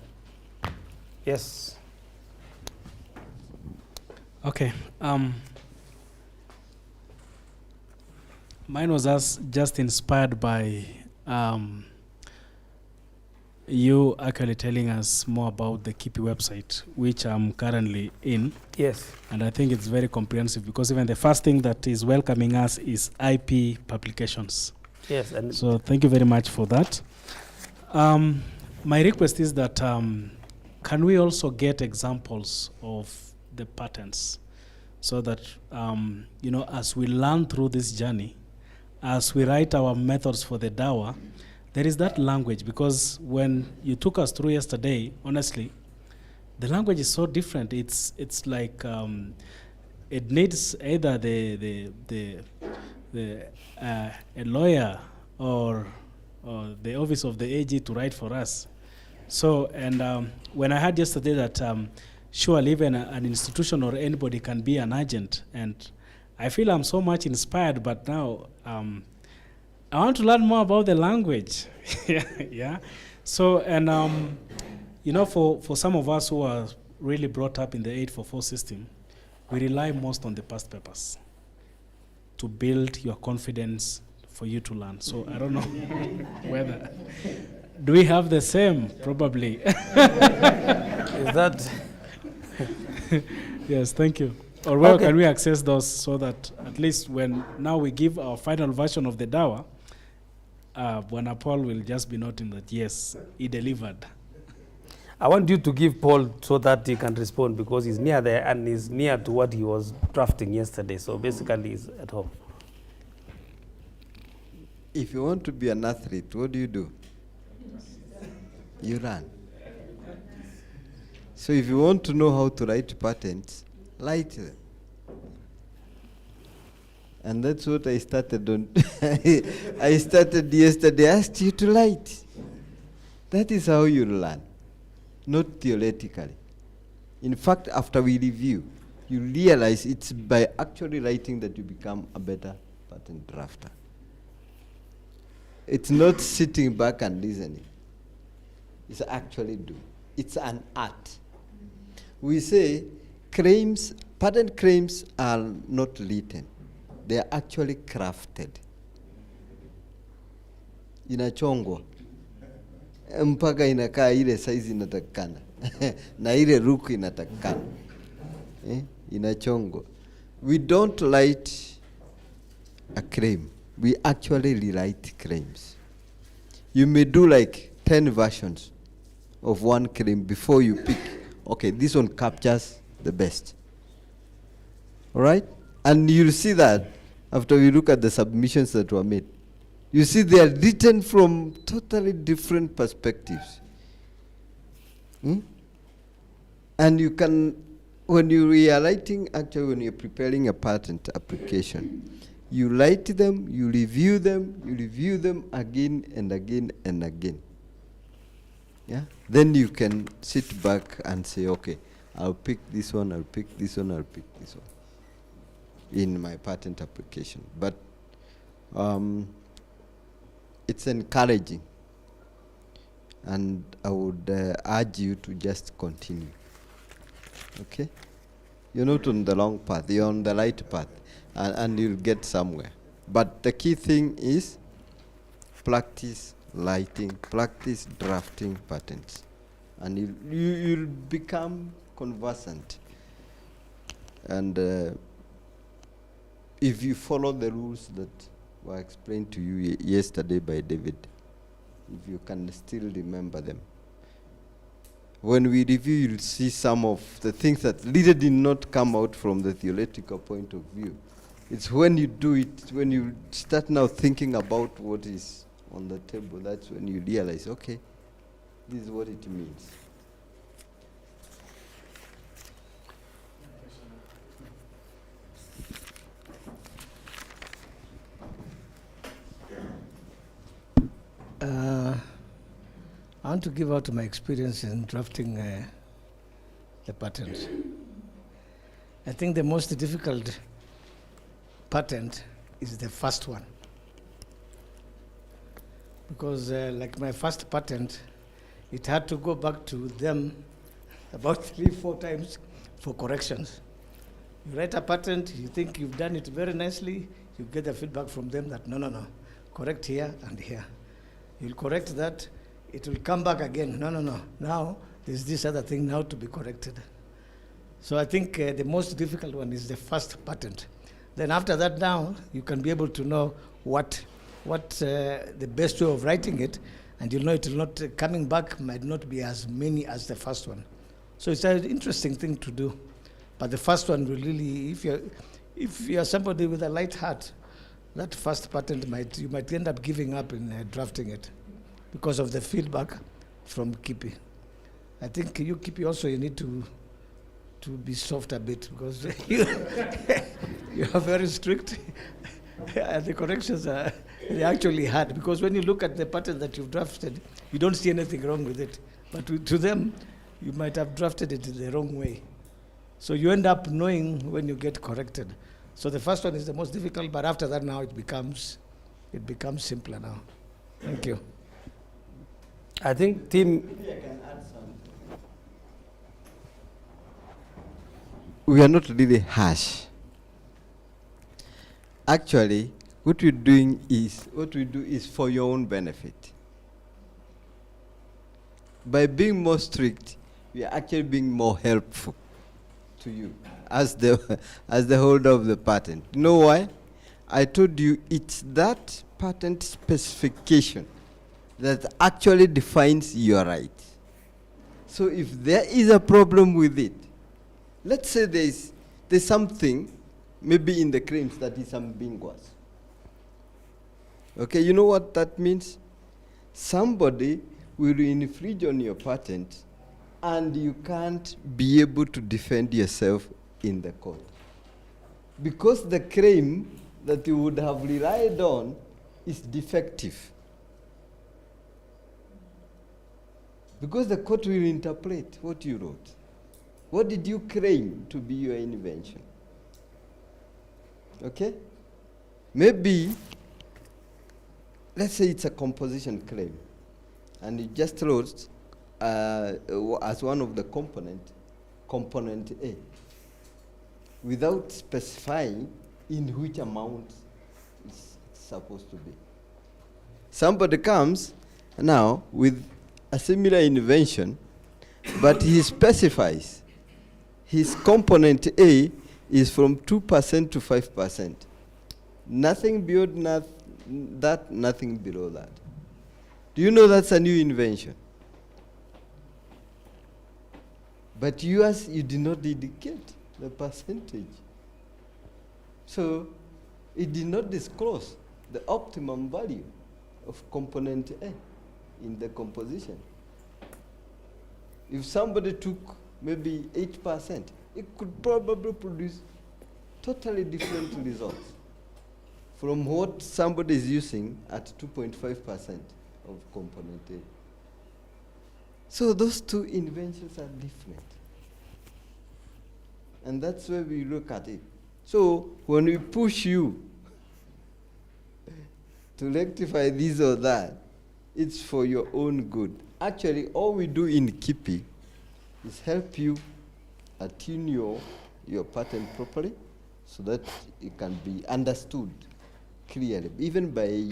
Yes. Okay. Mine was just inspired by you actually telling us more about the KIPI website, which I'm currently in. Yes. And I think it's very comprehensive, because even the first thing that is welcoming us is IP publications. Yes. And so thank you very much for that. My request is that can we also get examples of the patents, so that as we learn through this journey, as we write our methods for the DAWA, there is that language, because when you took us through yesterday, honestly, the language is so different. It's like it needs either a lawyer or the office of the AG to write for us. So, and when I heard yesterday that surely even an institution or anybody can be an agent, and I feel I'm so much inspired, but now I want to learn more about the language. Yeah. So, and for some of us who are really brought up in the 844 system, we rely most on the past papers to build your confidence for you to learn. So I don't know whether, do we have the same? Probably. Is that? Yes, thank you. Or where can we access those, so that at least when now we give our final version of the DAWA, when Paul will just be noting that, yes, he delivered. I want you to give Paul so that he can respond, because he's near there and he's near to what he was drafting yesterday. So basically he's at home. If you want to be an athlete, what do? You run. So if you want to know how to write patents, write them. And that's what I started on. I started yesterday, I asked you to write. That is how you learn, not theoretically. In fact, after we review, you realize it's by actually writing that you become a better patent drafter. It's not sitting back and listening. It's actually doing. It's an art. We say patent claims are not written. They are actually crafted. Inachongwa mpaka inakaa ile size inatakikana. na ile ruku inatakikana inachongwa. We don't write a claim. We actually rewrite claims. You may do like 10 versions of one claim before you pick, okay, this one captures the best. All right? And you'll see that after we look at the submissions that were made. You see they are written from totally different perspectives. And you can, when you are writing, actually when you're preparing a patent application, you write them, you review them again and again and again. Yeah? Then you can sit back and say, okay, I'll pick this one, I'll pick this one, I'll pick this one in my patent application. But it's encouraging. And I would urge you to just continue. Okay? You're not on the wrong path, you're on the right path. And you'll get somewhere. But the key thing is practice writing, practice drafting patents. And you'll become conversant. And if you follow the rules that were explained to you yesterday by David, if you can still remember them. When we review, you'll see some of the things that really did not come out from the theoretical point of view. It's when you do it, when you start now thinking about what is on the table, that's when you realize, okay, this is what it means. I want to give out my experience in drafting the patent. I think the most difficult patent is the first one. Because like my first patent, it had to go back to them about 3-4 times for corrections. You write a patent, you think you've done it very nicely, you get the feedback from them that no, correct here and here. You'll correct that, it will come back again. No, now there's this other thing now to be corrected. So I think the most difficult one is the first patent. Then after that now, you can be able to know what the best way of writing it, and you'll know it will not, coming back might not be as many as the first one. So it's an interesting thing to do. But the first one will really, if you're somebody with a light heart, that first patent you might end up giving up in drafting it because of the feedback from KIPI. I think you KIPI also, you need to be soft a bit because you are very strict and the corrections are actually hard, because when you look at the patent that you've drafted, you don't see anything wrong with it. But to them, you might have drafted it the wrong way. So you end up knowing when you get corrected. So the first one is the most difficult, but after that now it becomes simpler now. Thank you. I think team. Maybe I can add something. We are not really harsh. Actually, what we do is for your own benefit. By being more strict, we are actually being more helpful to you as the holder of the patent. You know why? I told you it's that patent specification that actually defines your right. So if there is a problem with it, let's say there's something maybe in the claims that is ambiguous. Okay, you know what that means? Somebody will infringe on your patent and you can't be able to defend yourself in the court. Because the claim that you would have relied on is defective. Because the court will interpret what you wrote. What did you claim to be your invention? Okay? Maybe, let's say it's a composition claim, and you just wrote as one of the component A, without specifying in which amount it's supposed to be. Somebody comes now with a similar invention, but he specifies his component A is from 2% to 5%. Nothing beyond that, nothing below that. Do you know that's a new invention? But yours, you did not indicate the percentage. So it did not disclose the optimum value of component A in the composition. If somebody took maybe 8%, it could probably produce totally different results from what somebody is using at 2.5% of component A. So those two inventions are different. And that's where we look at it. So when we push you to rectify this or that, it's for your own good. Actually, all we do in KIPI is help you attune your pattern properly so that it can be understood clearly. Even by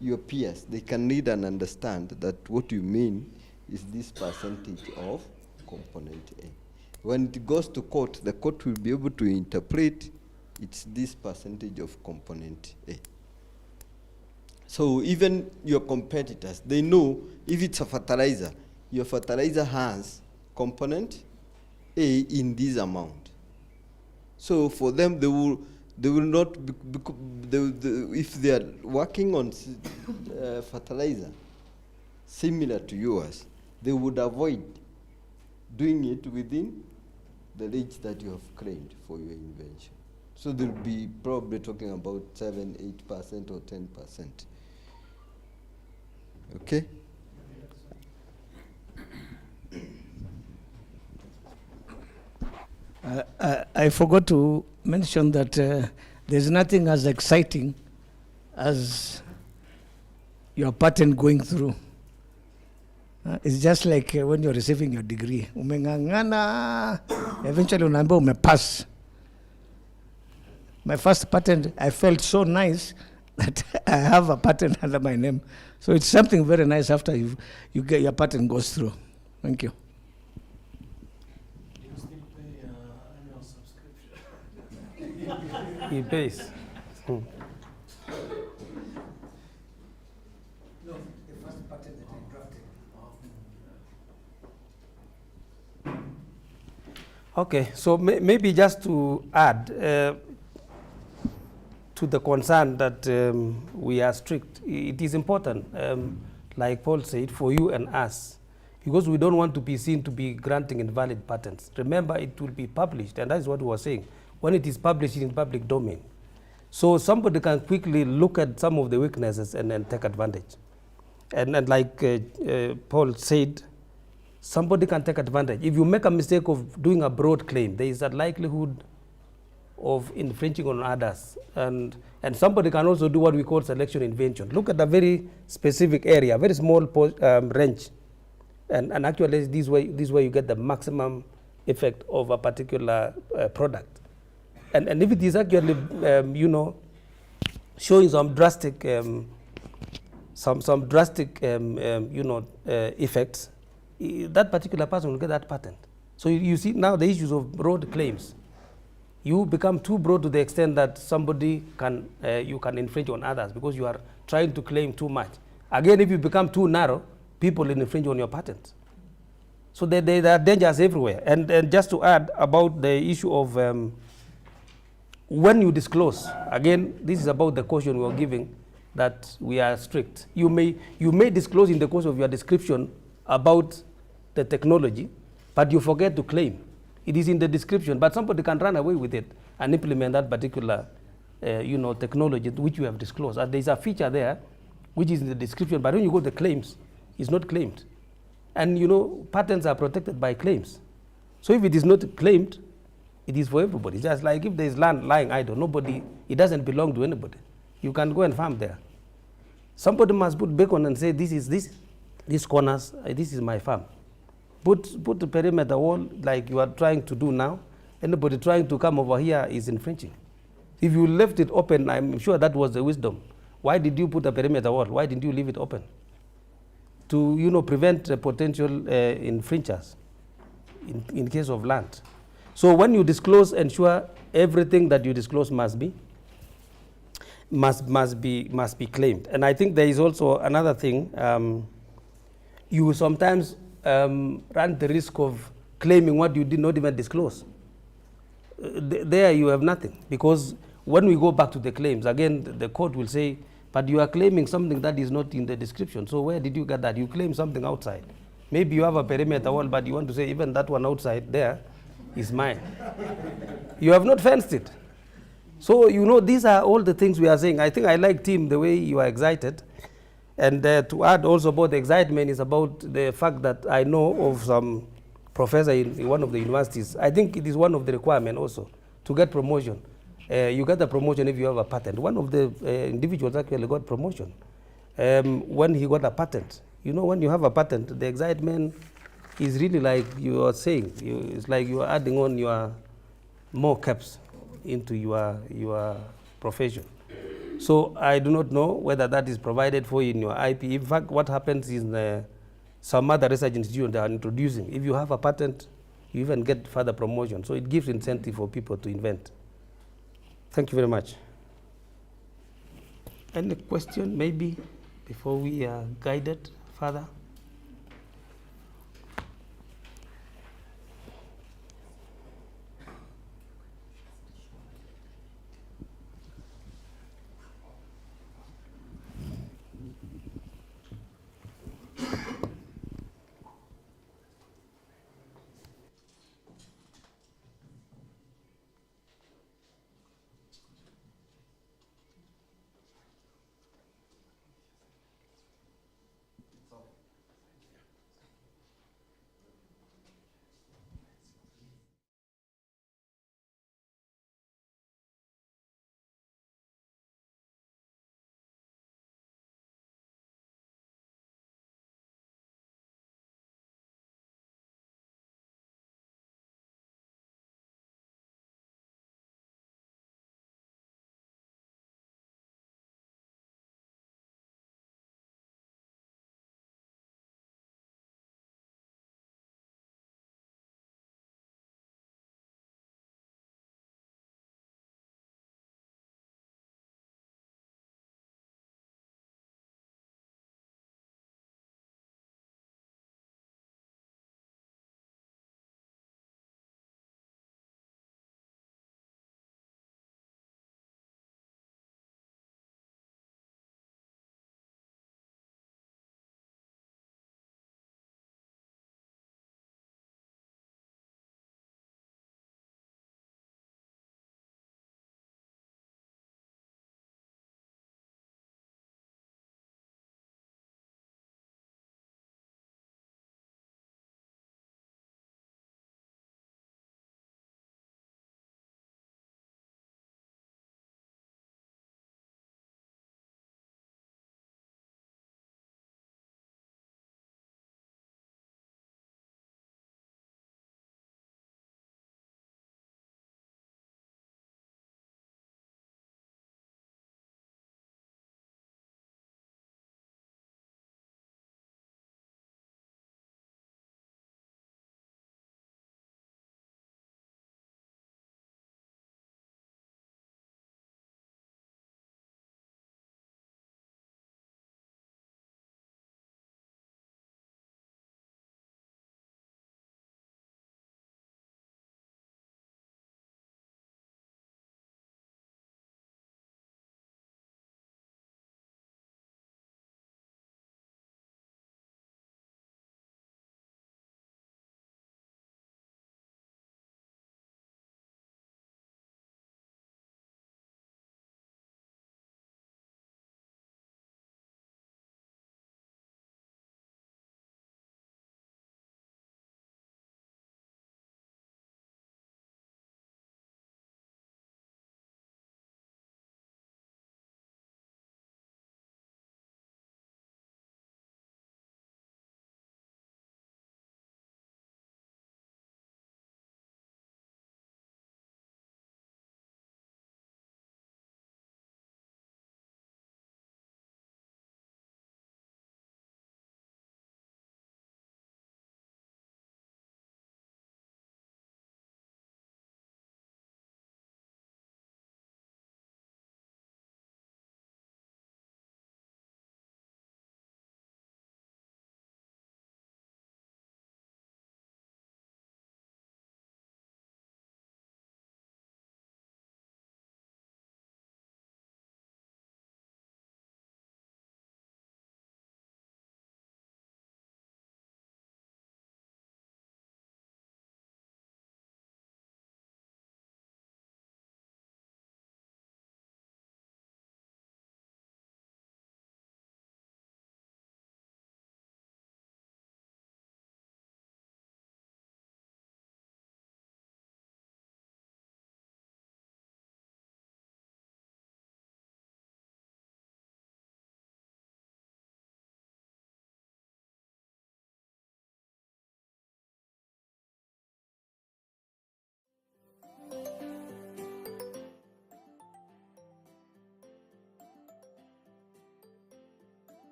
your peers, they can read and understand that what you mean is this percentage of component A. When it goes to court, the court will be able to interpret it's this percentage of component A. So even your competitors, they know if it's a fertilizer, your fertilizer has component A in this amount. So for them, they will not, if they are working on fertilizer similar to yours, they would avoid doing it within the range that you have claimed for your invention. So they'll be probably talking about 7, 8% or 10%. Okay? I forgot to mention that there's nothing as exciting as your patent going through. It's just like when you're receiving your degree. Umengangana, eventually unaambiwa umepass. My first patent, I felt so nice that I have a patent under my name. So it's something very nice after you get your patent goes through. Thank you. Do you still pay annual subscription? He pays. No, the first patent that I drafted. Okay, so maybe just to add to the concern that we are strict, it is important, like Paul said, for you and us, because we don't want to be seen to be granting invalid patents. Remember, it will be published, and that is what we were saying, when it is published in public domain. So somebody can quickly look at some of the weaknesses and then take advantage. And like Paul said, somebody can take advantage. If you make a mistake of doing a broad claim, there is a likelihood of infringing on others. And somebody can also do what we call selection invention. Look at a very specific area, very small range. And actually, this way you get the maximum effect of a particular product. And if it is actually, showing some drastic, effects, that particular person will get that patent. So you see now the issues of broad claims. You become too broad to the extent that somebody can, you can infringe on others because you are trying to claim too much. Again, if you become too narrow, people will infringe on your patent. So there are dangers everywhere. And just to add about the issue of when you disclose, again, this is about the caution we are giving that we are strict. You may disclose in the course of your description about the technology, but you forget to claim. It is in the description, but somebody can run away with it and implement that particular technology which you have disclosed. And there's a feature there which is in the description, but when you go to the claims, it's not claimed. And patents are protected by claims. So if it is not claimed, it is for everybody. Just like if there is land lying idle, it doesn't belong to anybody. You can go and farm there. Somebody must put beacon and say, these corners, this is my farm. Put the perimeter wall like you are trying to do now. Anybody trying to come over here is infringing. If you left it open, I'm sure that was the wisdom. Why did you put a perimeter wall? Why didn't you leave it open? To prevent potential infringers. in case of land. So when you disclose, ensure everything that you disclose must be claimed. And I think there is also another thing. You sometimes run the risk of claiming what you did not even disclose. There you have nothing, because when we go back to the claims, again, the court will say, but you are claiming something that is not in the description. So where did you get that? You claim something outside. Maybe you have a perimeter wall, but you want to say even that one outside there is mine. You have not fenced it. So, you know, these are all the things we are saying. I think I like, Tim, the way you are excited. And to add also about the excitement is about the fact that I know of some professor in one of the universities. I think it is one of the requirements also to get promotion. You get the promotion if you have a patent. One of the individuals actually got promotion when he got a patent. You know, when you have a patent, the excitement is really like you are saying. It's like you are adding on your more caps into your profession. So I do not know whether that is provided for in your IP. In fact, what happens in some other research institutions they are introducing, if you have a patent, you even get further promotion. So it gives incentive for people to invent. Thank you very much. Any question maybe before we are guided further?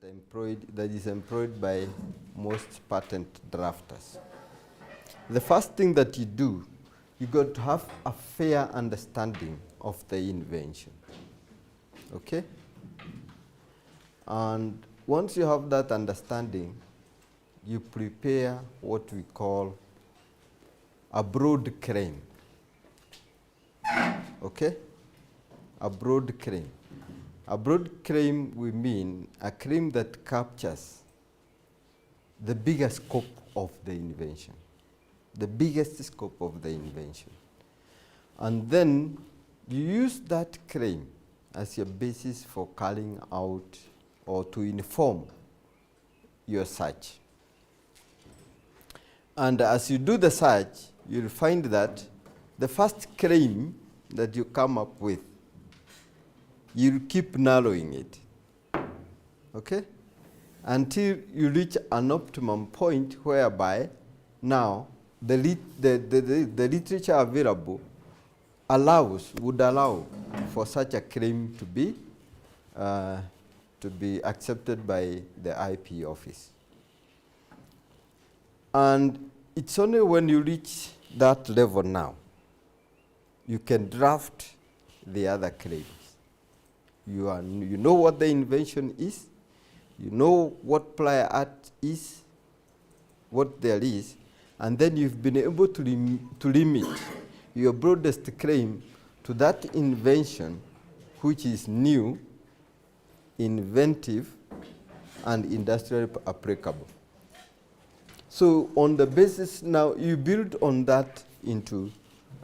that is employed by most patent drafters. The first thing that you do, you got to have a fair understanding of the invention. Okay? And once you have that understanding, you prepare what we call a broad claim. Okay? A broad claim. A broad claim, we mean a claim that captures the biggest scope of the invention. The biggest scope of the invention. And then you use that claim as your basis for carrying out or to inform your search. And as you do the search, you'll find that the first claim that you come up with, you'll keep narrowing it, okay? Until you reach an optimum point whereby now the literature available would allow for such a claim to be accepted by the IP office. And it's only when you reach that level now, you can draft the other claims. You know what the invention is, you know what prior art is, what there is, and then you've been able to limit your broadest claim to that invention which is new, inventive, and industrially applicable. So on the basis now, you build on that into,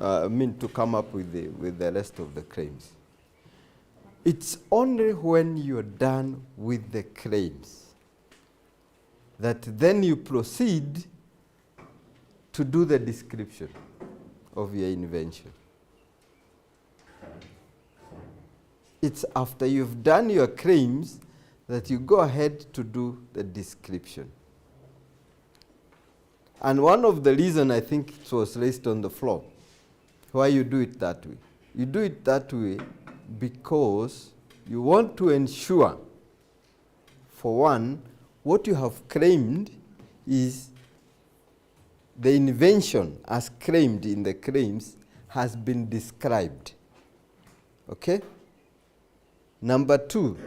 to come up with the rest of the claims. It's only when you're done with the claims that then you proceed to do the description of your invention. It's after you've done your claims that you go ahead to do the description. And one of the reasons I think it was raised on the floor, why you do it that way. You do it that way because you want to ensure, for one, what you have claimed is the invention as claimed in the claims has been described. Okay? Number two,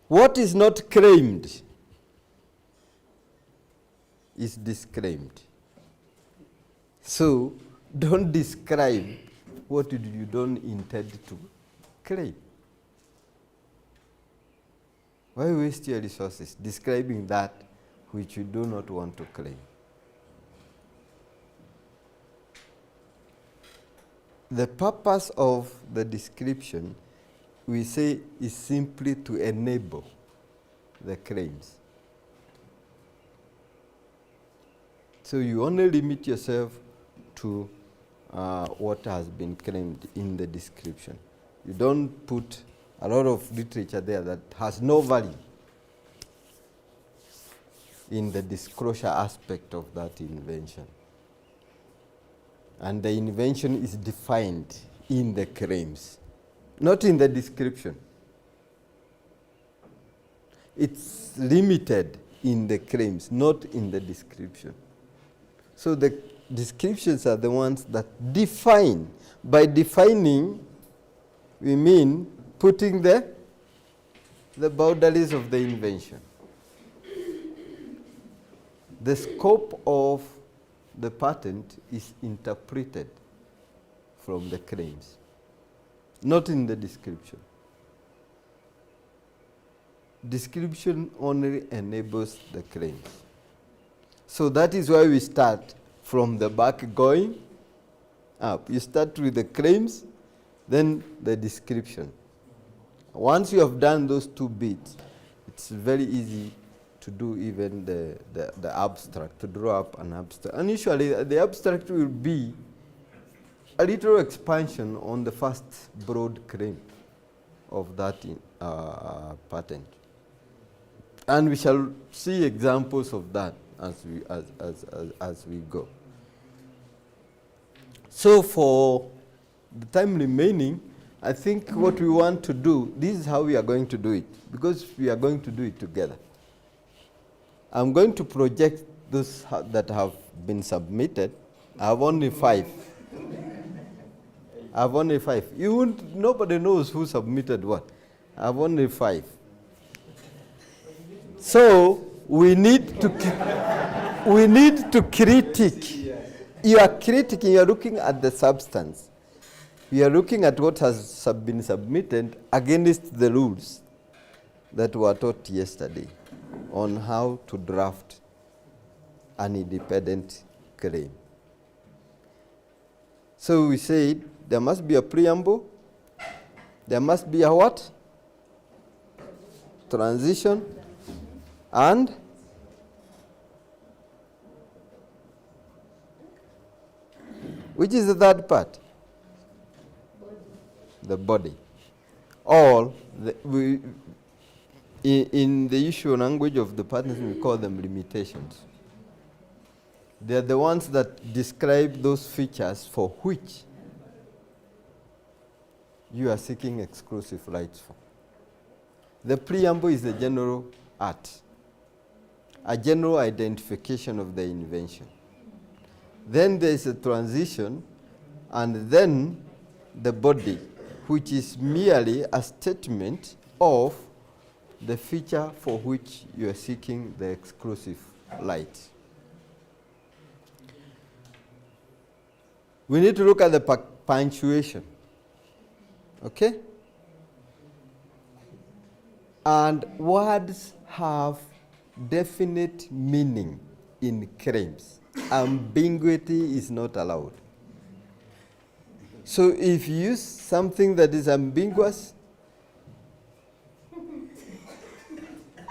what is not claimed is disclaimed. So don't describe what you don't intend to claim. Why waste your resources describing that which you do not want to claim? The purpose of the description, we say, is simply to enable the claims. So you only limit yourself to what has been claimed in the description. You don't put a lot of literature there that has no value in the disclosure aspect of that invention. And the invention is defined in the claims, not in the description. It's limited in the claims, not in the description. So the descriptions are the ones that define. By defining, we mean putting the boundaries of the invention. The scope of the patent is interpreted from the claims, not in the description. Description only enables the claims. So that is why we start from the back going up. You start with the claims, then the description. Once you have done those two bits, it's very easy to do even the abstract, to draw up an abstract. And usually the abstract will be a little expansion on the first broad claim of that patent. And we shall see examples of that as we go. So for the time remaining, I think what we want to do, this is how we are going to do it, because we are going to do it together. I'm going to project those that have been submitted. I have only 5. I have only 5. Nobody knows who submitted what. I have only 5. So we need to critique. You are critiquing, you are looking at the substance. We are looking at what has been submitted against the rules that were taught yesterday on how to draft an independent claim. So we said there must be a preamble, there must be a what? Transition, and which is the third part? The body. All in the usual language of the partners, we call them limitations. They are the ones that describe those features for which you are seeking exclusive rights for. The preamble is the general art, a general identification of the invention. Then there is a transition, and then the body, which is merely a statement of the feature for which you are seeking the exclusive right. We need to look at the punctuation. Okay? And words have definite meaning in claims. Ambiguity is not allowed. So if you use something that is ambiguous,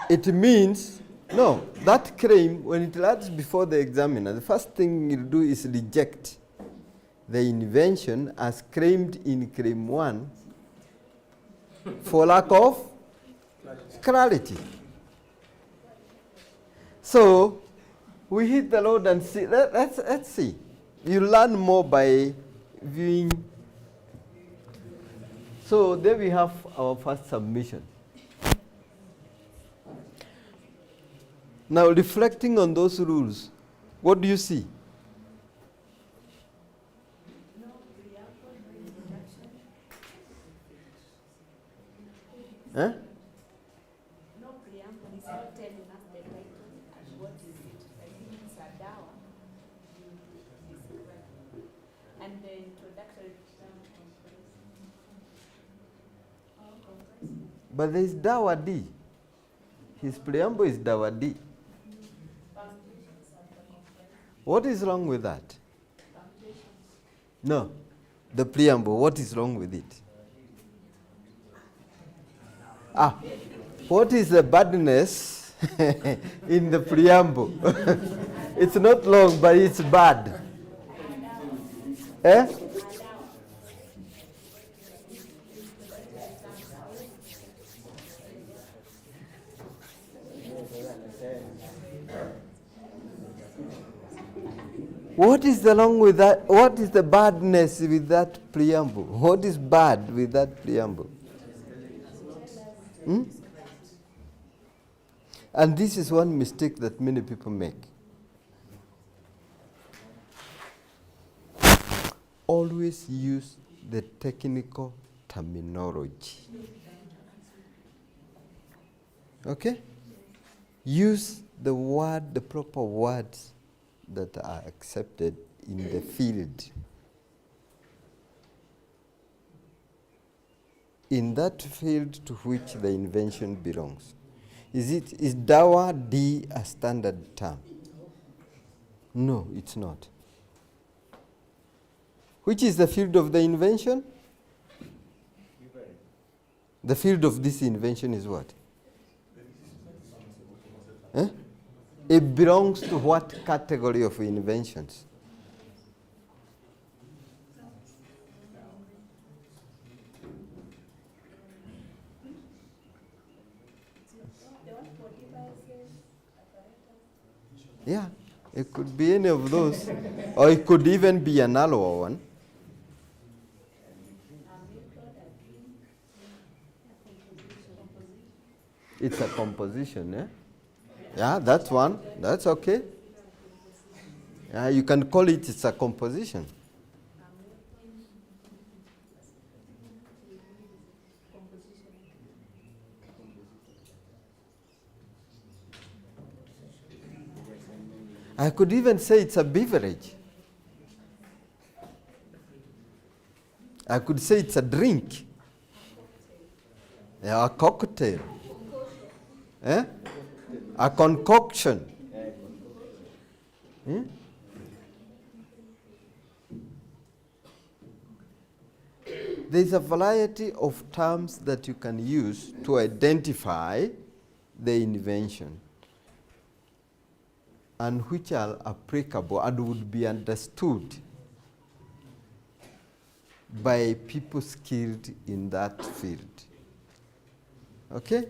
it means, no, that claim, when it lands before the examiner, the first thing you'll do is reject the invention as claimed in claim 1 for lack of clarity. So we hit the road and see. Let's see. You learn more by viewing. So there we have our first submission. Now reflecting on those rules, what do you see? Huh? No preamble is not telling us the title and what is it. I think it's a dawa. And the introductory. But there is dawa D. His preamble is dawa D. What is wrong with that? No, the preamble, what is wrong with it? What is the badness in the preamble? It's not long, but it's bad. Eh? What is the wrong with that? What is the badness with that preamble? What is bad with that preamble? And this is one mistake that many people make. Always use the technical terminology. Okay? Use the word, the proper words that are accepted in the field. In that field to which the invention belongs. Is dawa D a standard term? No, it's not. Which is the field of the invention? The field of this invention is what? Eh? It belongs to what category of inventions? Yeah, it could be any of those, or it could even be a narrower one. It's a composition, eh? Yeah, that's one. That's okay. Yeah, you can call it, it's a composition. I could even say it's a beverage. I could say it's a drink. Yeah, a cocktail. Eh? A concoction. Hmm? There's a variety of terms that you can use to identify the invention and which are applicable and would be understood by people skilled in that field. Okay?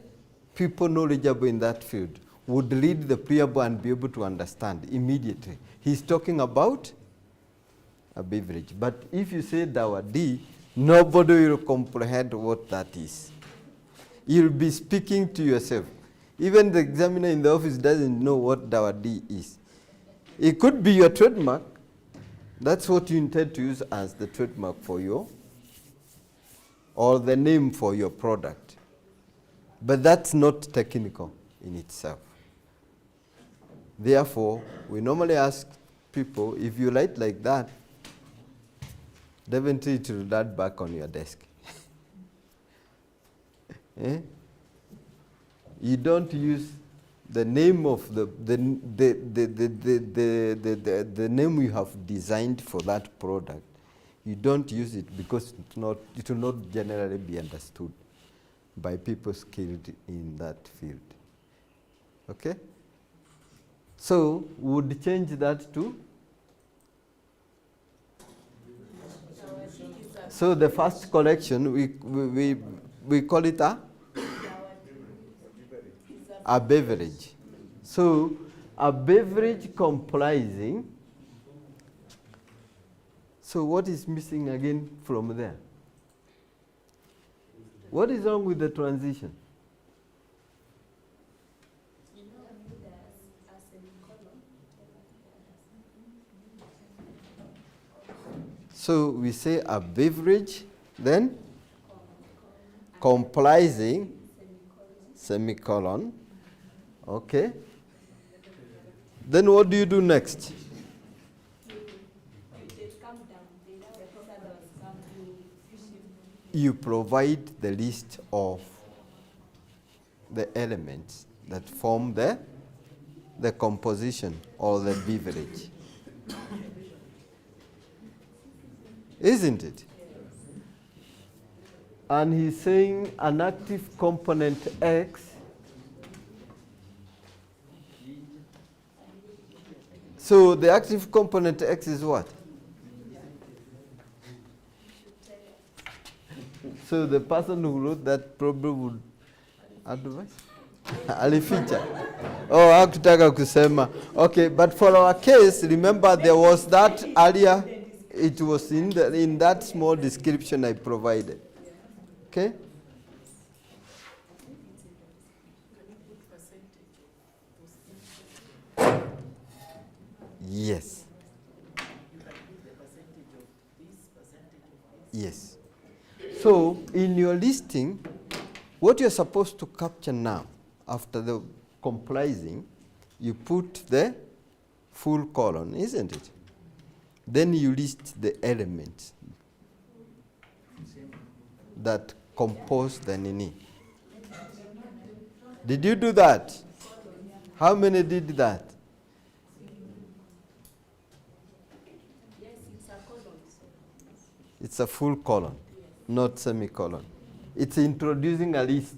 People knowledgeable in that field would read the preamble and be able to understand immediately. He's talking about a beverage. But if you say Dawadi, nobody will comprehend what that is. You'll be speaking to yourself. Even the examiner in the office doesn't know what Dawadi is. It could be your trademark. That's what you intend to use as the trademark for your, or the name for your product. But that's not technical in itself. Therefore, we normally ask people, if you write like that, definitely it will that back on your desk. Eh? You don't use the name of the name you have designed for that product. You don't use it because it will not generally be understood by people skilled in that field. Okay? So we would change that to. So the first collection we call it a beverage. So a beverage comprising. So what is missing again from there? What is wrong with the transition? So we say a beverage, then comprising, semicolon, okay. Then what do you do next? You provide the list of the elements that form the composition or the beverage. Isn't it? And he's saying an active component X. So the active component X is what? So the person who wrote that probably would advise? Alificha. Oh, hakutaka kusema. Okay, but for our case, remember there was that earlier. It was in that small description I provided. Okay? Yes. Yes. So in your listing, what you're supposed to capture now, after the comprising, you put the full colon, isn't it? Then you list the elements that compose the nini. Did you do that? How many did that? Yes, it's a colon. It's a full colon, not semicolon. It's introducing a list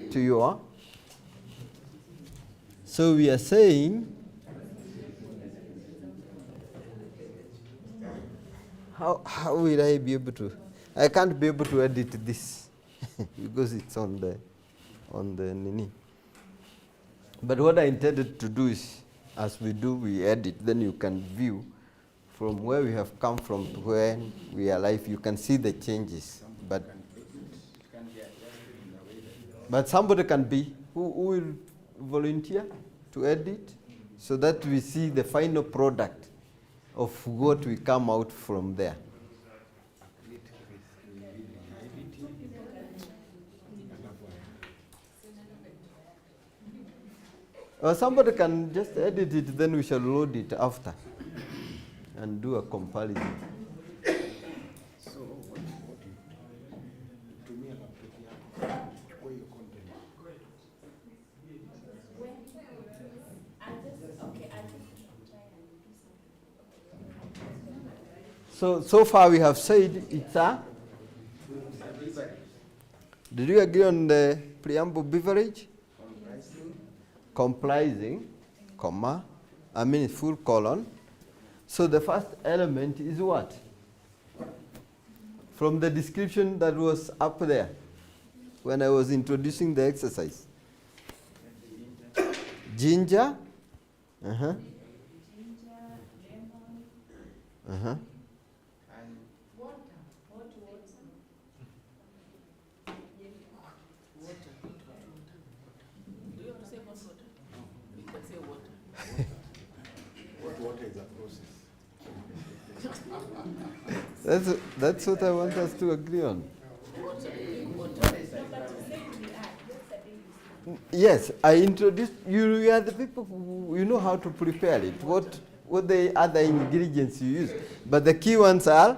to your. So we are saying, how will I be able to? I can't be able to edit this because it's on the nini. But what I intended to do is, as we edit, then you can view from where we have come from to where we are live. You can see the changes, but somebody can be who will volunteer to edit so that we see the final product of what we come out from there? Or somebody can just edit it, then we shall load it after and do a comparison. So what to me where your content? So far we have said it's a. Did you agree on the preamble beverage? Comprising, comma, full colon. So the first element is what? From the description that was up there when I was introducing the exercise. Ginger. Uh-huh. Uh-huh. That's what I want us to agree on. Yes, I introduced you. You are the people who you know how to prepare it. What the other ingredients you use, but the key ones are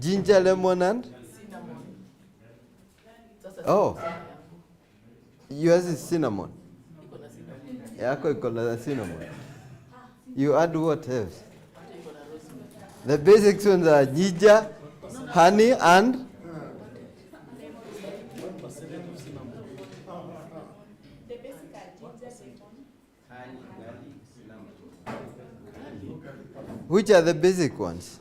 ginger, lemon, and cinnamon. Oh, yours is cinnamon. Yako iko na cinnamon. You add what else? The basic ones are ginger, honey, and which are the basic ones?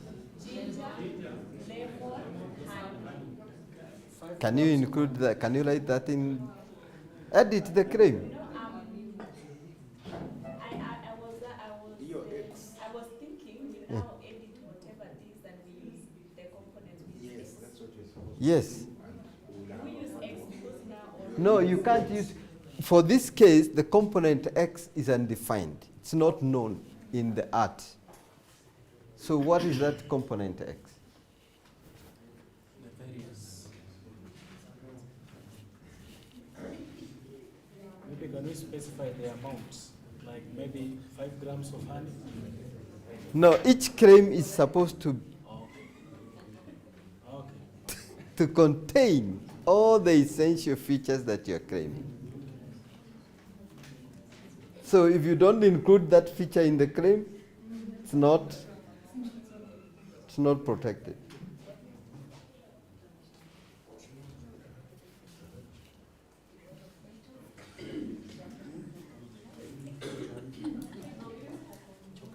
Can you include that? Can you write that in? Edit the cream. I was thinking we'll now edit whatever it is and we use the components we use. Yes, that's what you're supposed to do. Yes. We use X because now No, you can't use. For this case, the component X is undefined. It's not known in the art. So what is that component X? The various. Maybe can we specify the amounts? Like maybe 5 grams of honey? No, each cream is supposed to to contain all the essential features that you're claiming. So if you don't include that feature in the claim, it's not protected.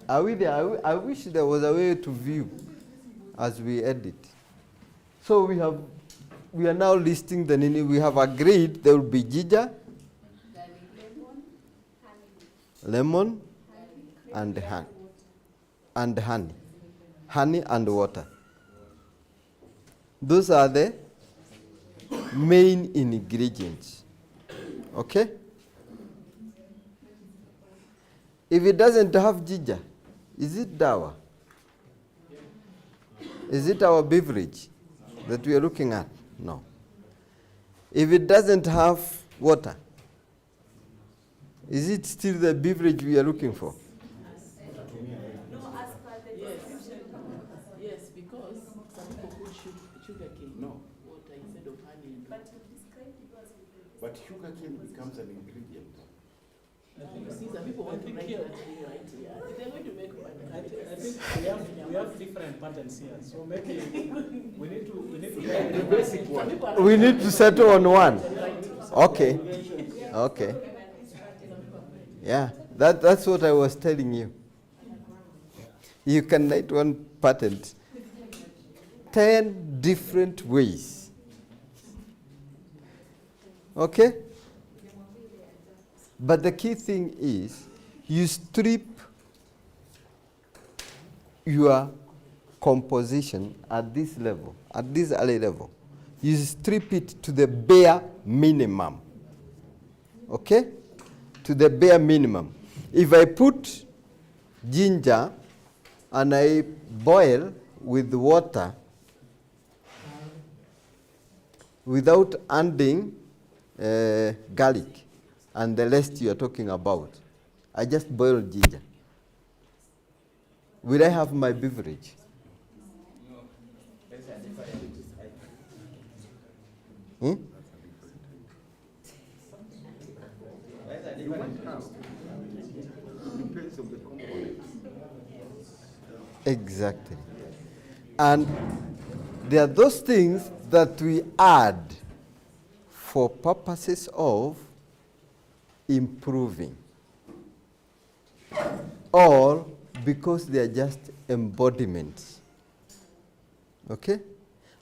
Are we there? I wish there was a way to view as we edit. So we are now listing the nini. We have agreed there will be ginger, lemon, and honey, honey and water. Those are the main ingredients. Okay? If it doesn't have ginger, is it dawa? Is it our beverage that we are looking at? No. If it doesn't have water, is it still the beverage we are looking for? no, as per the description. Yes, because some people put sugar cane, water instead of honey. But you described it as But sugar cane becomes an ingredient. You see, some people want to write that right here. They're going to make money. I think we have different patterns here, so maybe we need to the basic one. We need to settle on one. Okay. Okay. Yeah, that's what I was telling you. You can write one patent 10 different ways. Okay? But the key thing is you strip your composition at this level, at this early level, You strip it to the bare minimum. Okay? To the bare minimum. If I put ginger and I boil with water without adding garlic and the rest you are talking about, I just boil ginger. Will I have my beverage? Hmm? Exactly. And there are those things that we add for purposes of improving, or because they are just embodiments. Okay?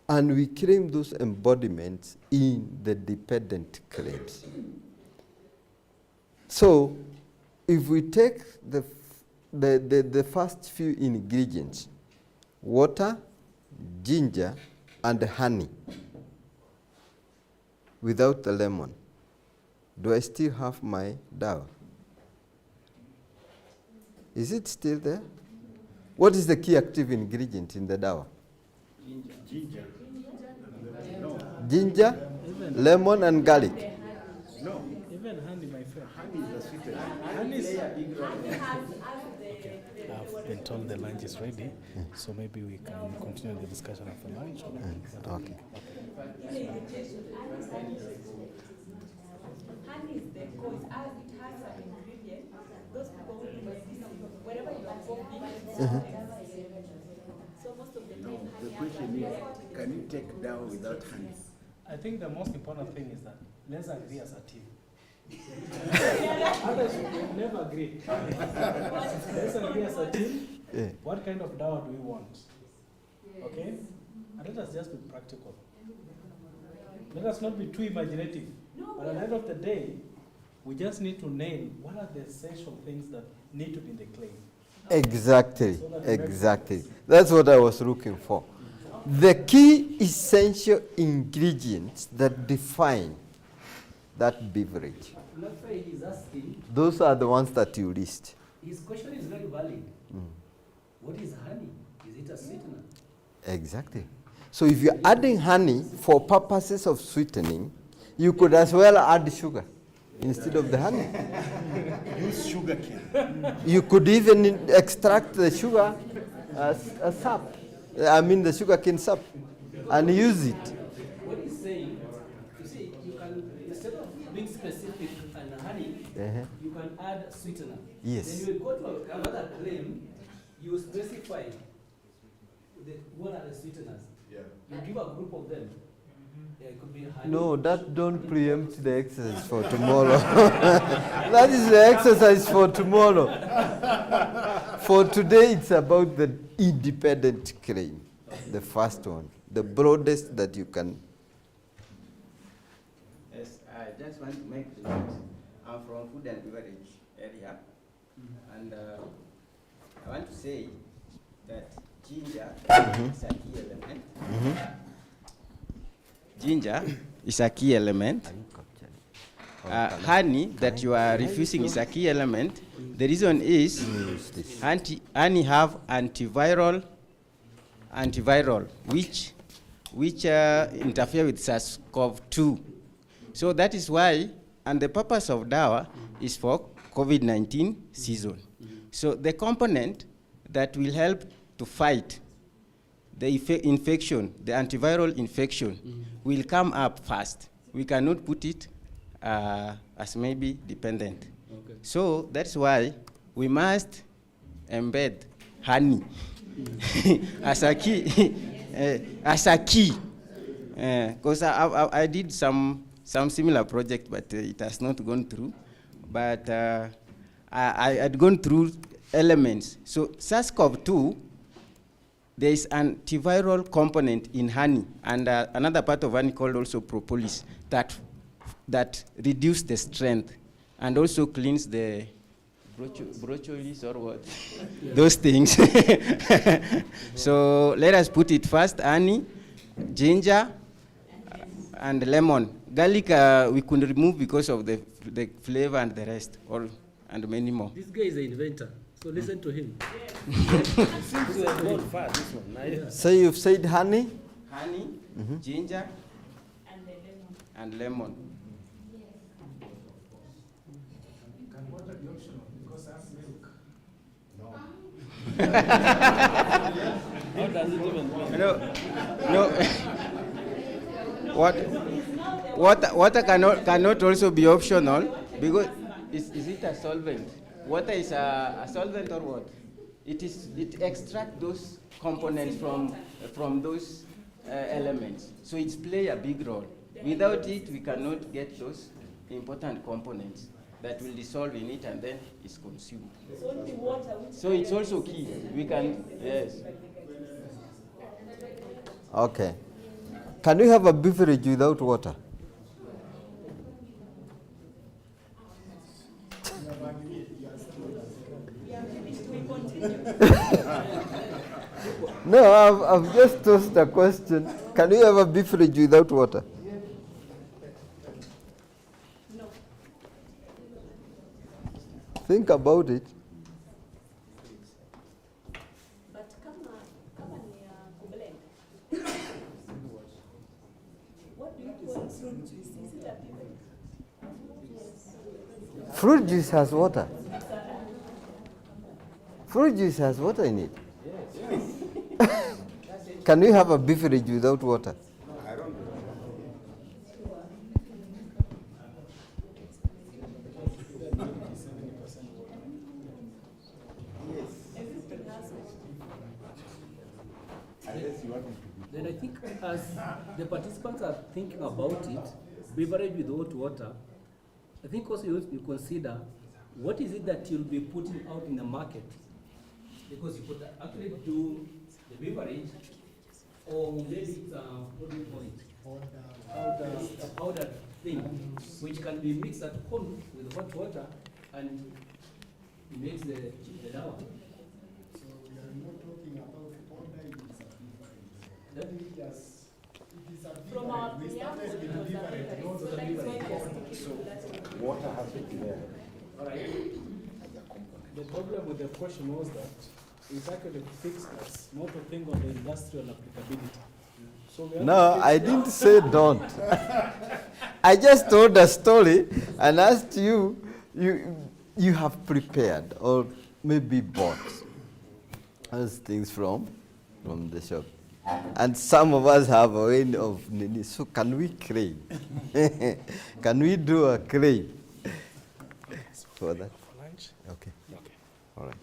And we claim those embodiments in the dependent claims. So, if we take the first few ingredients, water, ginger, and honey, without the lemon, do I still have my dawa? Is it still there? What is the key active ingredient in the dawa? Ginger. Ginger, lemon, and garlic. No. Even honey, my friend. Honey is the sweetest. Honey is. Okay. I've been told the lunch is ready, so maybe we can continue the discussion after lunch. Okay. Honey is the cause, as it has an ingredient, those people who do medicine, wherever you are popping, so most of the time, The question is, can you take dawa without honey? I think the most important thing is that let's agree as a team. Others will never agree. Let's agree as a team. Yeah. What kind of dawa do we want? Okay? And let us just be practical. Let us not be too imaginative. But at the end of the day, we just need to name what are the essential things that need to be in the claim. Exactly, exactly. That's what I was looking for. The key essential ingredients that define that beverage. He's asking, Those are the ones that you list. his question is very valid. What is honey? Is it a sweetener? Exactly. So if you're adding honey for purposes of sweetening, you could as well add sugar instead of the honey. Use sugar cane. You could even extract the sugar as a sap. I mean the sugar cane sap, and use it. What he's saying, you see, you can, instead of being specific and honey, you can add sweetener. Yes. Then you will go to another claim, you specify what are the sweeteners. Yeah. You give a group of them. It could be honey. No, that don't preempt the exercise for tomorrow. That is the exercise for tomorrow. For today, it's about the independent claim, the first one, the broadest that you can. Yes, I just want to make remarks. I'm from food and beverage area, and I want to say that ginger is a key element. Ginger is a key element. Honey that you are refusing is a key element. The reason is honey have antiviral, which interfere with SARS-CoV-2. So that is why, and the purpose of dawa is for COVID-19 season. So the component that will help to fight the infection, the antiviral infection, will come up fast. We cannot put it as maybe dependent. Okay. So that's why we must embed honey as a key, because I did some similar project, but it has not gone through. But I had gone through elements. So SARS-CoV-2, there is an antiviral component in honey, and another part of honey called also propolis that reduce the strength and also cleans the brocholis or what? Those things. So let us put it first: honey, ginger, and lemon. Garlic we could remove because of the flavor and the rest, and many more. This guy is an inventor, so listen to him. Seems to have gone far, this one. Yeah. So you've said honey? Honey, ginger, and lemon. Can water be optional? Because I have milk. No. How does it even work? No. Water cannot also be optional because is it a solvent? Water is a solvent or what? It extracts those components from those elements. So it's play a big role. Without it, we cannot get those important components that will dissolve in it and then it's consumed. So it's also key. We can, yes. Okay. Can we have a beverage without water? No, I've just tossed a question. Can we have a beverage without water? No. Think about it. But kama ni kublend. What do you call fruit juice? Is it a beverage? Fruit juice has water. Fruit juice has water in it. Can we have a beverage without water? I don't know. Then I think as the participants are thinking about it, beverage without water, I think also you consider what is it that you'll be putting out in the market? Because you could actually do the beverage, or maybe it's what do you call it? A powder thing, which can be mixed at home with hot water and it makes the dough. So we are not talking about powder, it is a beverage. Let me just, it is a From our beverage. We started with preamble, it was a beverage, beverage. not So the that is why we are beverage. sticking to that one. Water has to be there. All right. As a component. The problem with the question was that it's actually fixed us not to think of the industrial applicability. So we have No, to I didn't say don't. I just told a story and asked you have prepared or maybe bought those things from the shop. And some of us have a way of nini. So can we crave? Can we do a crave for that? For lunch? Okay. Okay. All right.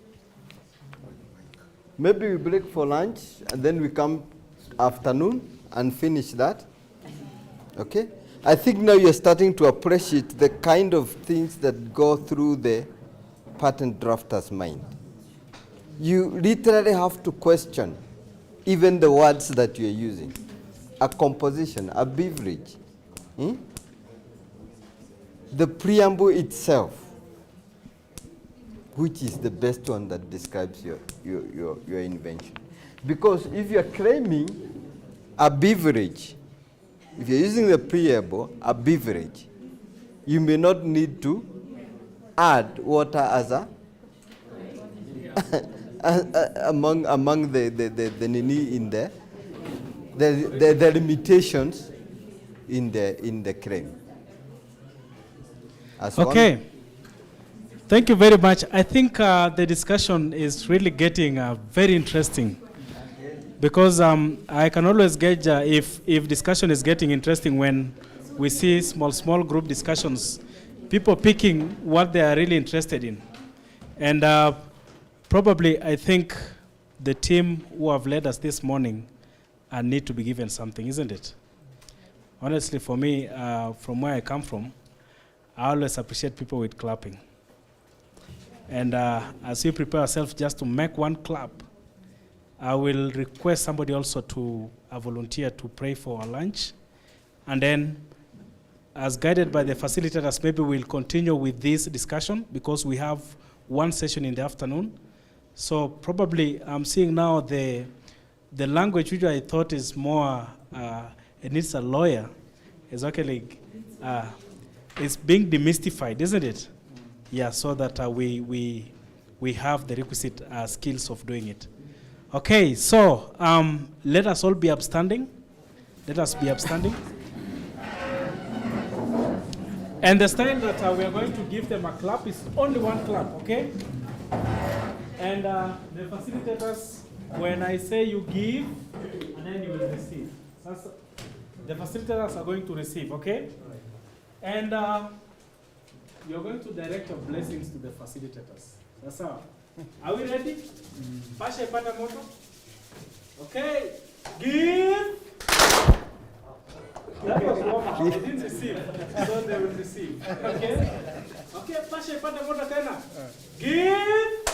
Maybe we break for lunch and then we come afternoon and finish that. Okay? I think now you're starting to appreciate the kind of things that go through the patent drafter's mind. You literally have to question even the words that you're using. A composition, a beverage. The preamble itself, which is the best one that describes your invention. Because if you're claiming a beverage, if you're using the preamble, a beverage, you may not need to add water as a among the nini in there, the limitations in the claim. As Okay. one- Thank you very much. I think the discussion is really getting very interesting because I can always gauge if discussion is getting interesting when we see small group discussions, people picking what they are really interested in. And probably I think the team who have led us this morning need to be given something, isn't it? Honestly, for me, from where I come from, I always appreciate people with clapping. And as we prepare ourselves just to make one clap, I will request somebody also to volunteer to pray for our lunch. And then, as guided by the facilitators, maybe we'll continue with this discussion because we have one session in the afternoon. So probably I'm seeing now the language which I thought is more, it needs a lawyer, it's being demystified, isn't it? Yeah, so that we have the requisite skills of doing it. Okay, so let us all be upstanding. Let us be upstanding. And the style that we are going to give them a clap is only one clap, okay? And the facilitators, when I say you give, and then you will receive. So the facilitators are going to receive, okay? And you're going to direct your blessings to the facilitators. That's all. Are we ready? Pasha ipata moto. Okay. Give. That was warm. They didn't receive, so they will receive. Okay. Okay. Pasha ipata moto tena. Give.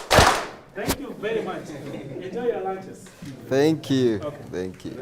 Thank you very much. Enjoy your lunches. Thank you. Okay. Thank you.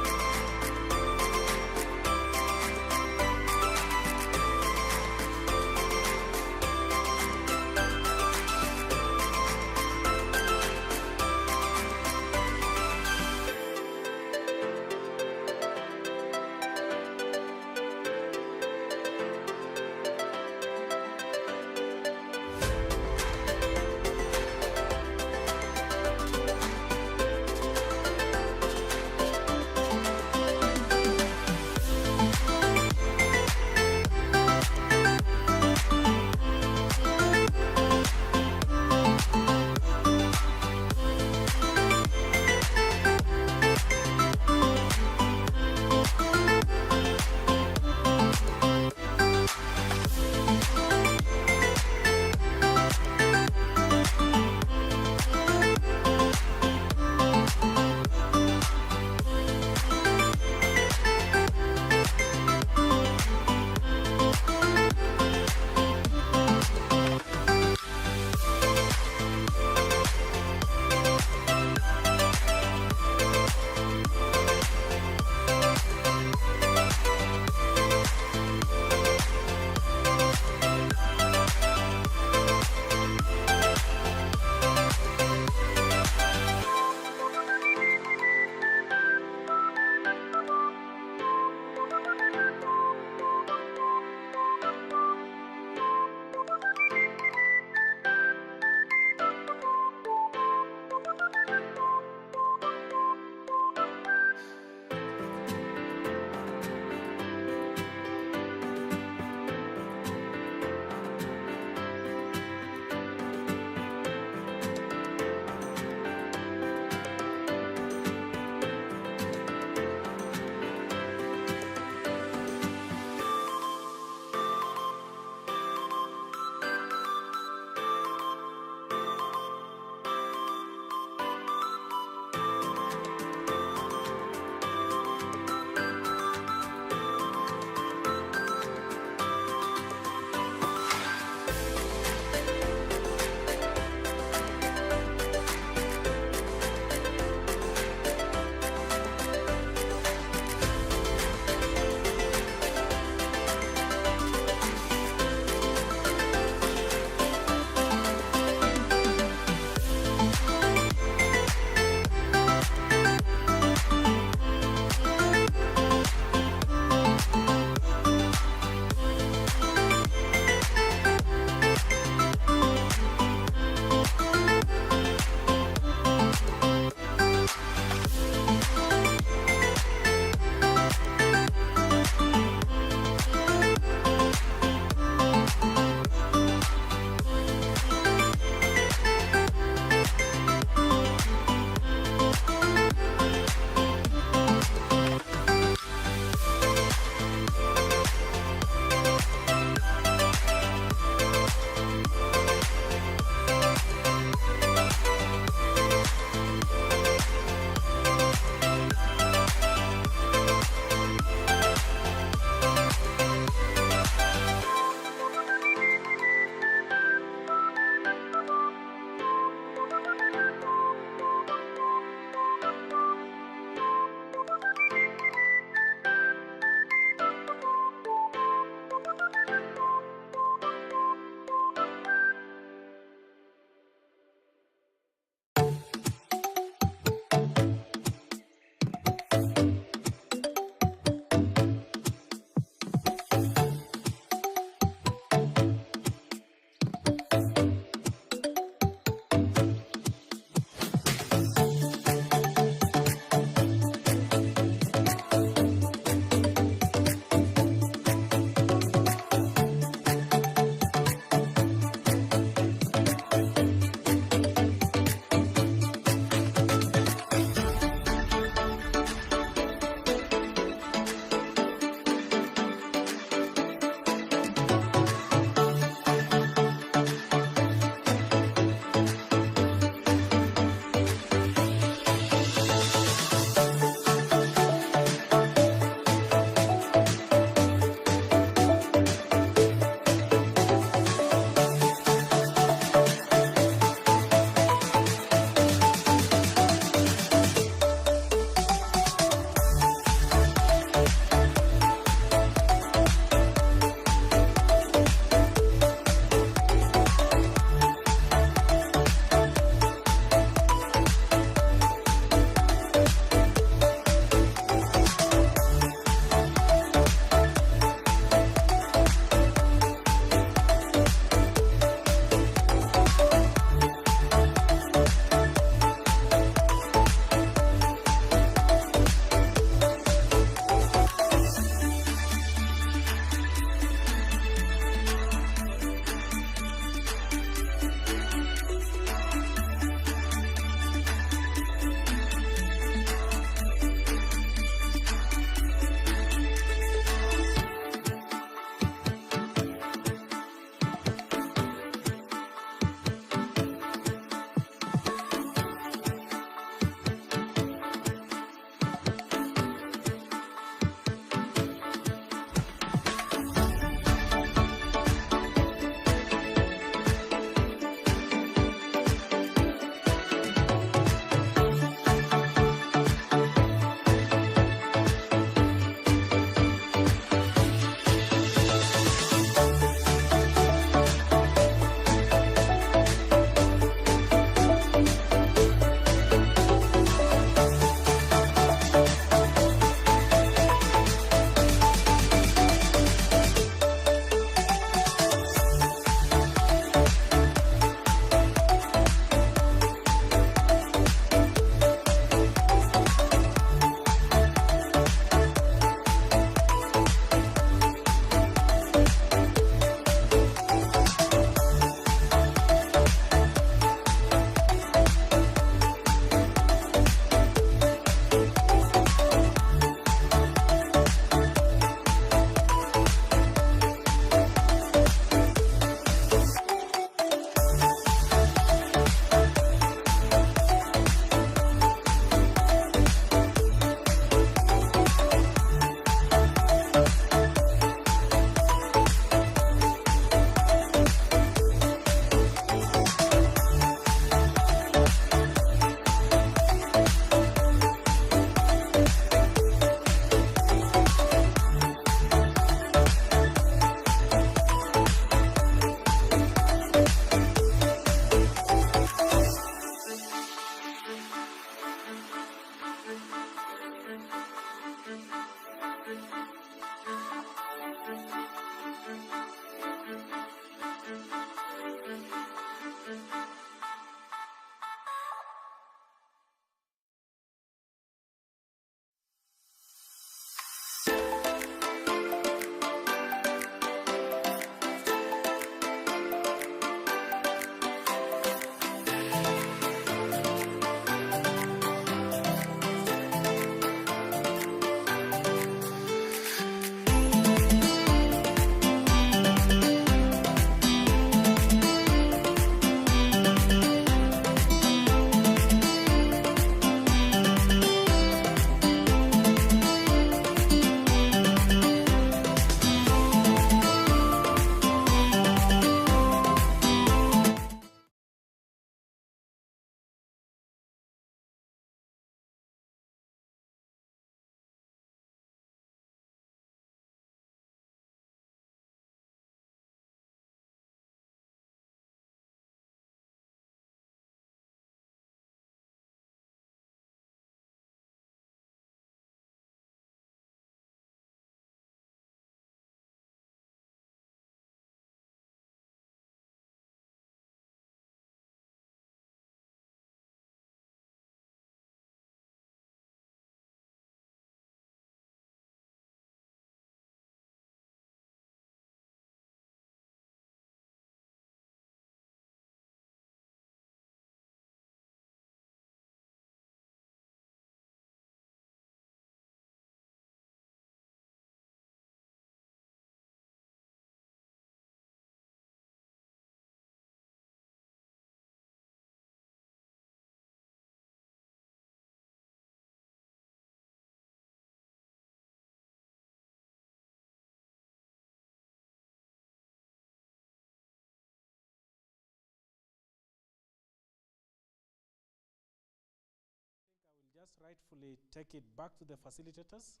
just rightfully take it back to the facilitators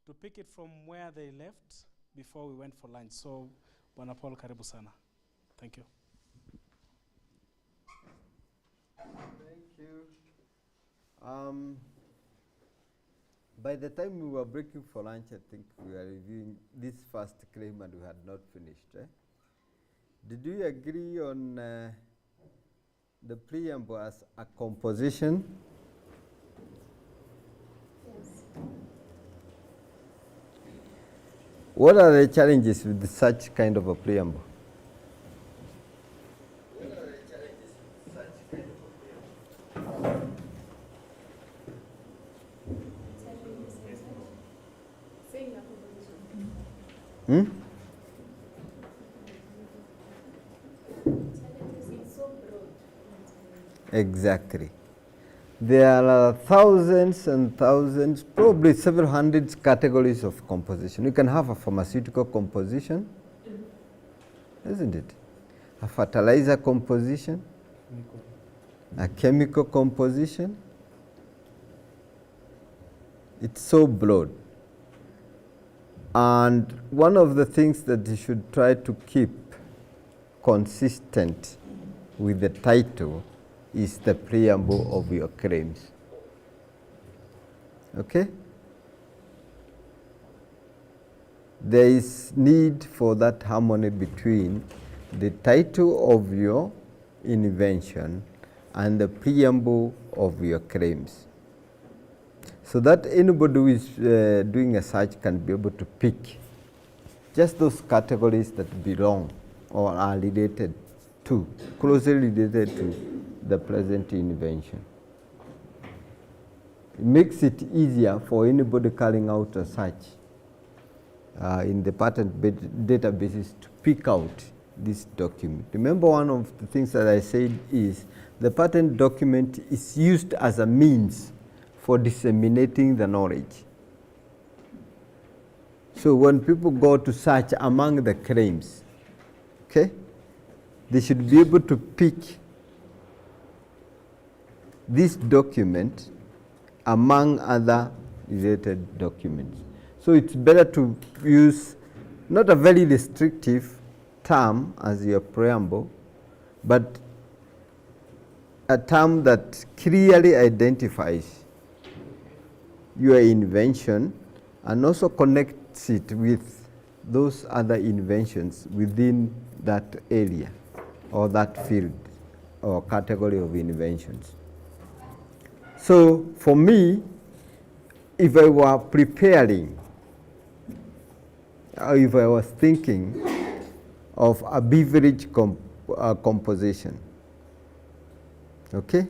to pick it from where they left before we went for lunch. So, Bwana Paul, karibu sana. Thank you. Thank you. By the time we were breaking for lunch, I think we were reviewing this first claim and we had not finished. Did we agree on the preamble as a composition? Yes. What are the challenges with such kind of a preamble? Hmm? Exactly. There are thousands and thousands, probably several hundreds categories of composition. You can have a pharmaceutical composition, isn't it? A fertilizer composition, a chemical composition. It's so broad. And one of the things that you should try to keep consistent with the title is the preamble of your claims. Okay? There is need for that harmony between the title of your invention and the preamble of your claims, so that anybody who is doing a search can be able to pick just those categories that belong or are related to, closely related to the present invention. It makes it easier for anybody carrying out a search in the patent databases to pick out this document. Remember, one of the things that I said is the patent document is used as a means for disseminating the knowledge. So when people go to search among the claims, okay, they should be able to pick this document among other related documents. So it's better to use not a very restrictive term as your preamble, but a term that clearly identifies your invention and also connects it with those other inventions within that area or that field or category of inventions. So for me, if I were preparing, or if I was thinking of a beverage composition, okay?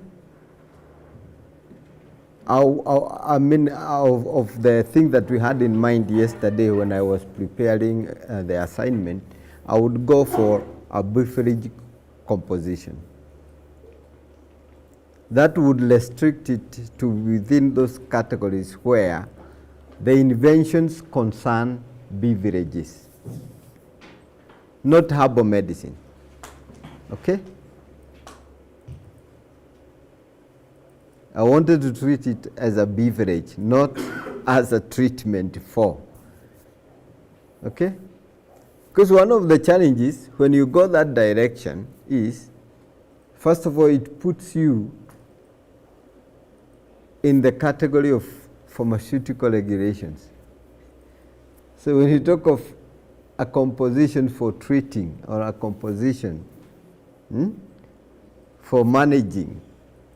I mean, of the thing that we had in mind yesterday when I was preparing the assignment, I would go for a beverage composition. That would restrict it to within those categories where the inventions concern beverages, not herbal medicine. Okay? I wanted to treat it as a beverage, not as a treatment for. Okay? Because one of the challenges when you go that direction is, first of all, it puts you in the category of pharmaceutical regulations. So when you talk of a composition for treating or a composition for managing,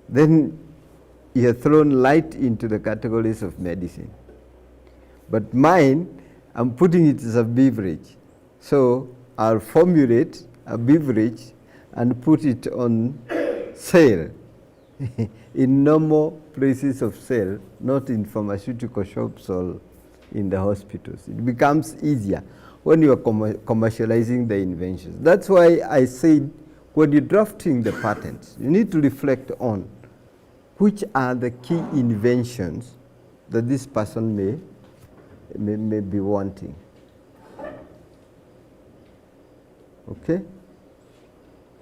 then you are thrown light into the categories of medicine. But mine, I'm putting it as a beverage. So I'll formulate a beverage and put it on sale in normal places of sale, not in pharmaceutical shops or in the hospitals. It becomes easier when you are commercializing the inventions. That's why I said when you're drafting the patents, you need to reflect on which are the key inventions that this person may be wanting. Okay?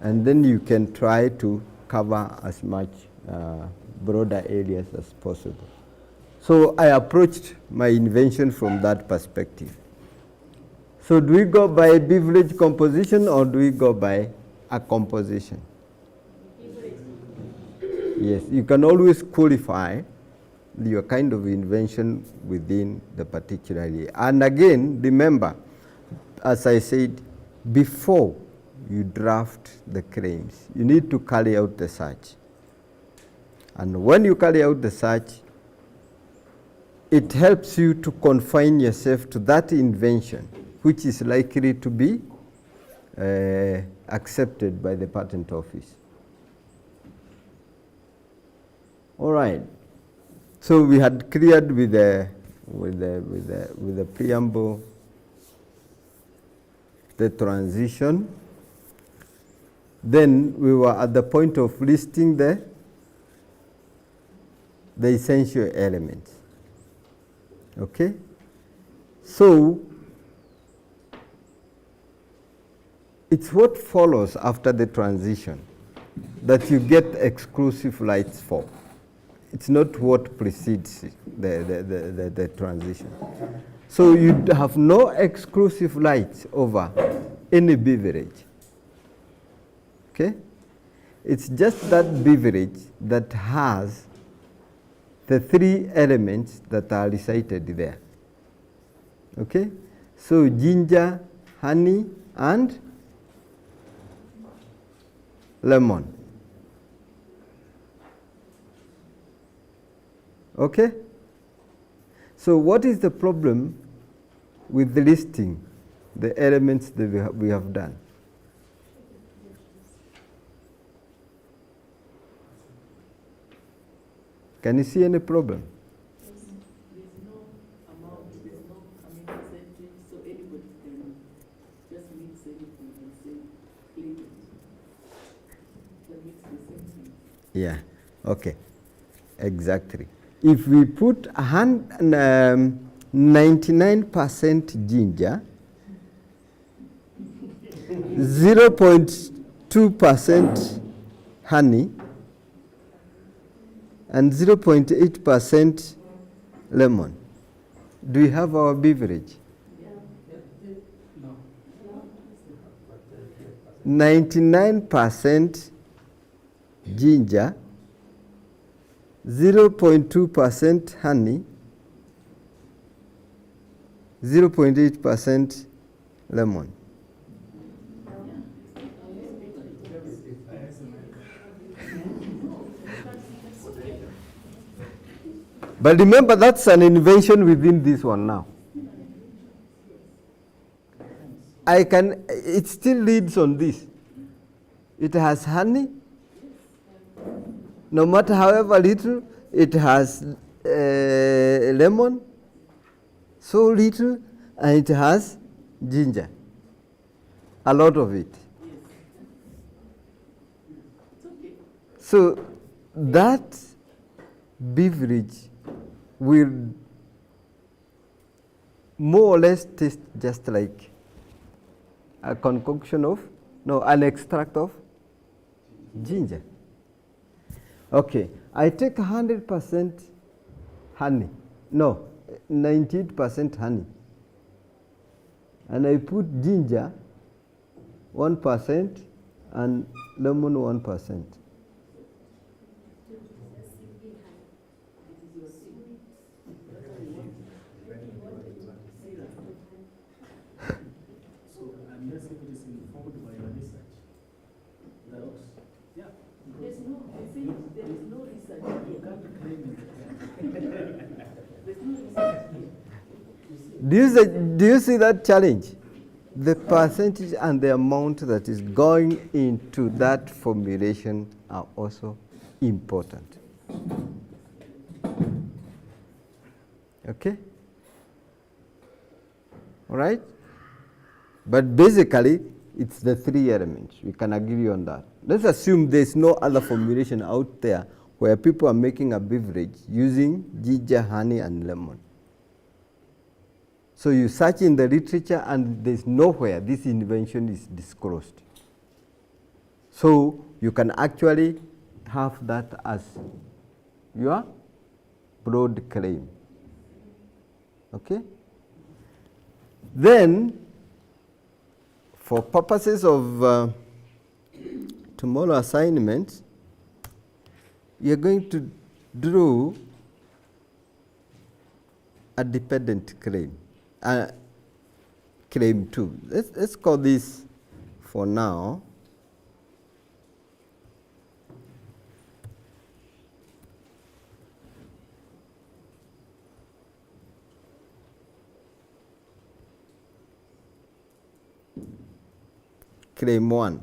And then you can try to cover as much broader areas as possible. So I approached my invention from that perspective. So do we go by beverage composition or do we go by a composition? Yes, you can always qualify your kind of invention within the particular area. And again, remember, as I said, before you draft the claims, you need to carry out the search. And when you carry out the search, it helps you to confine yourself to that invention which is likely to be accepted by the patent office. All right. So we had cleared with the preamble the transition. Then we were at the point of listing the essential elements. Okay? So it's what follows after the transition that you get exclusive rights for. It's not what precedes the transition. So you have no exclusive rights over any beverage. Okay? It's just that beverage that has the three elements that are recited there. Okay? So ginger, honey, and lemon. Okay? So what is the problem with the listing, the elements that we have done? Can you see any problem? There's no amount, there's no percentage, so anybody can just mix anything and say flavor. But mix the same thing. Yeah, okay, exactly. If we put 99% ginger, 0.2% honey, and 0.8% lemon, do we have our beverage? 99% ginger, 0.2% honey, 0.8% lemon. But remember, that's an invention within this one now. It still leads on this. It has honey. No matter however little, it has lemon, so little, and it has ginger. A lot of it. So that beverage will more or less taste just like a concoction of, an extract of ginger. Okay, I take 100% honey, 98% honey, and I put ginger 1% and lemon 1%. Do you see that challenge? The percentage and the amount that is going into that formulation are also important. Okay? All right? But basically, it's the three elements. We can agree on that. Let's assume there's no other formulation out there where people are making a beverage using ginger, honey, and lemon. So you search in the literature and there's nowhere this invention is disclosed. So you can actually have that as your broad claim. Okay? Then, for purposes of tomorrow assignment, you're going to draw a dependent claim, claim 2. Let's call this for now claim 1.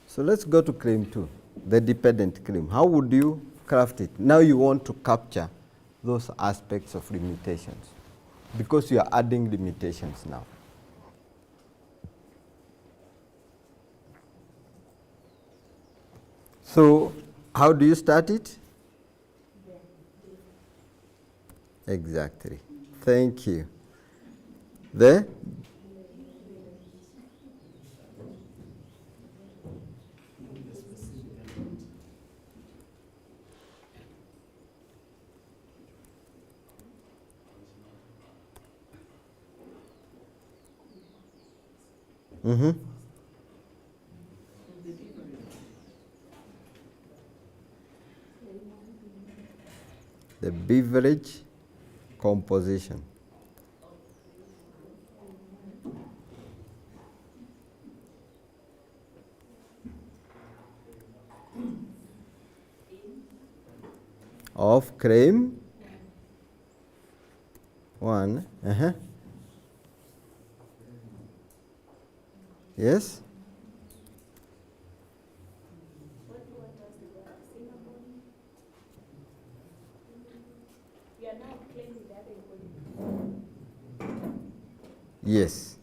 So let's go to claim 2, the dependent claim. How would you craft it? Now you want to capture those aspects of limitations because you are adding limitations now. So how do you start it? Exactly. Thank you. The the beverage composition. Of claim 1. Yes? We are now claiming the other equality. Yes.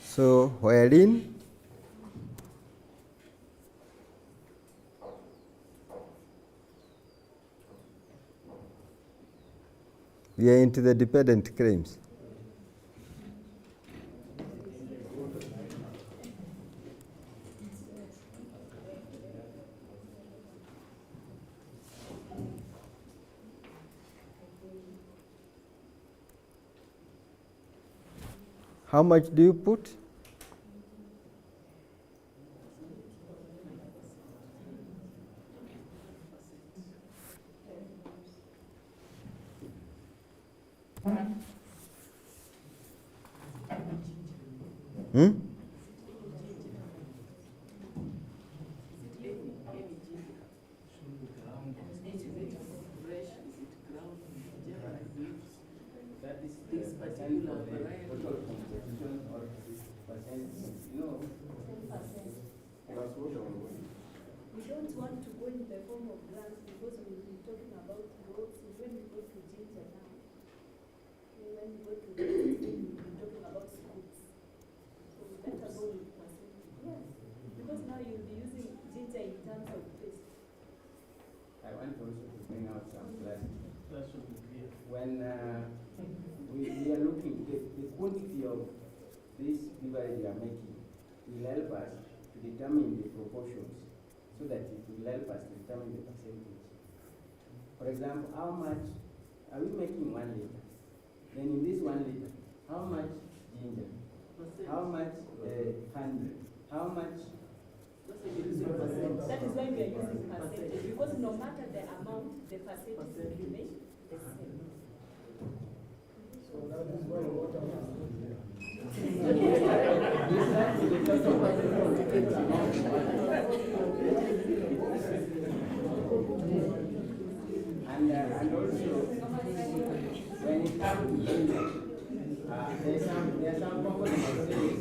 So, wherein we are into the dependent claims. How much do you put? We don't want to go in the form of grants because we've been talking about growth. When we go to ginger now, when we go to we've been talking about schools. So we better go with percentage. Yes, because now you'll be using ginger in terms of paste. I want also to bring out some clarity. That should be clear. When we are looking, the quantity of this beverage we are making will help us to determine the proportions so that it will help us to determine the percentage. For example, how much are we making 1 liter? Then in this 1 liter, how much ginger? How much honey? How much? That is why we are using percentage, because no matter the amount, the percentage will remain the same. So that is why water and also, when it comes to ginger, there are some components that says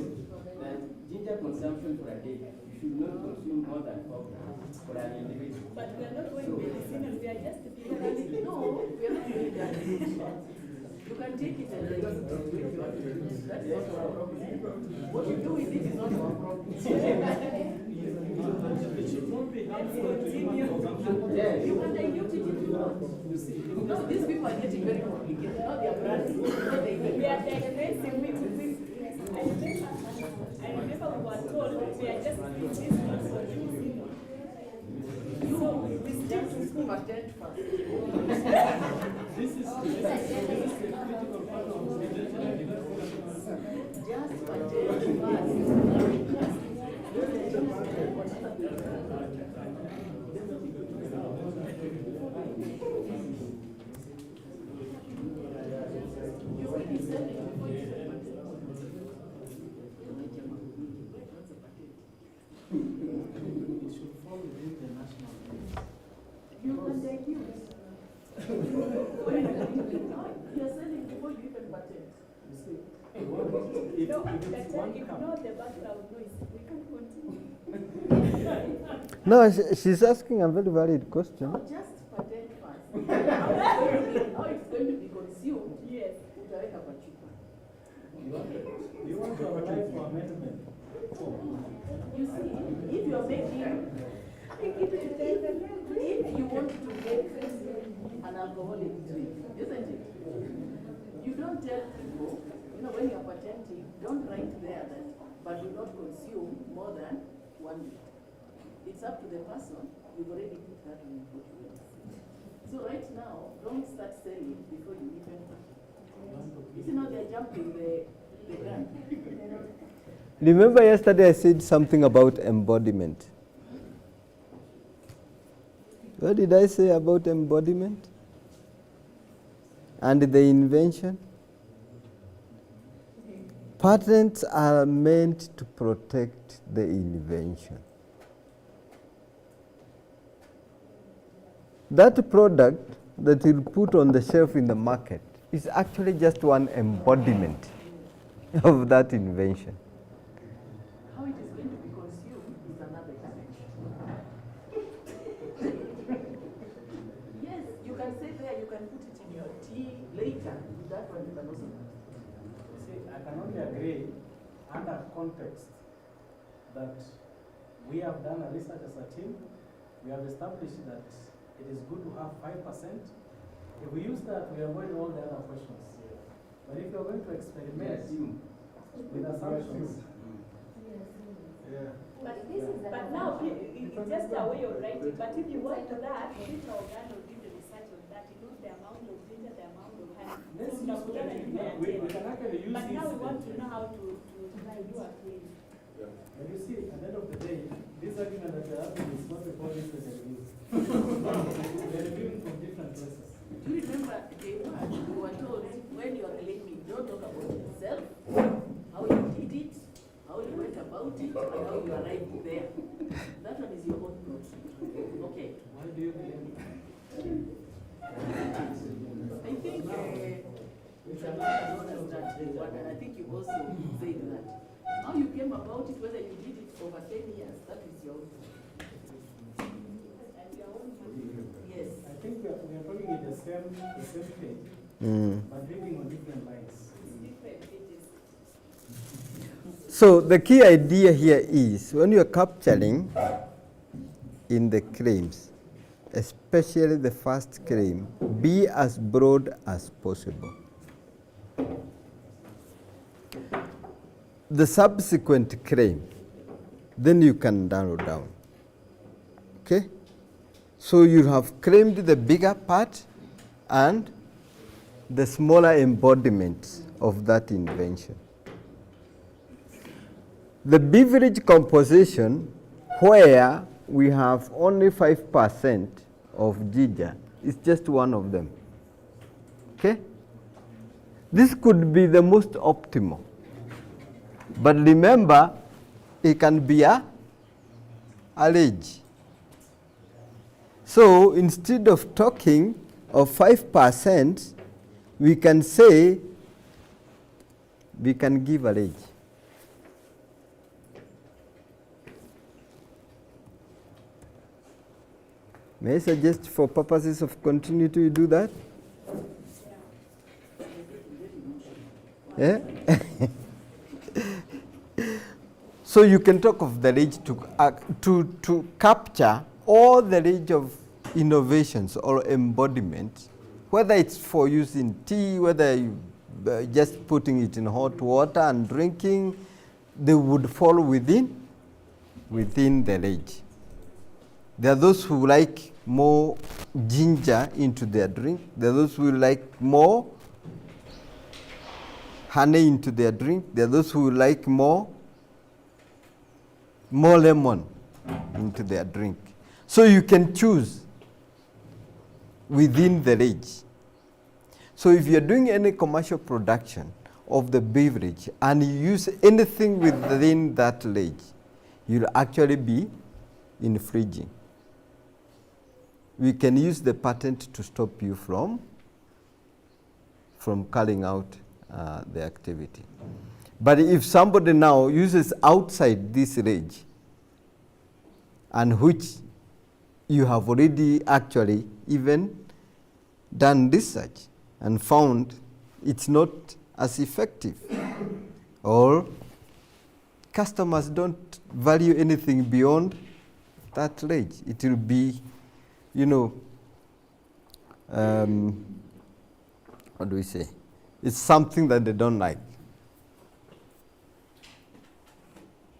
that ginger consumption for a day, you should not consume more than 4 grams for an individual. But we are not going medicinal, we are just clearly. No, we are not doing that. You can take it and use it if you want to use it. That's not our problem. What you do with it is not our problem. It should not be harmful to human consumption. Yes. You can dilute it if you want. You see, no, these people are getting very complicated. Now they are granting. We are diagnosing with we are just confusing. We still to patent first. This is the critical part of Just patent first. You can take use. You're selling before you even patent. No, ignore the background noise. We can continue. No, she's asking a very valid question. No, just patent first. How it's going to be consumed, yes, utaweka kwa chupa. Do you want to apply for amendment? You see, if you're making, if you want to make an alcoholic drink, isn't it? You don't tell people, when you're patenting, don't write there that, but do not consume more than 1 liter. It's up to the person. You've already put that on your portfolio. So right now, don't start selling before you even. You see now they're jumping the gun. Remember yesterday I said something about embodiment. What did I say about embodiment? And the invention? Patents are meant to protect the invention. That product that you put on the shelf in the market is actually just one embodiment of that invention. How it is going to be consumed is another dimension. Yes, you can say there, you can put it in your tea later. That one you can also put. See, I can only agree under context that we have done a research as a team. We have established that it is good to have 5%. If we use that, we avoid all the other questions. But if you're going to experiment with assumptions, But now it's just a way of writing. But if you want to that, ginger organ will do the research on that. You know the amount of ginger, the amount of honey. Let's So use what we can actually use. But now we this. want to know how to do a claim. But you see, at the end of the day, this argument that you're having is not before this is reviewed. They're reviewing from different places. Do you remember day one, we were told when you are claiming, don't talk about yourself, how you did it, how you went about it, and how you arrived there. That one is your own plot. Okay. Why do you claim? I think we should understand day one, and I think you also said that. How you came about it, whether you did it over 10 years, that is your own. And your own. Yes. I think we are talking in the same page, but reading on different lines. Different pages. So the key idea here is when you are capturing in the claims, especially the first claim, be as broad as possible. The subsequent claim, then you can narrow down. Okay? So you have claimed the bigger part and the smaller embodiment of that invention. The beverage composition, where we have only 5% of ginger, is just one of them. Okay? This could be the most optimal. But remember, it can be a age. So instead of talking of 5%, we can say we can give a age. May I suggest for purposes of continuity we do that? Yeah? So you can talk of the range to capture all the range of innovations or embodiments, whether it's for use in tea, whether you just putting it in hot water and drinking, they would fall within within the range. There are those who like more ginger into their drink. There are those who like more honey into their drink. There are those who like more lemon into their drink. So you can choose within the range. So if you're doing any commercial production of the beverage and you use anything within that range, you'll actually be infringing. We can use the patent to stop you from carrying out the activity. But if somebody now uses outside this range, and which you have already actually even done research and found it's not as effective, or customers don't value anything beyond that range, it will be, you know, what do we say? It's something that they don't like.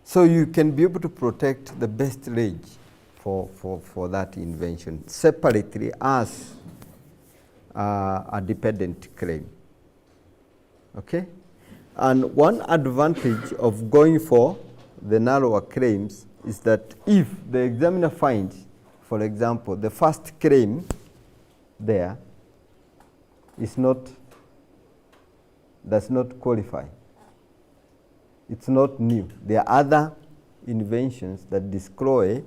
So you can be able to protect the best range for that invention separately as a dependent claim. Okay? And one advantage of going for the narrower claims is that if the examiner finds, for example, the first claim there does not qualify. It's not new. There are other inventions that describe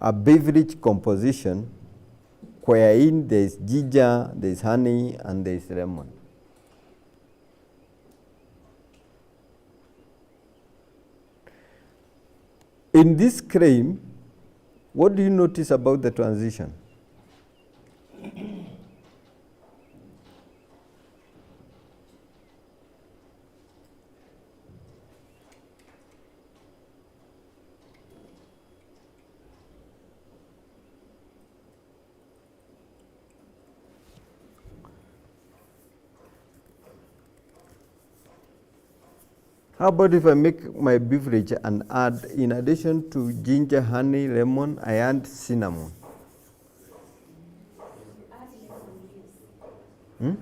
a beverage composition wherein there is ginger, there is honey, and there is lemon. In this claim, what do you notice about the transition? How about if I make my beverage and add, in addition to ginger, honey, lemon, I add cinnamon? There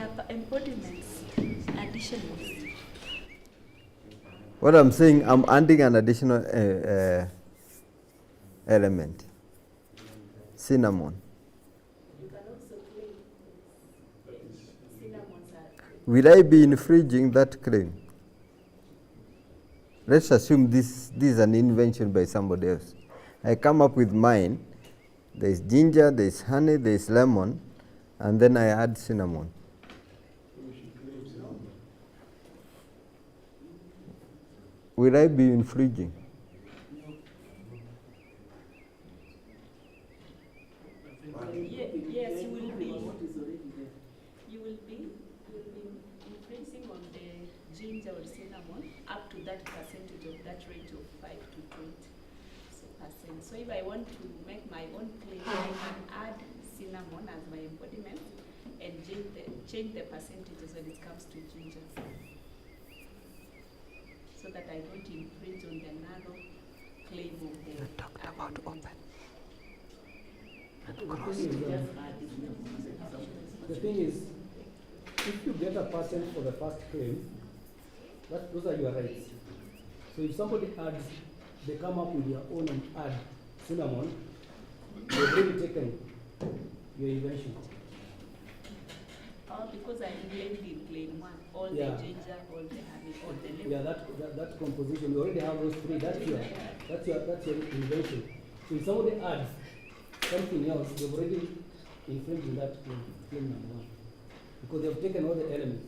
are embodiments, additionals. What I'm saying, I'm adding an additional element, cinnamon. Will I be infringing that claim? Let's assume this is an invention by somebody else. I come up with mine. There is ginger, there is honey, there is lemon, and then I add cinnamon. Will I be infringing? Yes, you will be. You will be increasing on the ginger or cinnamon up to that percentage of that range of 5 to 20%. So if I want to make my own claim, I can add cinnamon as my embodiment and change the percentages when it comes to ginger, so that I don't infringe on the narrow claim of the. You talked about open. The thing is, if you get a patent for the first claim, those are your rights. So if somebody adds, they come up with your own and add cinnamon, they've already taken your invention. Oh, because I claimed in claim 1, all the ginger, all the honey, all the lemon. Yeah, that composition, you already have those three. That's your invention. So if somebody adds something else, they've already infringed in that claim number 1, because they've taken all the elements.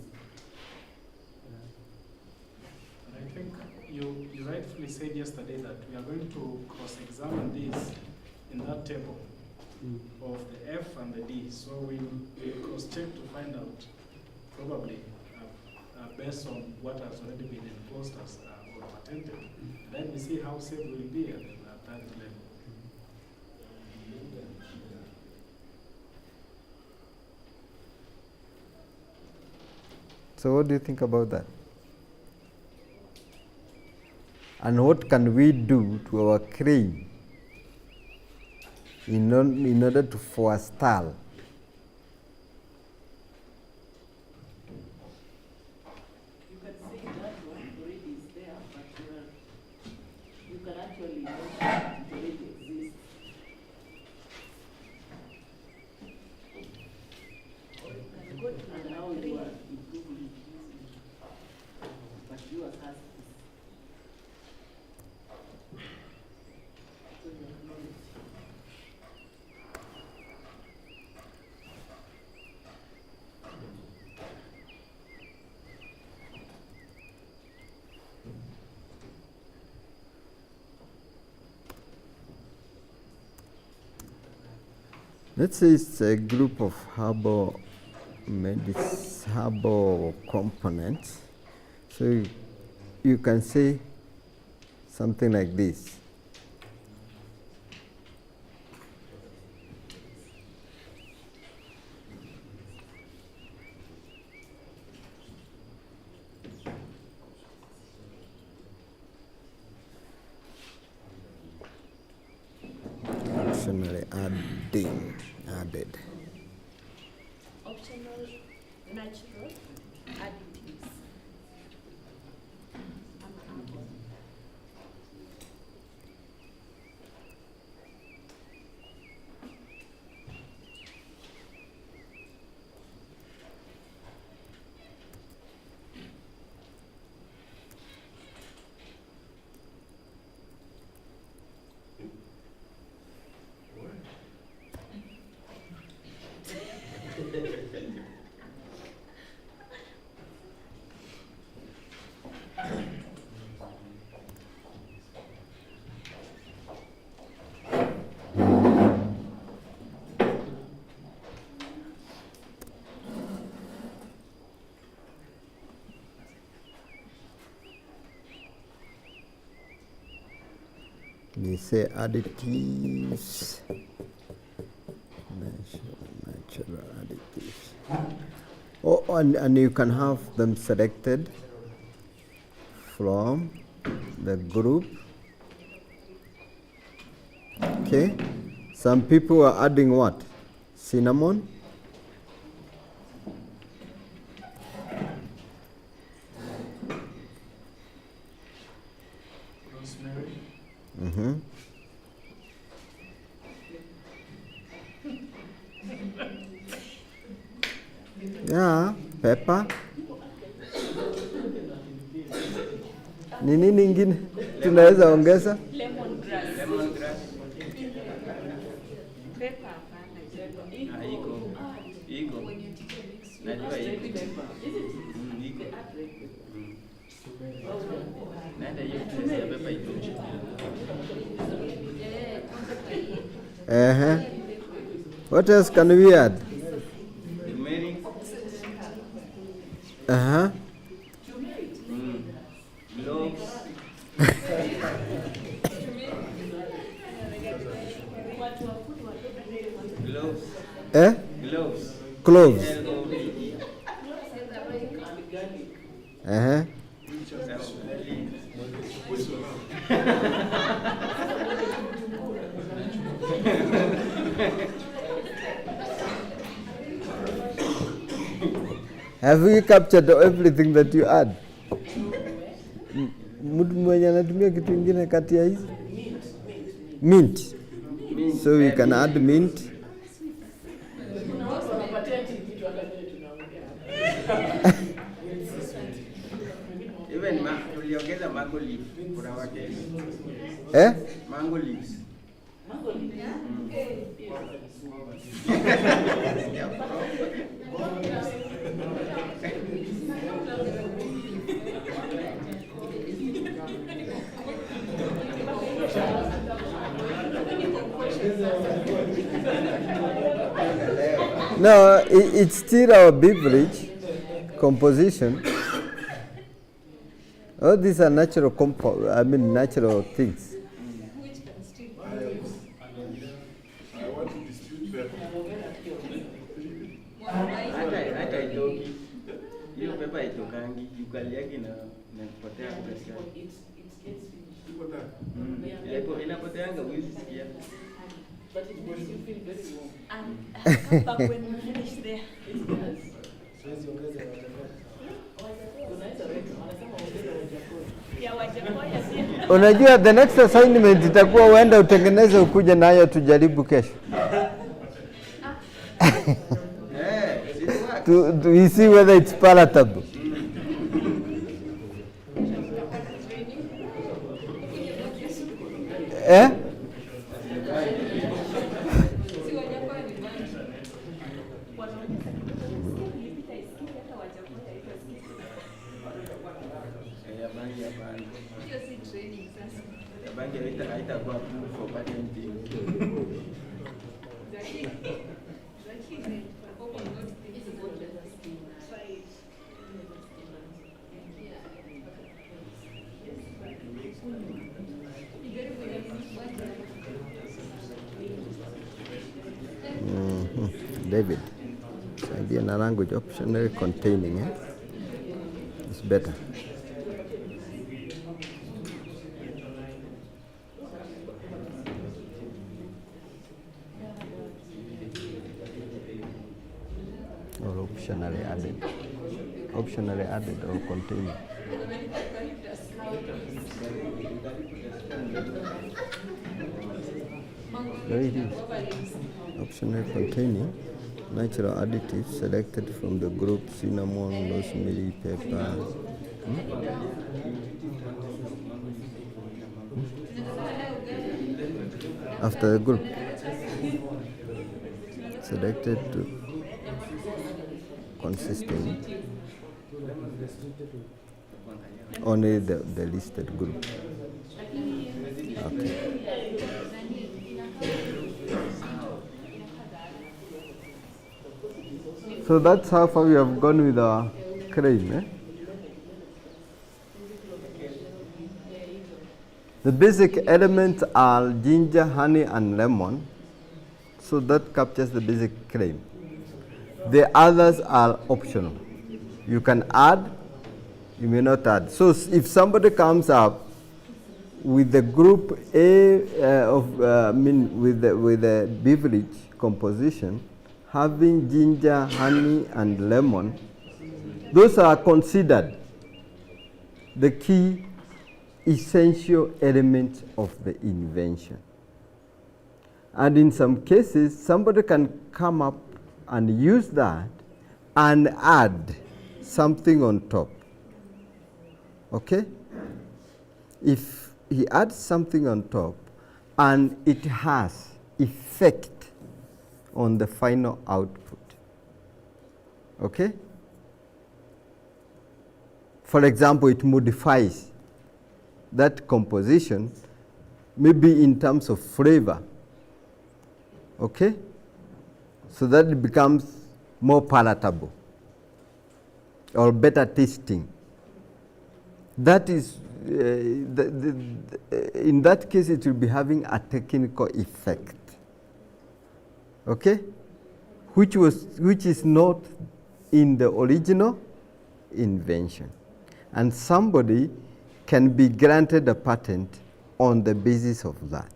And I think you rightfully said yesterday that we are going to cross-examine this in that table of the F and the D. So we'll cross-check to find out, probably based on what has already been enforced as or patented. And then we see how safe we'll be at that level. So what do you think about that? And what can we do to our crane in order to forestall? You can say that one already is there, but you can actually know that it already exists. And how you are improving it, but yours has this. So you acknowledge. Let's say it's a group of herbal components. So you can say something like this. Optionally added. Optional natural additives. They say additives, natural additives. Oh, and you can have them selected from the group. Okay. Some people are adding what? Cinnamon. Rosemary. Mm-hmm. Yeah, pepper. Ni nini ingine tunaweza ongeza? Lemongrass. Lemongrass. Pepper. Iko. Najua iko. Iko. Naenda hiyo place ya pepper itoche. What else can we add? Turmeric. Gloves. Gloves. Gloves. Cloves. Have we captured everything that you add? Mtu mwenye anatumia kitu kingine kati ya hizi? Mint. So we can add mint. Even tuliongeza mango leaf kuna wake. Mango leaves. Mango leaves. No, it's still our beverage composition. All these are natural natural things. I want to dispute that. Hiyo pepa itokangi, ukaliagi na kupotea kutasikia. Inapoteanga huwezi sikia. But it makes you feel very warm. And come back when we finish there. It does. Unajua the next assignment itakuwa uenda utengeneze ukuje nayo tujaribu kesho. We see whether it's palatable. Eh? David, idea na language optional containing is better. Or optionally added or containing. There it is. Optional containing natural additives selected from the group cinnamon, rosemary, pepper. After the group selected to consisting only the listed group. Okay. So that's how far we have gone with our cream. Eh? The basic elements are ginger, honey, and lemon. So that captures the basic cream. The others are optional. You can add, you may not add. So if somebody comes up with the group A with the beverage composition, having ginger, honey, and lemon, those are considered the key essential elements of the invention. And in some cases, somebody can come up and use that and add something on top. Okay? If he adds something on top and it has effect on the final output. Okay? For example, it modifies that composition, maybe in terms of flavor. Okay? So that it becomes more palatable or better tasting. That is, in that case, it will be having a technical effect. Okay? Which is not in the original invention. And somebody can be granted a patent on the basis of that.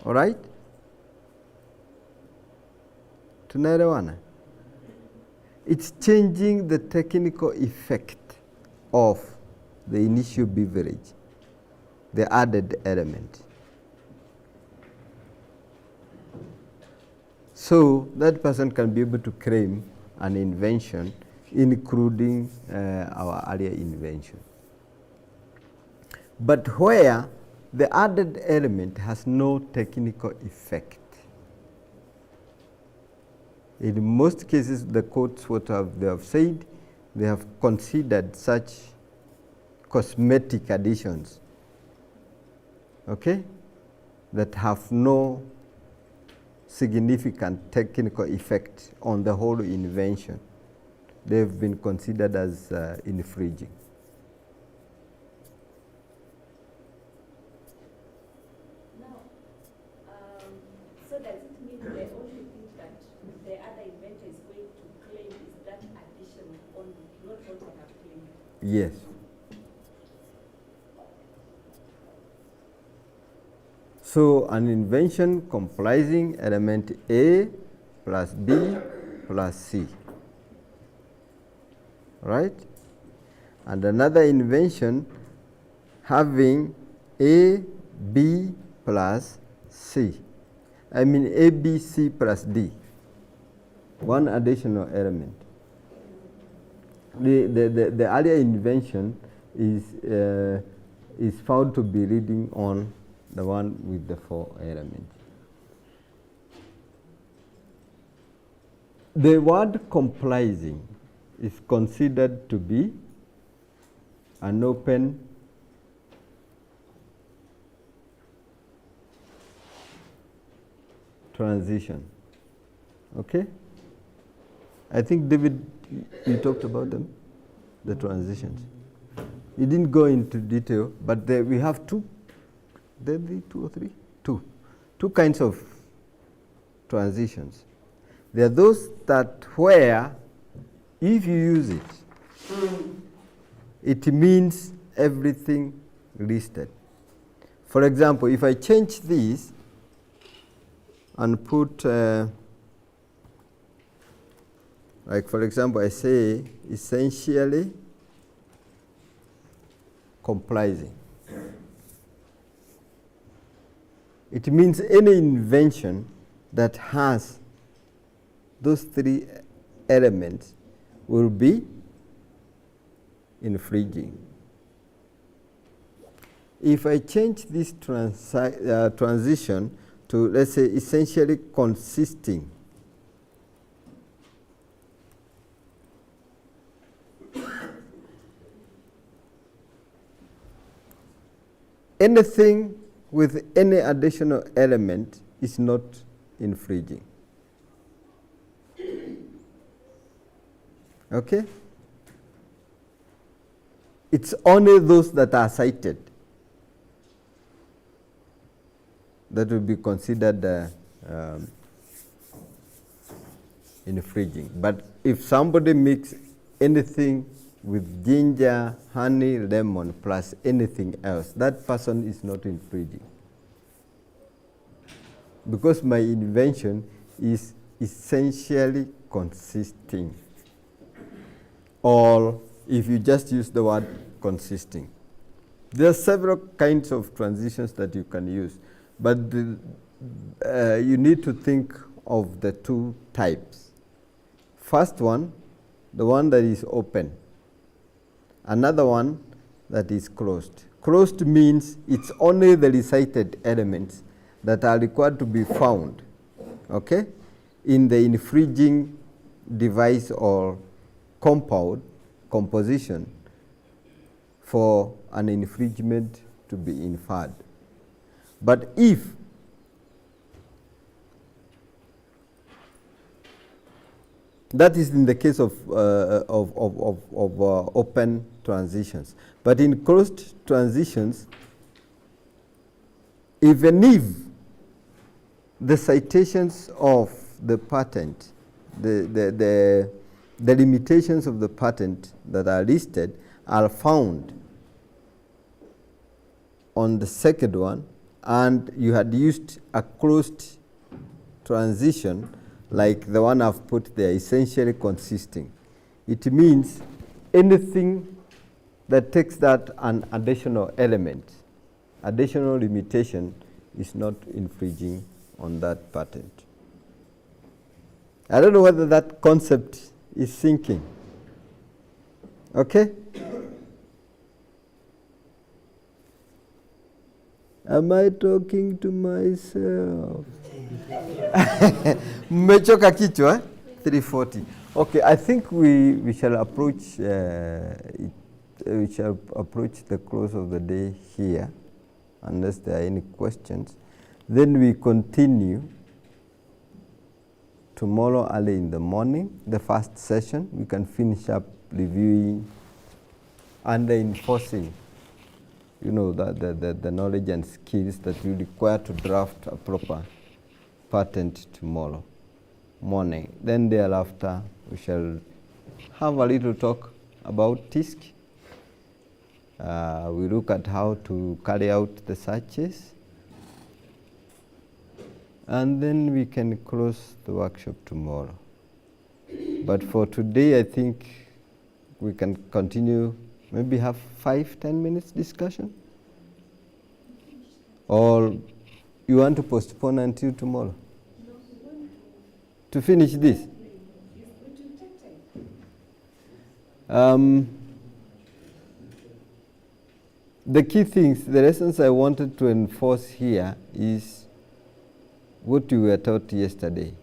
All right? Tunaelewana? It's changing the technical effect of the initial beverage, the added element. So that person can be able to claim an invention, including our earlier invention. But where the added element has no technical effect, in most cases, the courts, what they have said, they have considered such cosmetic additions, okay, that have no significant technical effect on the whole invention. They've been considered as infringing. Now, so does it mean the only thing that the other inventor is going to claim is that addition? Yes. So an invention comprising element A plus B plus C, right? And another invention having A, B plus C. I mean A, B, C plus D. One additional element. The earlier invention is found to be reading on the one with the 4 elements. The word comprising is considered to be an open transition. Okay? I think, David, you talked about them, the transitions. You didn't go into detail, but we have two kinds of transitions. There are those that where, if you use it, it means everything listed. For example, if I change this and put, like for example, I say essentially comprising. It means any invention that has those 3 elements will be infringing. If I change this transition to, let's say, essentially consisting, anything with any additional element is not infringing. Okay? It's only those that are cited that will be considered infringing. But if somebody mix anything with ginger, honey, lemon, plus anything else, that person is not infringing. Because my invention is essentially consisting. Or if you just use the word consisting. There are several kinds of transitions that you can use, but you need to think of the 2 types. First one, the one that is open. Another one that is closed. Closed means it's only the recited elements that are required to be found, okay, in the infringing device or composition for an infringement to be inferred. But if that is in the case of open transitions. But in closed transitions, even if the citations of the patent, the limitations of the patent that are listed are found on the second one, and you had used a closed transition like the one I've put there, essentially consisting. It means anything that takes that an additional element, additional limitation, is not infringing on that patent. I don't know whether that concept is sinking. Okay? Am I talking to myself? Mmechoka kichwa, 3:40. Okay, I think we shall approach the close of the day here, unless there are any questions. Then we continue tomorrow early in the morning, the first session. We can finish up reviewing and enforcing, you know, the knowledge and skills that you require to draft a proper patent tomorrow morning. Then thereafter, we shall have a little talk about TISC. We look at how to carry out the searches. And then we can close the workshop tomorrow. But for today, I think we can continue, maybe have 5-10 minutes discussion? Or you want to postpone until tomorrow? To finish this? The key things, the lessons I wanted to enforce here is what you were taught yesterday.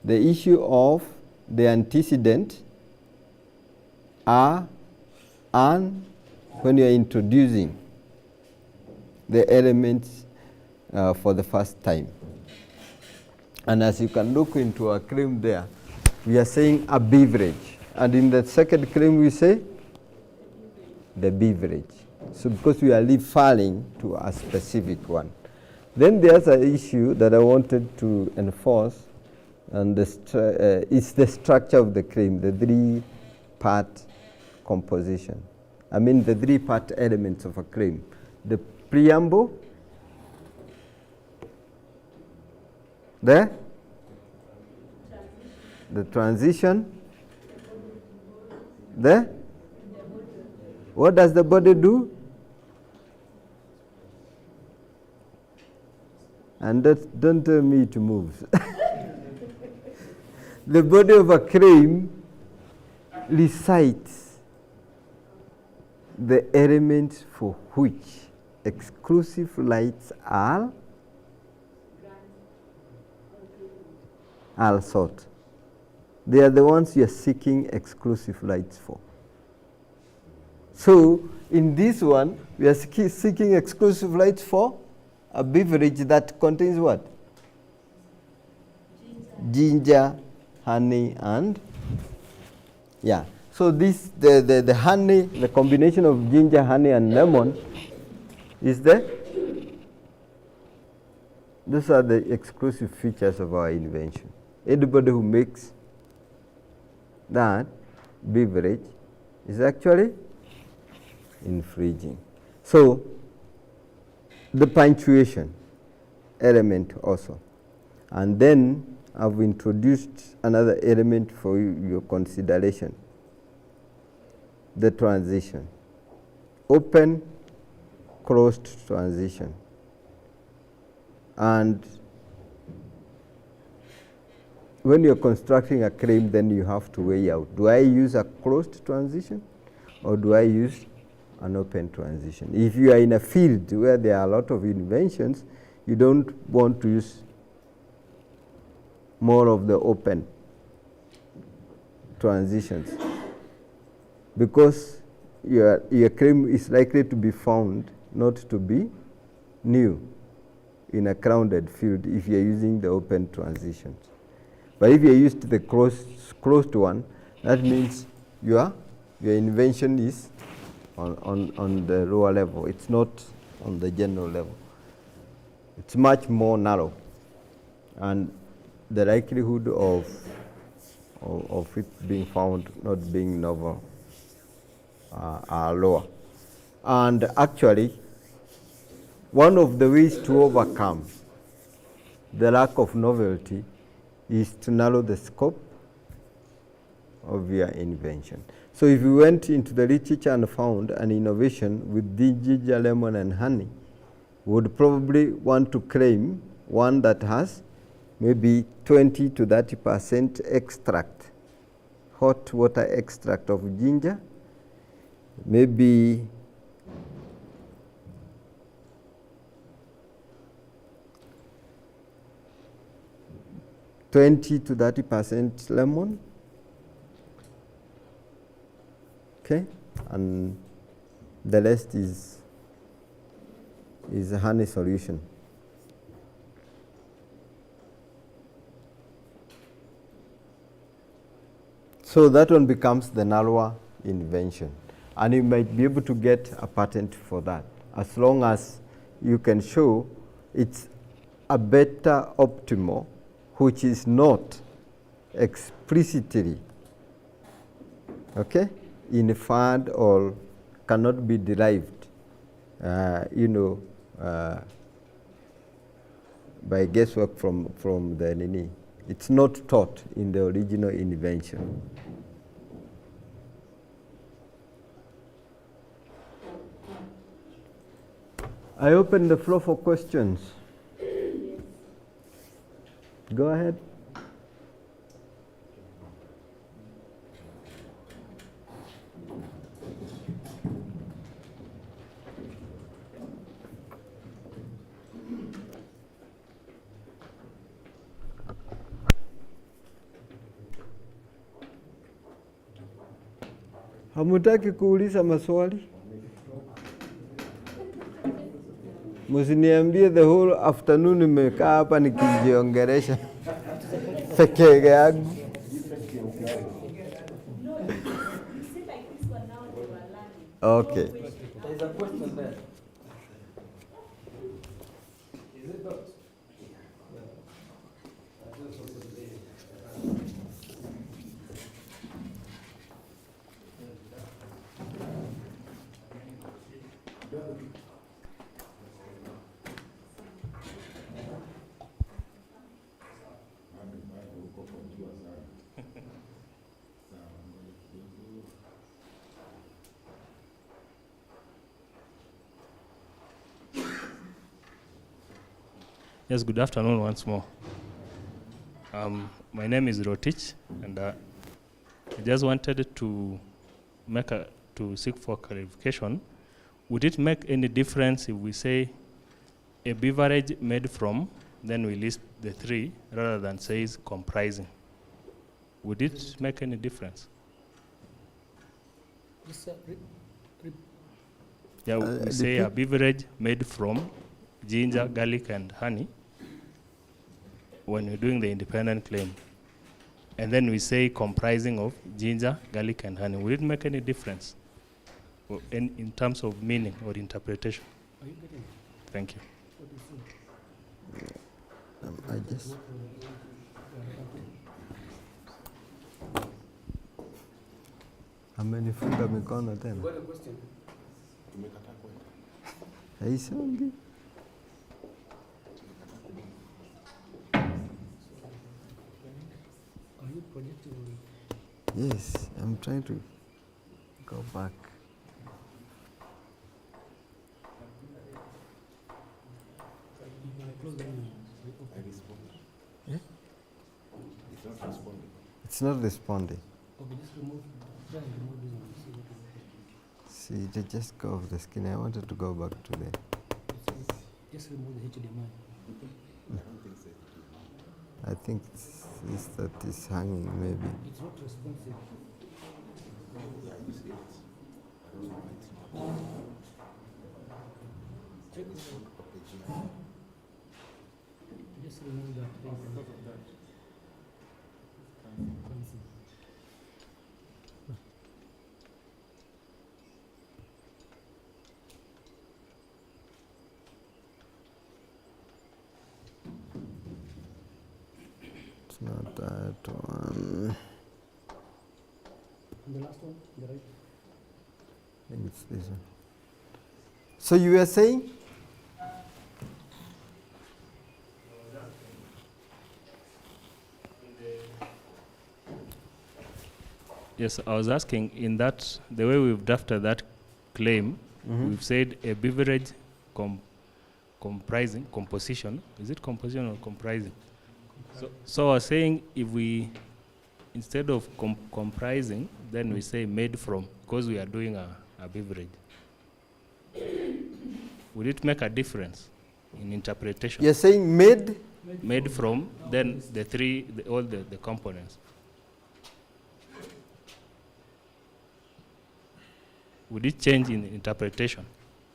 The issue of the antecedent are and when you are introducing the elements for the first time. And as you can look into our claim there, we are saying a beverage. And in the second claim we say the beverage. So because we are referring to a specific one. Then the other issue that I wanted to enforce and is the structure of the claim, the three-part composition. I mean the three-part elements of a claim. The preamble, the transition, what does the body do? And don't tell me it moves. The body of a claim recites the elements for which exclusive rights are sought. They are the ones you are seeking exclusive rights for. So in this one, we are seeking exclusive rights for a beverage that contains what? Ginger, honey, and yeah. So this the honey, the combination of ginger, honey, and lemon is those are the exclusive features of our invention. Anybody who makes that beverage is actually infringing. So the punctuation element also. And then I've introduced another element for your consideration. The transition. Open, closed transition. And when you're constructing a claim, then you have to weigh out. Do I use a closed transition or do I use an open transition? If you are in a field where there are a lot of inventions, you don't want to use more of the open transitions because your claim is likely to be found not to be new in a crowded field if you are using the open transitions. But if you used the closed one, that means your invention is on the lower level. It's not on the general level. It's much more narrow, and the likelihood of it being found not being novel are lower. And actually, one of the ways to overcome the lack of novelty is to narrow the scope of your invention. So if you went into the literature and found an innovation with ginger, lemon, and honey, we would probably want to claim one that has maybe 20 to 30% extract, hot water extract of ginger, maybe (20 to 30% lemon), okay, and the rest is a honey solution. So that one becomes the narrower invention, and you might be able to get a patent for that as long as you can show it's a beta optimal which is not explicitly, okay, in a fund or cannot be derived, by guesswork from the Nini. It's not taught in the original invention. I open the floor for questions. Go ahead. Hamutaki kuuliza maswali? Msiniambie the whole afternoon nimekaa hapa nikijiongelesha peke yangu. Okay. There's a question there. Is it not? Yes, good afternoon once more. My name is Rotich, and I just wanted to seek for clarification. Would it make any difference if we say a beverage made from, then we list the three rather than says comprising? Would it make any difference? Yeah, we say a beverage made from ginger, garlic, and honey when we're doing the independent claim. And then we say comprising of ginger, garlic, and honey. Will it make any difference in terms of meaning or interpretation? Are you getting it? Thank you. I just... Amenifunga mikono tena. You got a question? Haisongi. Are you projecting? Yes, I'm trying to go back. Yeah? It's not responding. It's not responding. Okay, just try and remove this one and see what will See, they just go off the screen. I wanted to go back to the... Just remove the HDMI. I think it's that is hanging, maybe. It's not responsive. Yeah, you see it. I don't know why it's not. Check this out. Just remove that thing on top of that. It's not that one. And the last one, the right. I think it's this one. So you were saying? Yes, I was asking in that, the way we've drafted that claim, we've said a beverage comprising, composition, is it composition or comprising? So I was saying if we, instead of comprising, then we say made from, because we are doing a beverage. Would it make a difference in interpretation? You're saying made? Made from, then the three, all the components. Would it change in interpretation?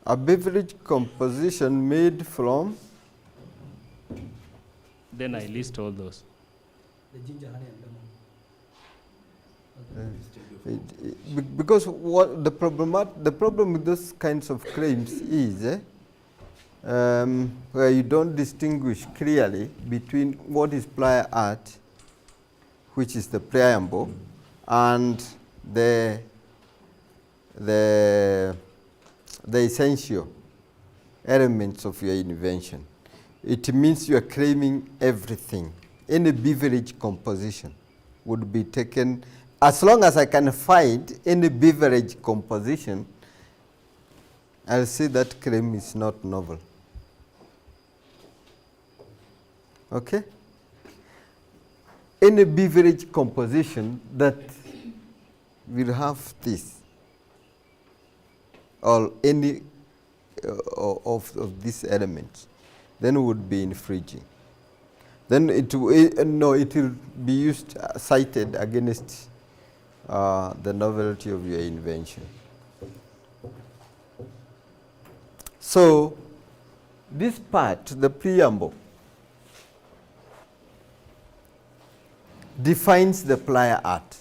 A beverage composition made from? Then I list all those. The ginger, honey, and lemon. Because what the problem with those kinds of claims is where you don't distinguish clearly between what is prior art, which is the preamble, and the the essential elements of your invention. It means you are claiming everything. Any beverage composition would be taken, as long as I can find any beverage composition, I'll say that claim is not novel. Okay? Any beverage composition that will have this, or any of these elements, then would be infringing. Then it will be used, cited against the novelty of your invention. So this part, the preamble, defines the prior art.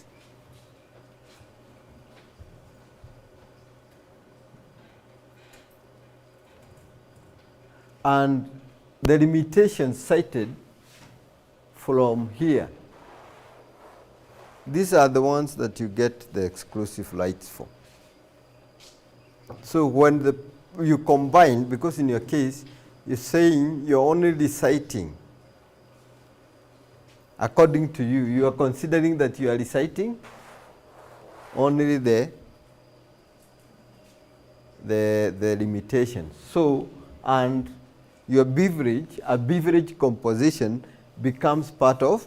And the limitations cited from here, these are the ones that you get the exclusive rights for. So when you combine, because in your case, you're saying you're only reciting, according to you, you are considering that you are reciting only the limitations. So, and your beverage, a beverage composition becomes part of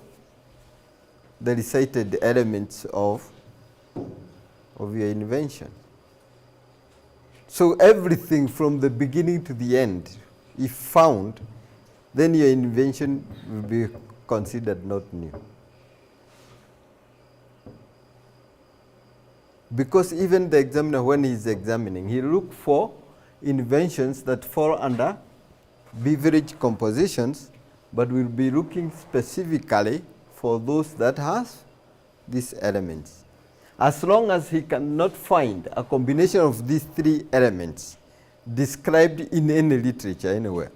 the recited elements of your invention. So everything from the beginning to the end, if found, then your invention will be considered not new. Because even the examiner, when he's examining, he looks for inventions that fall under beverage compositions, but will be looking specifically for those that has these elements. As long as he cannot find a combination of these three elements described in any literature anywhere,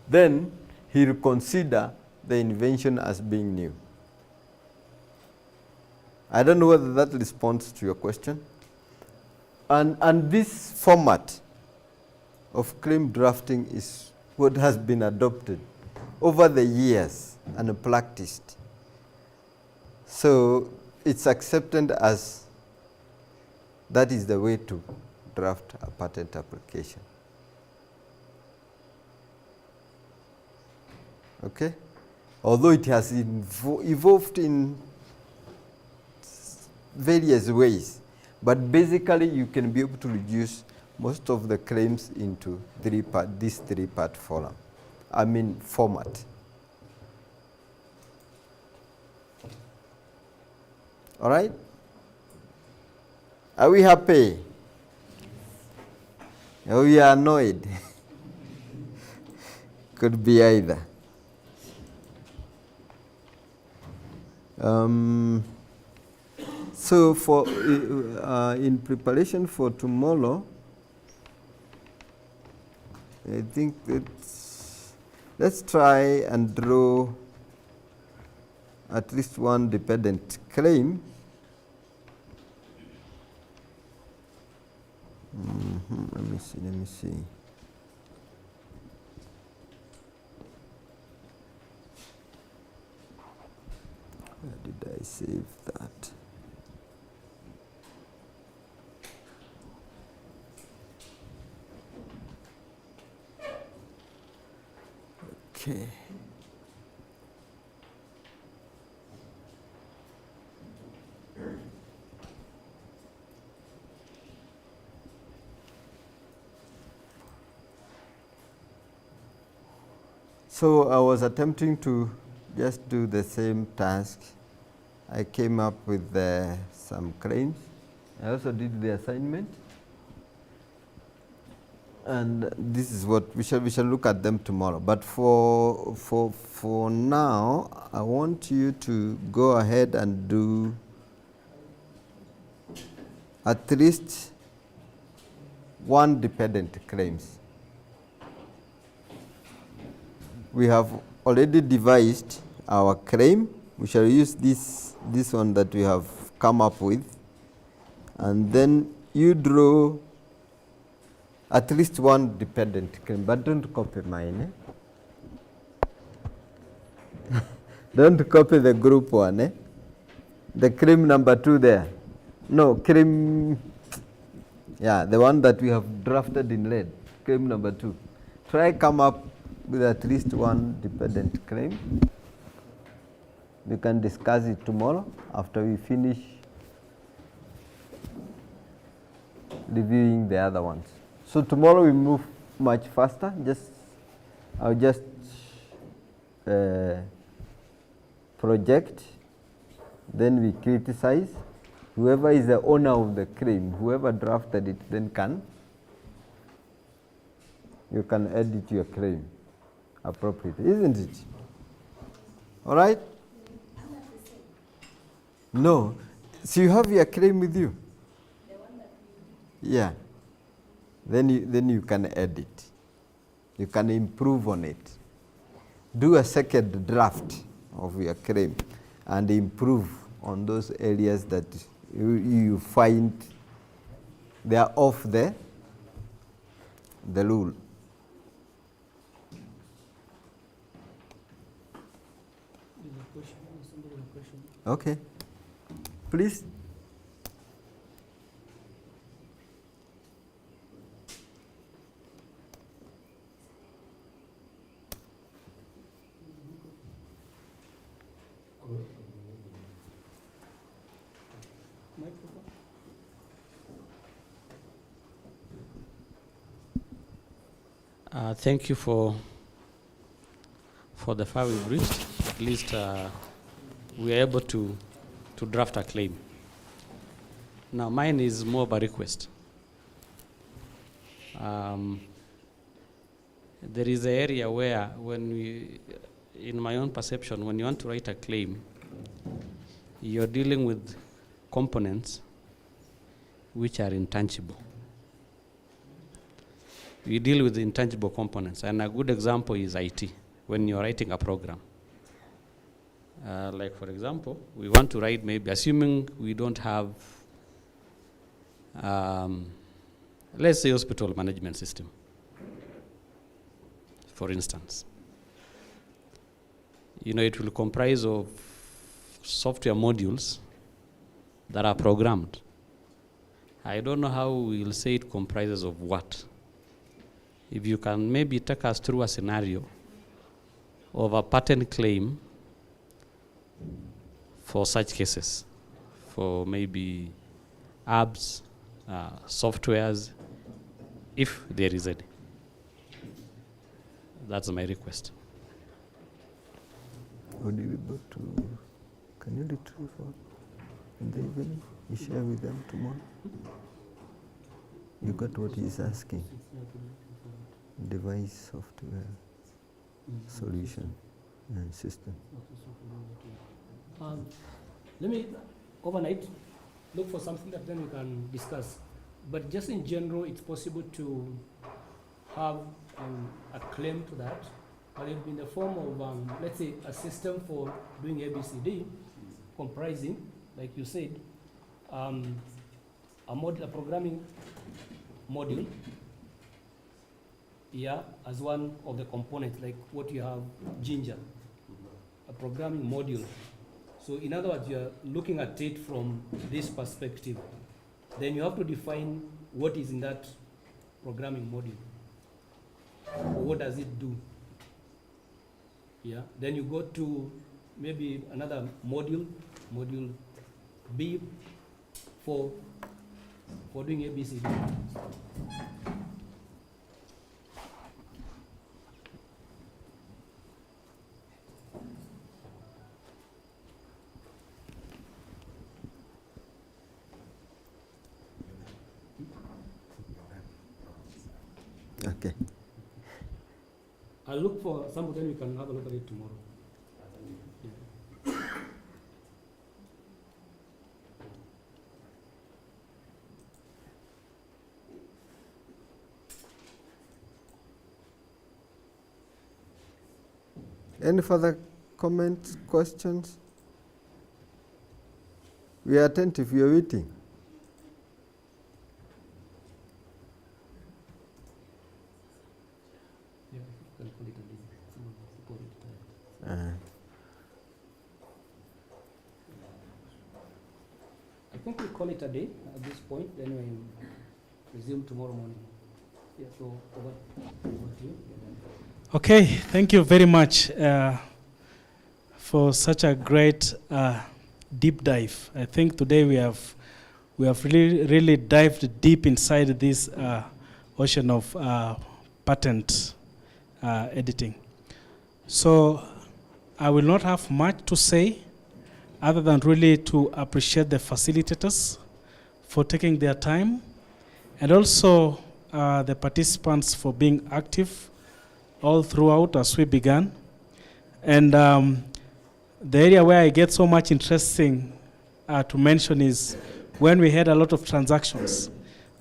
then he will consider the invention as being new. I don't know whether that responds to your question. And this format of claim drafting is what has been adopted over the years and practiced. So it's accepted as that is the way to draft a patent application. Okay? Although it has evolved in various ways, but basically you can be able to reduce most of the claims into this three-part format. All right? Are we happy? Are we annoyed? Could be either. So for in preparation for tomorrow, I think let's try and draw at least one dependent claim. Let me see. Where did I save that? Okay. So I was attempting to just do the same task. I came up with some claims. I also did the assignment. And this is what we shall look at them tomorrow. But for now, I want you to go ahead and do at least one dependent claims. We have already devised our claim. We shall use this one that we have come up with and then you draw at least one dependent claim, but don't copy mine. Don't copy the group one. The claim number 2 there. No, claim, yeah, the one that we have drafted in red, claim number 2. Try come up with at least one dependent claim. We can discuss it tomorrow after we finish reviewing the other ones. So tomorrow we move much faster. I'll just project, then we criticize. Whoever is the owner of the claim, whoever drafted it, then you can edit your claim appropriately, isn't it? All right? No. So you have your claim with you? Yeah. Then you can edit. You can improve on it. Do a second draft of your claim and improve on those areas that you find they are off the rule. Okay. Please. Thank you for the far we've reached. At least we are able to draft a claim. Now mine is more of a request. There is an area where in my own perception, when you want to write a claim, you're dealing with components which are intangible. We deal with intangible components, and a good example is IT, when you're writing a program. Like for example, we want to write, maybe assuming we don't have, let's say hospital management system, for instance. It will comprise of software modules that are programmed. I don't know how we'll say it comprises of what. If you can maybe take us through a scenario of a patent claim for such cases, for maybe apps, softwares, if there is any. That's my request. Would you be able to, can you retrieve in the evening? You share with them tomorrow? You got what he's asking? Device, software, solution, and system. Let me, overnight, look for something that then we can discuss. But just in general, it's possible to have a claim to that, but it will be in the form of, let's say, a system for doing ABCD, comprising, like you said, a programming module, as one of the components, like what you have, Ginger, a programming module. So in other words, you're looking at it from this perspective. Then you have to define what is in that programming module. Or what does it do? Then you go to maybe another module B for doing ABCD. Okay. I'll look for some of them, you can have a look at it tomorrow. Any further comments, questions? We are attentive, we are waiting. I think we call it a day at this point, then we resume tomorrow morning. Yeah, so over to you. Okay, thank you very much for such a great deep dive. I think today we have really dived deep inside this ocean of patent editing. So I will not have much to say other than really to appreciate the facilitators for taking their time, and also the participants for being active all throughout as we began. And the area where I get so much interesting to mention is when we had a lot of transactions,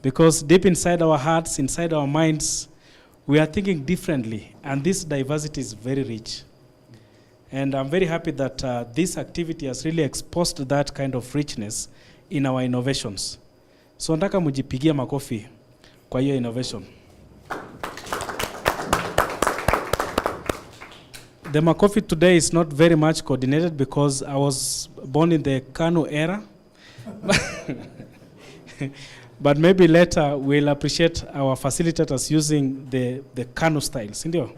because deep inside our hearts, inside our minds, we are thinking differently, and this diversity is very rich. And I'm very happy that this activity has really exposed that kind of richness in our innovations. So nataka mujipigie makofi kwa hiyo innovation. The makofi today is not very much coordinated because I was born in the Kanu era. But maybe later we'll appreciate our facilitators using the Kanu style, sindio?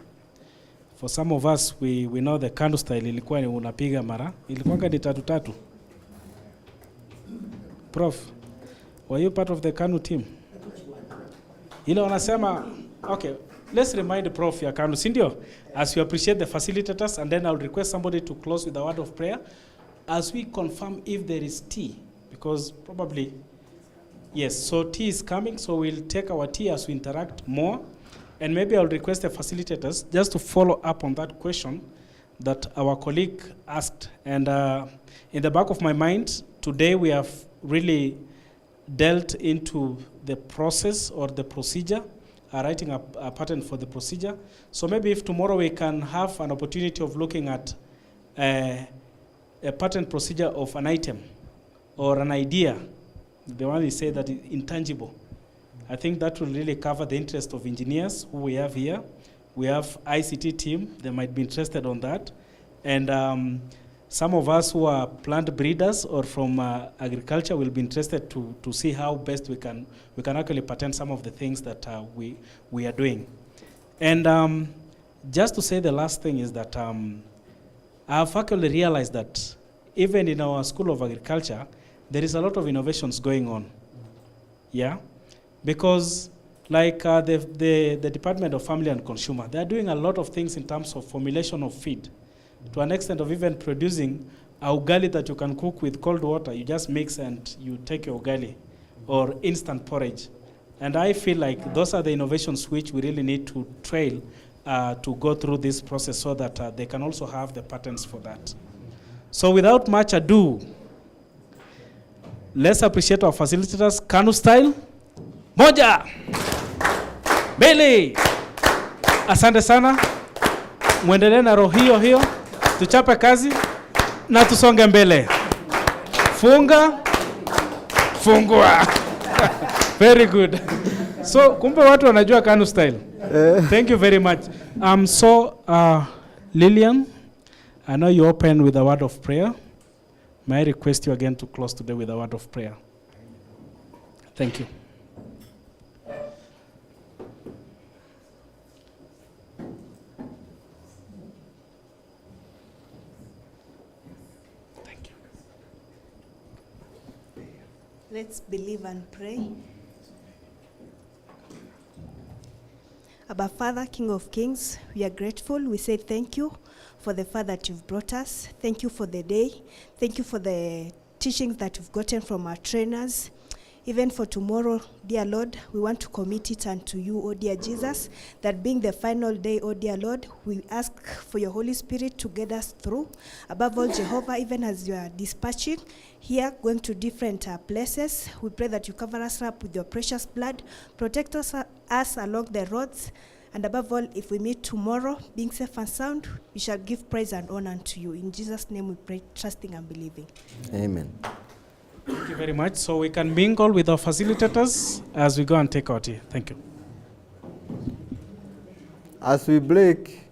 For some of us, we know the Kanu style ilikuwa ni unapiga mara. Ilikuwa ni tatu tatu. Prof, were you part of the Kanu team? Ile wanasema, okay, let's remind Prof ya Kanu, sindio? As we appreciate the facilitators, and then I'll request somebody to close with a word of prayer as we confirm if there is tea, because probably, yes, so tea is coming, so we'll take our tea as we interact more. And maybe I'll request the facilitators just to follow up on that question that our colleague asked. And in the back of my mind, today we have really dealt into the process or the procedure, writing a pattern for the procedure. So maybe if tomorrow we can have an opportunity of looking at a patent procedure of an item or an idea, the one we say that is intangible. I think that will really cover the interest of engineers who we have here. We have ICT team, they might be interested on that. And some of us who are plant breeders or from agriculture will be interested to see how best we can actually patent some of the things that we are doing. And just to say the last thing is that I've actually realized that even in our School of Agriculture, there is a lot of innovations going on. Yeah? Because like the Department of Family and Consumer, they're doing a lot of things in terms of formulation of feed, to an extent of even producing a ugali that you can cook with cold water. You just mix and you take your ugali, or instant porridge. And I feel like those are the innovations which we really need to trail to go through this process so that they can also have the patents for that. So without much ado, let's appreciate our facilitators. Kanu style. Moja, mbili, asante sana, muendelee na roho hiyo hiyo, tuchape kazi na tusonge mbele. Funga, fungua. Very good. So kumbe watu wanajua Kanu style. Thank you very much. So Lillian, I know you open with a word of prayer. May I request you again to close today with a word of prayer? Thank you. Let's believe and pray. Abba Father, King of Kings, we are grateful. We say thank you for the far that you've brought us. Thank you for the day. Thank you for the teachings that we've gotten from our trainers. Even for tomorrow, dear Lord, we want to commit it unto you, O dear Jesus, that being the final day, O dear Lord, we ask for your Holy Spirit to get us through. Above all, Jehovah, even as you are dispatching here, going to different places, we pray that you cover us up with your precious blood, protect us along the roads, and above all, if we meet tomorrow, being safe and sound, we shall give praise and honor unto you. In Jesus' name we pray, trusting and believing. Amen. Thank you very much. So we can mingle with our facilitators as we go and take our tea. Thank you. As we break